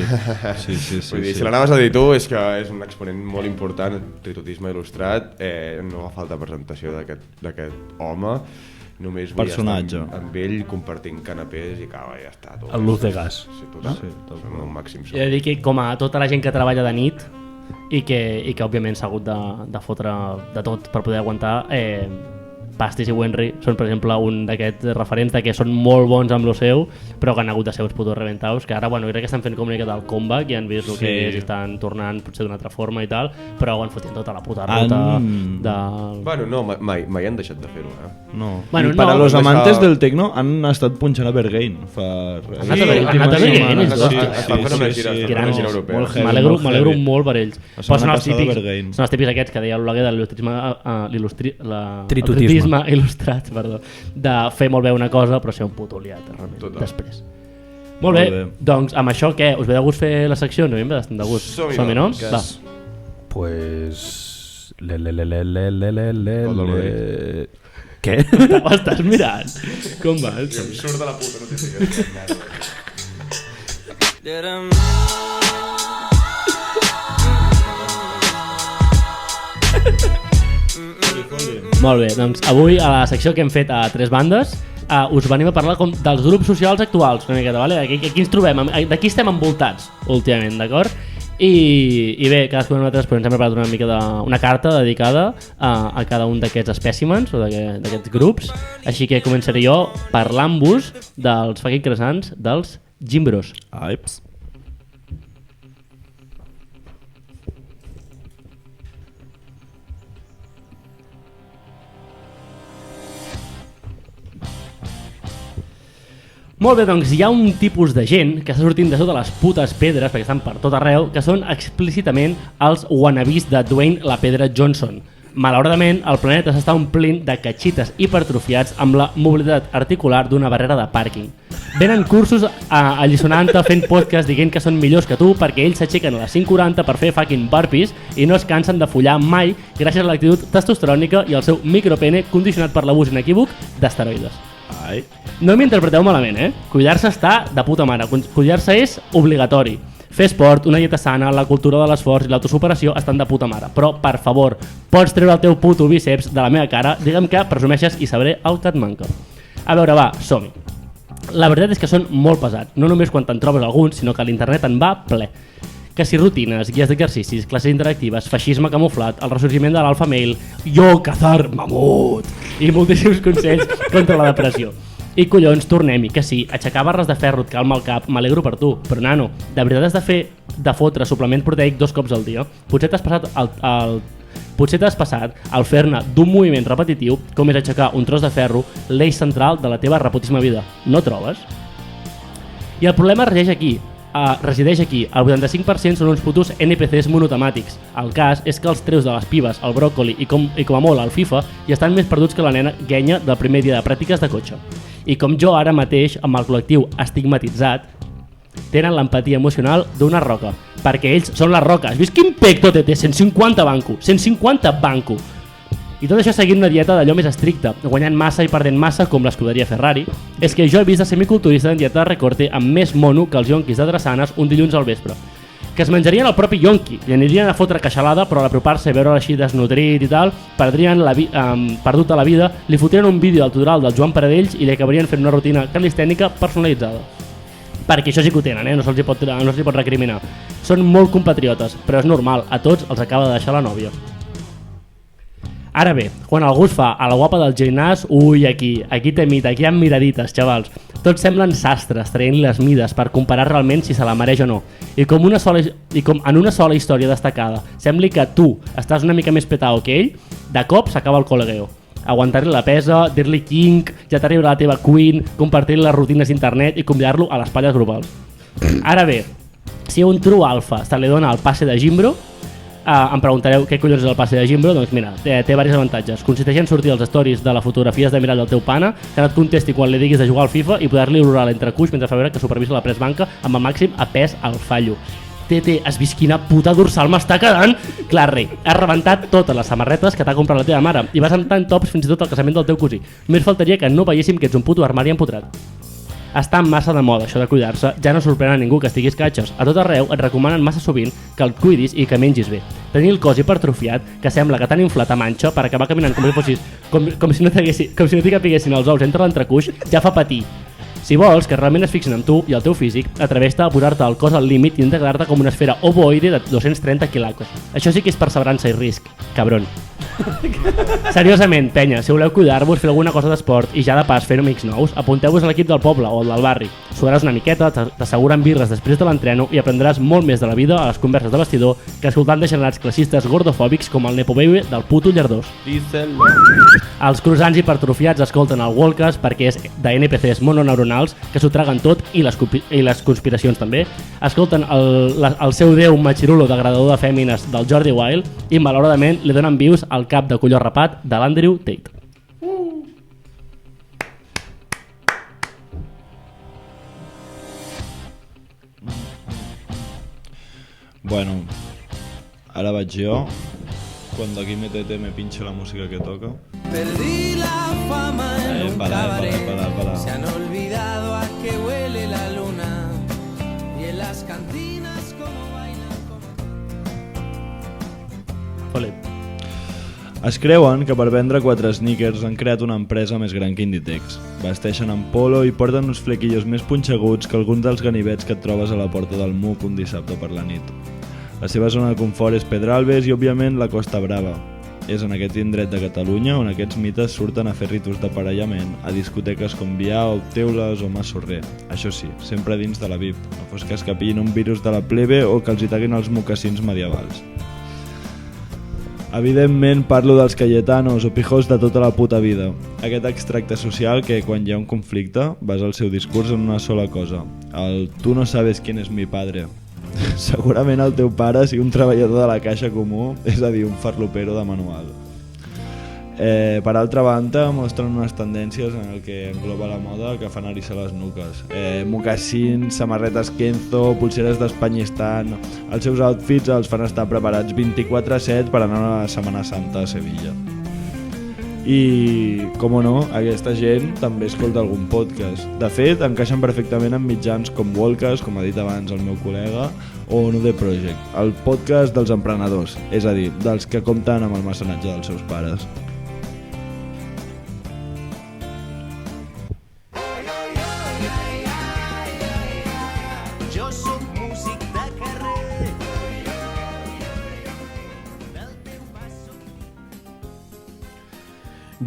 Vull dir, si l'anaves a dir tu, és que és un exponent molt important, tritutisme il·lustrat, no fa falta presentació d'aquest home, només vull Personatge. estar amb ell compartint canapés i cava, ja està. Tot. El luz de gas. Sí, tot, Sí, tot. són el màxim. Jo he de dir que com a tota la gent que treballa de nit i que òbviament s'ha hagut de fotre de tot per poder aguantar, Pastis i Wenry són, per exemple, un d'aquests referents de que són molt bons amb lo seu, però que han hagut de ser uns putos reventaus, que ara, bueno, crec que estan fent com una mica del comeback i han vist el que és i estan tornant potser d'una altra forma i tal, però han fotut tota la puta ruta de... Bueno, no, mai han deixat de fer-ho, No. Bueno, I para no. los amantes del tecno han estat punxant a Berghain. Han anat a Berghain, ells dos. Estan fent una gira Grans. europea. Molt heavy, M'alegro molt heavy. molt per ells. La Però són setmana els passada típics, Berghain. són els típics aquests que deia l'Oleguer de Tritutisme. tritutisme il·lustrat, perdó, de fer molt bé una cosa però ser un puto liat realment, Total. després. Molt bé, Molt bé. doncs amb això què? Us ve de gust fer la secció? A mi em ve bastant de gust. Som-hi, no? doncs. Va. Pues... Rodolfo. Què? Ho estàs mirant? Com vas? Em surt de la puta notificació. Molt bé, doncs avui a la secció que hem fet a tres bandes us venim a parlar com dels grups socials actuals una miqueta, vale? Aquí ens trobem, de qui estem envoltats últimament, d'acord? I bé, cadascú de nosaltres ens hem preparat una mica una carta dedicada a cada un d'aquests espècimens o d'aquests grups, així que començaré jo parlant-vos dels fucking croissants dels Gimbros. Aips. Molt bé, doncs hi ha un tipus de gent que està sortint de sota les putes pedres, perquè estan per tot arreu, que són explícitament els wannabes de Dwayne La Pedra Johnson. Malauradament, el planeta s'està omplint de catxites hipertrofiats amb la mobilitat articular d'una barrera de pàrquing. Venen cursos allisonant-te fent podcast dient que són millors que tu perquè ells s'aixequen a les 5:40 per fer fucking burpees i no es cansen de follar mai gràcies a l'actitud testosterònica i al seu micropene condicionat per l'abús inequívoc d'esteroides. Ai. No m'interpreteu malament, Cuidar-se està de puta mare. Cuidar-se és obligatori. Fer esport, una dieta sana, la cultura de l'esforç i l'autosuperació estan de puta mare. Però, per favor, pots treure el teu puto bíceps de la meva cara, digue'm que presumeixes i sabré el que et manca. A veure, va, som-hi. La veritat és que són molt pesats, no només quan te'n trobes alguns, sinó que l'internet en va ple. Que si rutines, guies d'exercicis, classes interactives, feixisme camuflat, el ressorgiment de l'alfa male, jo cazar mamut i moltíssims consells contra la depressió. I collons, tornem-hi, que sí, aixecar barres de ferro et calma el cap, m'alegro per tu, però nano, de veritat has de fotre suplement proteic 2 cops al dia? Potser t'has passat al fer-ne d'un moviment repetitiu, com és aixecar un tros de ferro, l'eix central de la teva reputíssima vida. No trobes? I el problema resideix aquí. El 85% són uns putos NPCs monotemàtics. El cas és que els treus de les pibes, el bròcoli i com a molt el FIFA i estan més perduts que la nena guenya del primer dia de pràctiques de cotxe. I com jo ara mateix, amb el col·lectiu estigmatitzat, tenen l'empatia emocional d'una roca, perquè ells són les roques. Has vist quin pecto té? 150 banco, 150 banco. I tot això seguint una dieta d'allò més estricta, guanyant massa i perdent massa com l'escuderia Ferrari. És que jo he vist de semiculturista en dieta de recorte amb més mono que els yonquis de drassanes un dilluns al vespre. Que es menjarien el propi yonqui, li anirien a fotre queixalada, però a l'apropar-se a veure així desnutrit i tal, perdrien perdut a la vida, li fotrien un vídeo del tutorial del Joan Paradells i li acabarien fent una rutina calistènica personalitzada. Perquè això sí que ho tenen, no se'ls pot recriminar. Són molt compatriotes, però és normal, a tots els acaba de deixar la nòvia. Ara bé, quan algú es fa a la guapa del gimnàs, ui, aquí té mita, aquí hi ha miradites, xavals. Tots semblen sastres, traient les mides per comparar realment si se la mereix o no. I com en una sola història destacada sembli que tu estàs una mica més petao que ell, de cop s'acaba el col·legueo. Aguantar-li la pesa, dir-li king, ja t'arribarà la teva queen, compartir les rutines d'internet i convidar-lo a les palles grupals. Ara bé, si un true alfa se li dona el passe de Gimbro, em preguntareu què collons és el passe de Gimbro. Doncs mira, té diversos avantatges. Consisteix en sortir als stories de les fotografies de mirall del teu pana, que no et contesti quan li diguis de jugar al FIFA i poder-li olorar l'entrecuix mentre fa veure que supervisa la press banca amb el màxim a pes al fallo. Has vist quina puta dorsal m'està quedant? Clar, rei, has rebentat totes les samarretes que t'ha comprat la teva mare i vas entrar en tops fins i tot al casament del teu cosí. Només faltaria que no veiéssim que ets un puto armari empotrat. Està massa de moda això de cuidar-se, ja no sorprèn a ningú que estiguis catxes. A tot arreu et recomanen massa sovint que el cuidis i que mengis bé. Tenir el cos hipertrofiat, que sembla que t'han inflat a manxa per acabar caminant com si no t'hi capiguessin els ous entre l'entrecuix, ja fa patir. Si vols que realment es fixin en tu i el teu físic, atreveix-te a posar-te el cos al límit i integrar-te com una esfera ovoide de 230 quilacos. Això sí que és perseverança i risc, cabron. Seriosament, penya, si voleu cuidar-vos, fer alguna cosa d'esport i ja de pas fer amics nous, apunteu-vos a l'equip del poble o del barri. Sudaràs una miqueta, t'asseguren birres després de l'entreno i aprendràs molt més de la vida a les converses de vestidor que escoltant degenerats classistes gordofòbics com el Nepo Baby del puto Llardós. Els croissants hipertrofiats escolten el Walkers perquè és de NPCs mononeuronals que s'ho traguen tot i les conspiracions també. Escolten el seu déu machirulo degradador de fèmines del Jordi Wild i malauradament li donen vius al cap de colló rapat de l'Andrew Tate. Bueno, ara vaig jo. Cuando aquí me pinche la música que toca. Perdí la fama en un cabaret. Para. Se han olvidado a qué huele la luna y en las cantinas como bailan como... Ole. Es creuen que per vendre 4 sneakers han creat una empresa més gran que Inditex. Vesteixen en polo i porten uns flequillos més punxeguts que alguns dels ganivets que et trobes a la porta del MUC un dissabte per la nit. La seva zona de confort és Pedralbes i, òbviament, la Costa Brava. És en aquest indret de Catalunya on aquests mites surten a fer ritus d'aparellament a discoteques com Viau, Teules o Massorrer. Això sí, sempre dins de la VIP, no fos que escapin un virus de la plebe o que els hi taguin els mocassins medievals. Evidentment parlo dels cayetanos o pijos de tota la puta vida. Aquest extracte social que, quan hi ha un conflicte, basa el seu discurs en una sola cosa. El «tu no sabes quién es mi padre». Segurament el teu pare sigui un treballador de la caixa comú, és a dir, un farlopero de manual. Per altra banda, mostren unes tendències en el que engloba la moda que fan eriçar les nuques. Mocassins, samarretes Kenzo, pulseres d'Espanyistan... Els seus outfits els fan estar preparats 24/7 per anar a la Setmana Santa a Sevilla. I, com no, aquesta gent també escolta algun podcast. De fet, encaixen perfectament en mitjans com Walkers, com ha dit abans el meu col·lega, o No The Project, el podcast dels emprenedors, és a dir, dels que compten amb el mecenatge dels seus pares.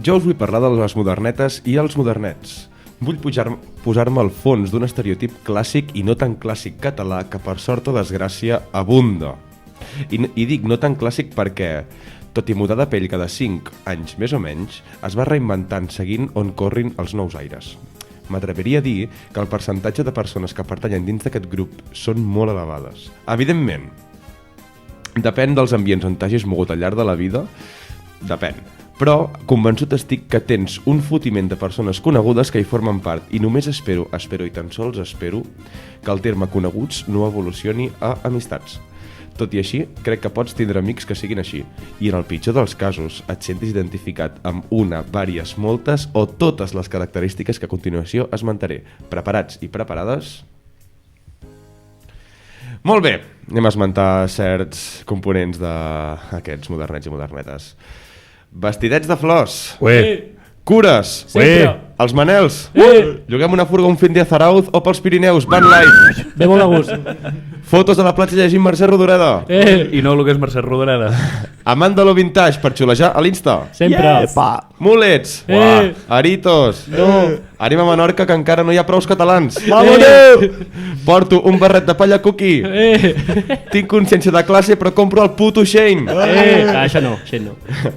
Jo us vull parlar de les modernetes i els modernets. Vull posar-me al fons d'un estereotip clàssic i no tan clàssic català que per sort o desgràcia abunda. I dic no tan clàssic perquè, tot i mudar de pell cada 5 anys més o menys, es va reinventant seguint on corrin els nous aires. M'atreviria a dir que el percentatge de persones que pertanyen dins d'aquest grup són molt elevades. Evidentment, depèn dels ambients on t'hagis mogut al llarg de la vida, depèn. Però convençut estic que tens un fotiment de persones conegudes que hi formen part i només espero i tan sols espero que el terme coneguts no evolucioni a amistats. Tot i així, crec que pots tindre amics que siguin així i en el pitjor dels casos et sentis identificat amb una, vàries, moltes o totes les característiques que a continuació esmentaré. Preparats i preparades? Molt bé, anem a esmentar certs components d'aquests modernets i modernetes. Vestidets de flors. Ué. Cures. Sempre. Els Manels. Lloguem una furga un fin de Zarauz o pels Pirineus. Van live. Ve molt a gust. Fotos de la platja llegint Mercè Rodoreda. I no el que és Mercè Rodoreda. Amant de lo vintage per xulejar a l'Insta. Sempre. Mulets. Aritos. No. Anem a Menorca que encara no hi ha prous catalans. Porto un barret de palla cookie. Tinc consciència de classe però compro el puto Shane. Això no.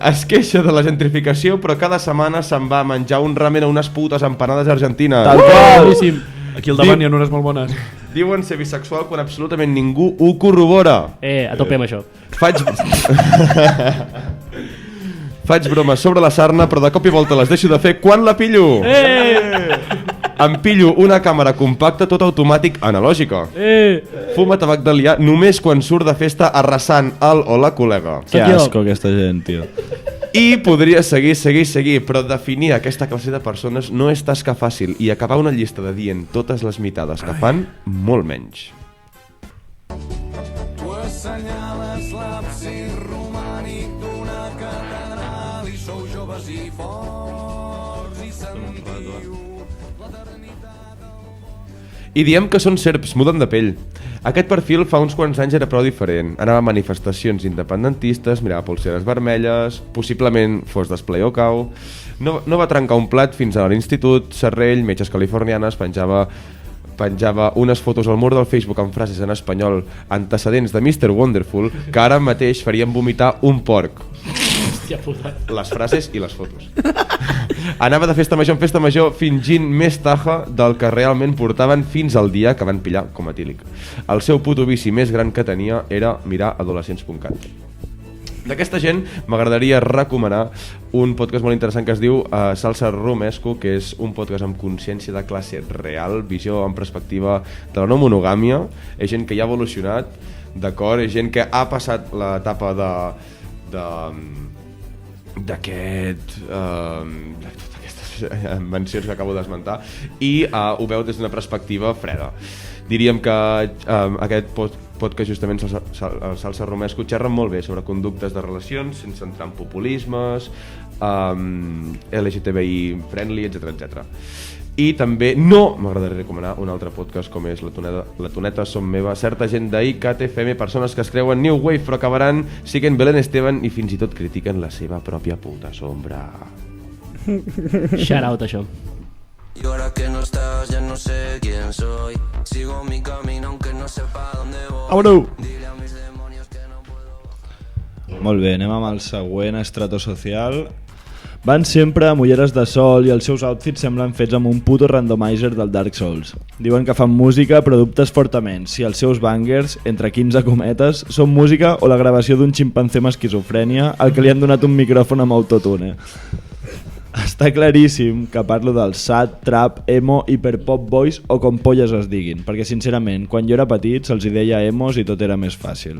Es queixa de la gentrificació però cada setmana se'n va a menjar un ramen a unes putes empanades argentines. Tal qual. Boníssim. Aquí al davant hi ha unes molt bones. Diuen ser bisexual quan absolutament ningú ho corrobora. A tope amb això. Faig bromes sobre la sarna, però de cop i volta les deixo de fer quan la pillo. Em pillo una càmera compacta tot automàtic analògica. Fuma tabac de liar només quan surt de festa arrasant el o la col·lega. Que asco aquesta gent, tio. I podria seguir, però definir aquesta classe de persones no és tasca fàcil i acabar una llista de dient totes les mitades que fan, molt menys. Tu assenyales l'absis romànic d'una catedral i sou joves i forts i sentiu l'eternitat del món. I diem que són serps, muden de pell. Aquest perfil fa uns quants anys era prou diferent. Anava a manifestacions independentistes, mirava polseres vermelles, possiblement fos d'esplai o cau. No va trencar un plat fins a l'institut, Serrell, metges californianes, penjava unes fotos al mur del Facebook amb frases en espanyol antecedents de Mr. Wonderful que ara mateix farien vomitar un porc. Hòstia puta. Les frases i les fotos. Anava de festa major en festa major fingint més taja del que realment portaven fins al dia que van pillar com a etílic. El seu puto vici més gran que tenia era mirar adolescents.cat. D'aquesta gent m'agradaria recomanar un podcast molt interessant que es diu Salsa Romesco, que és un podcast amb consciència de classe real, visió en perspectiva de la no monogàmia. És gent que ja ha evolucionat, d'acord? És gent que ha passat l'etapa d'aquestes mencions que acabo d'esmentar i ho veu des d'una perspectiva freda. Diríem que aquest podcast justament el Salsa Romesco xerra molt bé sobre conductes de relacions sense entrar en populismes, LGTBI friendly, etc. I també no m'agradaria recomanar un altre podcast com és La Toneta Som Meva, certa gent d'ICAT FM, persones que es creuen New Wave però acabaran siguent Belén Esteban i fins i tot critiquen la seva pròpia puta sombra. Shout out, això. Y ahora que no estás ya no sé quién soy. Sigo mi camino aunque no sepa dónde voy. Dile a mis demonios que no puedo. Molt bé, anem amb el següent estrato social. Van sempre amb ulleres de sol i els seus outfits semblen fets amb un puto randomizer del Dark Souls. Diuen que fan música però dubtes fortament si els seus bangers, entre 15 cometes, són música o la gravació d'un ximpanzé amb esquizofrènia al que li han donat un micròfon amb autotune. Està claríssim que parlo del sad, trap, emo, hiperpop boys o com polles es diguin, perquè sincerament, quan jo era petit se'ls deia emos i tot era més fàcil.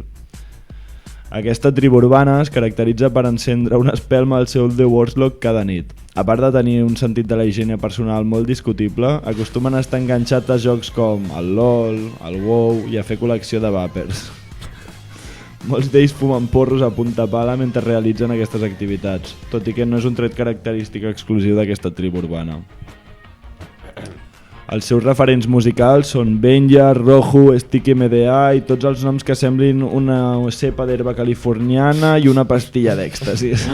Aquesta tribu urbana es caracteritza per encendre una espelma al seu The Worstlock cada nit. A part de tenir un sentit de la higiene personal molt discutible, acostumen a estar enganxats a jocs com el LOL, el WoW i a fer col·lecció de vapers. Molts d'ells fumen porros a punta pala mentre realitzen aquestes activitats, tot i que no és un tret característic exclusiu d'aquesta tribu urbana. Els seus referents musicals són Benja, Roju, Sticky MDA i tots els noms que semblin una cepa d'herba californiana i una pastilla d'èxtasis.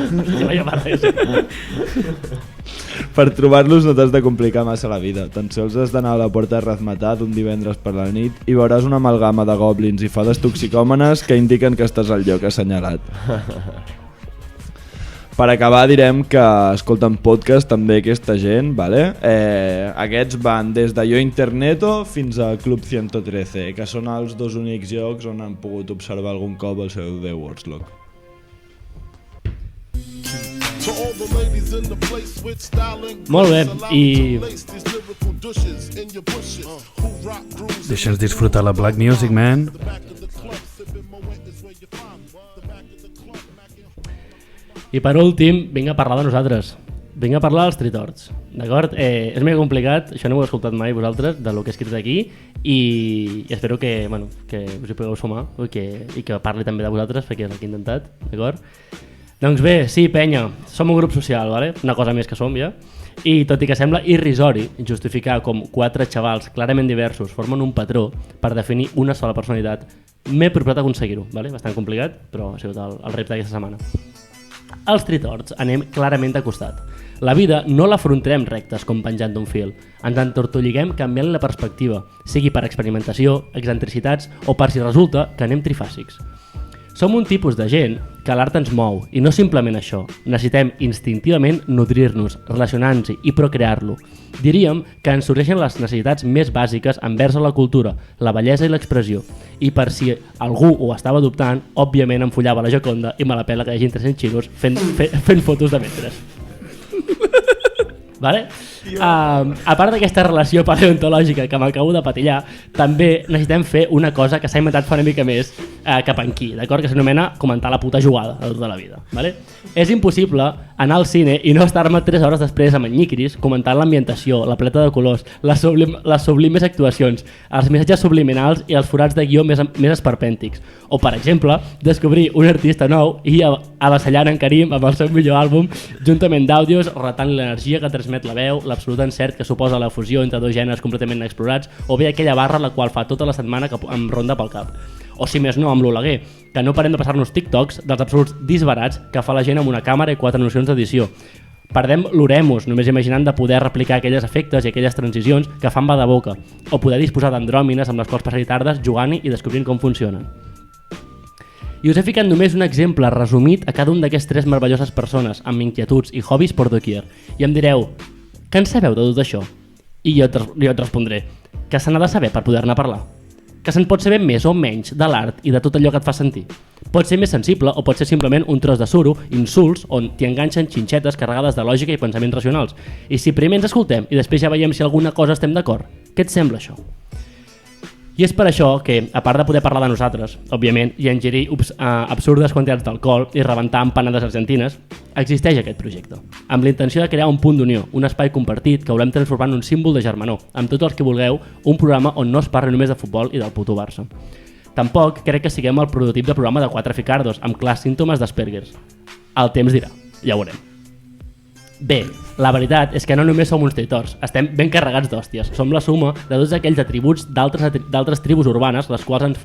Per trobar-los no t'has de complicar massa la vida, tan sols has d'anar a la porta de Razmataz un divendres per la nit i veuràs una amalgama de goblins i fades toxicòmanes que indiquen que estàs al lloc assenyalat. Per acabar direm que escolten podcast també aquesta gent, vale? Aquests van des de Yo Interneto fins a Club 113, que són els dos únics llocs on han pogut observar algun cop el seu The Worstlock. Molt bé, i Deixa'ns disfrutar la Black Music, man. I per últim, vinc a parlar de nosaltres. Vinc a parlar dels tritorts, d'acord? És més complicat, això no ho heu escoltat mai vosaltres, del que he escrit aquí, i espero que, bueno, que us hi pugueu sumar i que parli també de vosaltres, perquè és el que he intentat, d'acord? Doncs bé, sí, penya, som un grup social, vale? Una cosa més que som ja, i tot i que sembla irrisori justificar com 4 xavals clarament diversos formen un patró per definir una sola personalitat, m'he proposat aconseguir-ho, vale? Bastant complicat, però ha sigut el repte d'aquesta setmana. Els tritorts anem clarament de costat. La vida no l'afrontarem rectes com penjant d'un fil. Ens entortolliguem canviant la perspectiva, sigui per experimentació, excentricitats o per si resulta que anem trifàsics. Som un tipus de gent que l'art ens mou, i no simplement això. Necessitem instintivament nodrir-nos, relacionar-nos i procrear-lo. Diríem que ens sorgeixen les necessitats més bàsiques envers a la cultura, la bellesa i l'expressió. I per si algú ho estava dubtant, òbviament em follava la Gioconda i me la pela que hi hagi 300 xinos fent fotos de metres. Vale? A part d'aquesta relació paleontològica que m'acabo de patillar, també necessitem fer una cosa que s'ha inventat fa una mica més cap aquí, d'acord? Que s'anomena comentar la puta jugada de tota la vida. Vale? És impossible anar al cine i no estar-me 3 hores després amb en Nyiquiris comentant l'ambientació, la paleta de colors, les sublimes actuacions, els missatges subliminals i els forats de guió més esperpèntics. O, per exemple, descobrir un artista nou i avassallant en Karim amb el seu millor àlbum, juntament d'àudios, relatant l'energia que transmet la veu, l'absolut encert que suposa la fusió entre dos gèneres completament explorats, o bé aquella barra la qual fa tota la setmana que em ronda pel cap. O si més no, amb l'Oleguer, que no parem de passar-nos TikToks dels absoluts disbarats que fa la gent amb una càmera i 4 nocions d'edició. Perdem l'oremus, només imaginant de poder replicar aquells efectes i aquelles transicions que fan va de boca, o poder disposar d'andròmines amb les quals passar-hi tardes jugant-hi i descobrint com funcionen. I us he ficat només un exemple resumit a cada un d'aquestes 3 meravelloses persones amb inquietuds i hobbies por doquier. I em direu, què en sabeu de tot això? I jo et respondré, que se n'ha de saber per poder-ne parlar. Que se'n pot saber més o menys de l'art i de tot allò que et fa sentir. Pot ser més sensible o pot ser simplement un tros de suro, insults, on t'hi enganxen xinxetes carregades de lògica i pensaments racionals. I si primer ens escoltem i després ja veiem si alguna cosa estem d'acord, què et sembla això? I és per això que, a part de poder parlar de nosaltres, òbviament, i ingerir absurdes quantitats d'alcohol i rebentar empanades argentines, existeix aquest projecte, amb la intenció de crear un punt d'unió, un espai compartit que volem transformar en un símbol de germanor, amb tots els que vulgueu, un programa on no es parli només de futbol i del puto Barça. Tampoc crec que siguem el prototip de programa de 4 ficardos, amb clars símptomes d'Asperger. El temps dirà, ja ho veurem. Bé, la veritat és que no només som uns tritors, estem ben carregats d'hòsties. Som la suma de tots aquells atributs d'altres tribus urbanes, les quals ens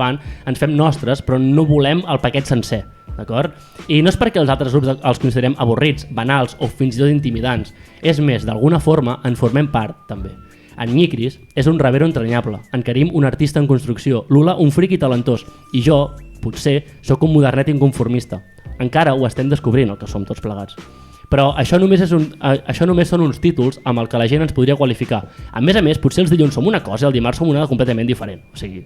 fem nostres, però no volem el paquet sencer, d'acord? I no és perquè els altres grups els considerem avorrits, banals o fins i tot intimidants. És més, d'alguna forma en formem part, també. En Nyikris és un ravero entranyable, en Karim un artista en construcció, Lula un friqui talentós i jo, potser, sóc un modernet inconformista. Encara ho estem descobrint, el que som tots plegats. Però això només són uns títols amb el que la gent ens podria qualificar. A més, potser els dilluns som una cosa i el dimarts som una completament diferent. O sigui,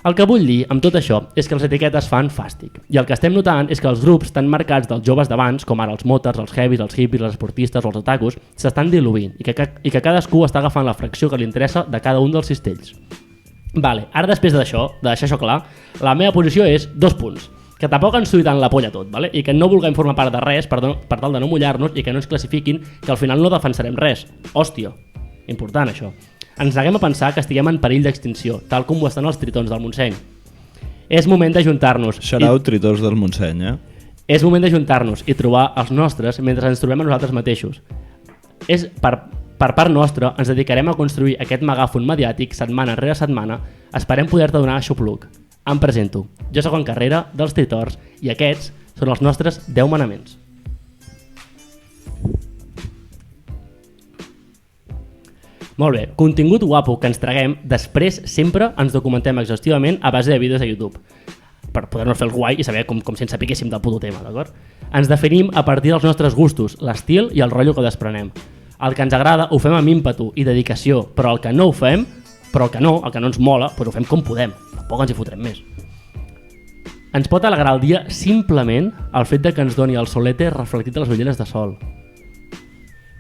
el que vull dir amb tot això és que les etiquetes fan fàstic. I el que estem notant és que els grups tan marcats dels joves d'abans, com ara els moters, els heavies, els hippies, els esportistes o els otakus, s'estan diluint i que cadascú està agafant la fracció que li interessa de cada un dels cistells. Vale, ara després d'això, de deixar això clar, la meva posició és 2 punts. Que tampoc ens sui tant la polla tot, vale? I que no vulguem formar part de res per tal de no mullar-nos i que no ens classifiquin, que al final no defensarem res. Hòstia, important això. Ens neguem a pensar que estiguem en perill d'extinció, tal com ho estan els tritons del Montseny. És moment d'ajuntar-nos. Shout-out tritons del Montseny, És moment d'ajuntar-nos i trobar els nostres mentre ens trobem a nosaltres mateixos. Per part nostra, ens dedicarem a construir aquest megàfon mediàtic setmana rere setmana. Esperem poder-te donar aixopluc. Em presento. Jo sóc en Carrera, dels Tritors, i aquests són els nostres 10 manaments. Molt bé, contingut guapo que ens traguem, després sempre ens documentem exhaustivament a base de vídeos a YouTube, per poder-nos fer el guai i saber com si ens sapiguéssim del puto tema, d'acord? Ens definim a partir dels nostres gustos, l'estil i el rotllo que desprenem. El que ens agrada ho fem amb ímpetu i dedicació, però el que no ho fem, el que no ens mola, doncs ho fem com podem, tampoc ens hi fotrem més. Ens pot alegrar el dia simplement el fet de que ens doni el solete reflectit a les ulleres de sol.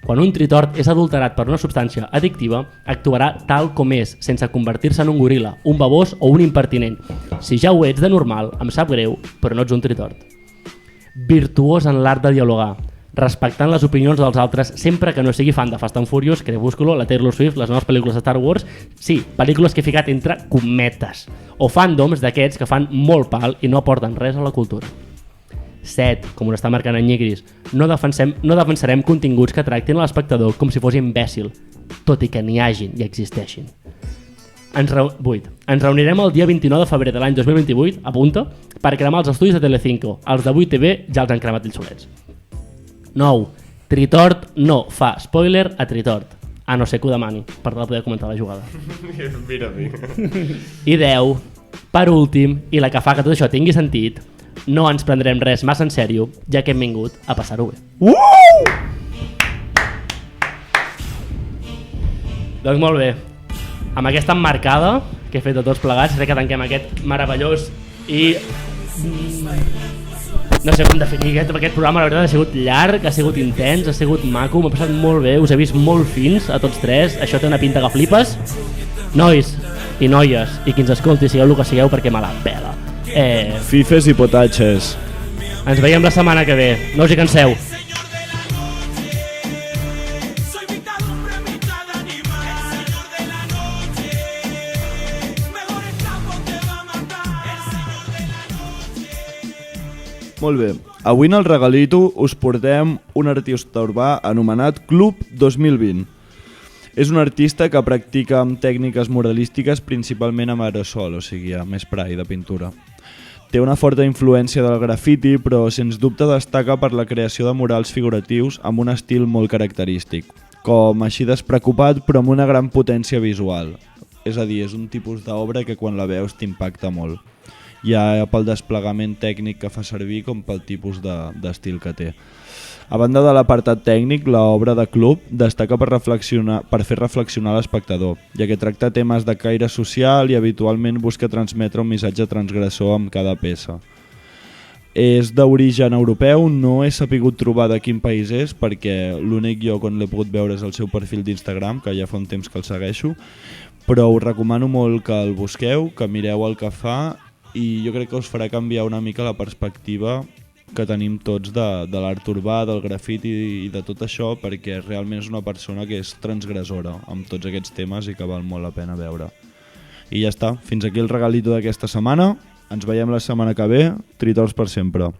Quan un tritort és adulterat per una substància addictiva, actuarà tal com és, sense convertir-se en un goril·la, un babós o un impertinent. Si ja ho ets de normal, em sap greu, però no ets un tritort. Virtuós en l'art de dialogar, respectant les opinions dels altres sempre que no sigui fan de Fast and Furious, Crepúsculo, la Taylor Swift, les noves pel·lícules de Star Wars, sí, pel·lícules que he ficat entre cometes, o fandoms d'aquests que fan molt pal i no aporten res a la cultura. 7, com ho està marcant en Nyikris, no defensarem continguts que tractin a l'espectador com si fos imbècil, tot i que n'hi hagin i existeixin. 8. Ens reunirem el dia 29 de febrer de l'any 2028, apunta, per cremar els estudis de Telecinco. Els de 8TV ja els han cremat ells solets. 9. Tritort no fa spoiler a Tritort, a no ser que ho demani, per tal de poder comentar la jugada. Mira. I 10. Per últim, i la que fa que tot això tingui sentit, no ens prendrem res massa en sèrio, ja que hem vingut a passar-ho bé. Doncs molt bé, amb aquesta emmarcada que he fet de tots plegats, crec que tanquem aquest meravellós i... no sé com definir aquest programa, la veritat ha sigut llarg, ha sigut intens, ha sigut maco, m'ha passat molt bé, us he vist molt fins a tots tres, això té una pinta que flipes. Nois i noies, i qui ens escolti, sigueu el que sigueu perquè me la pela. Fifes i potatges. Ens veiem la setmana que ve, no us hi canseu. Molt bé, avui en el regalito us portem un artista urbà anomenat Club 2020. És un artista que practica amb tècniques muralístiques principalment amb aerosol, o sigui, amb spray de pintura. Té una forta influència del grafiti, però sens dubte destaca per la creació de murals figuratius amb un estil molt característic, com així despreocupat però amb una gran potència visual. És a dir, és un tipus d'obra que quan la veus t'impacta molt. Ja pel desplegament tècnic que fa servir com pel tipus d'estil que té. A banda de l'apartat tècnic, l'obra de Club destaca per fer reflexionar l'espectador, ja que tracta temes de caire social i habitualment busca transmetre un missatge transgressor amb cada peça. És d'origen europeu, no he sapigut trobar de quin país és, perquè l'únic lloc on l'he pogut veure és el seu perfil d'Instagram, que ja fa un temps que el segueixo, però us recomano molt que el busqueu, que mireu el que fa, i jo crec que us farà canviar una mica la perspectiva que tenim tots de l'art urbà, del grafiti i de tot això, perquè realment és una persona que és transgressora amb tots aquests temes i que val molt la pena veure. I ja està, fins aquí el regalito d'aquesta setmana. Ens veiem la setmana que ve. Tritors per sempre.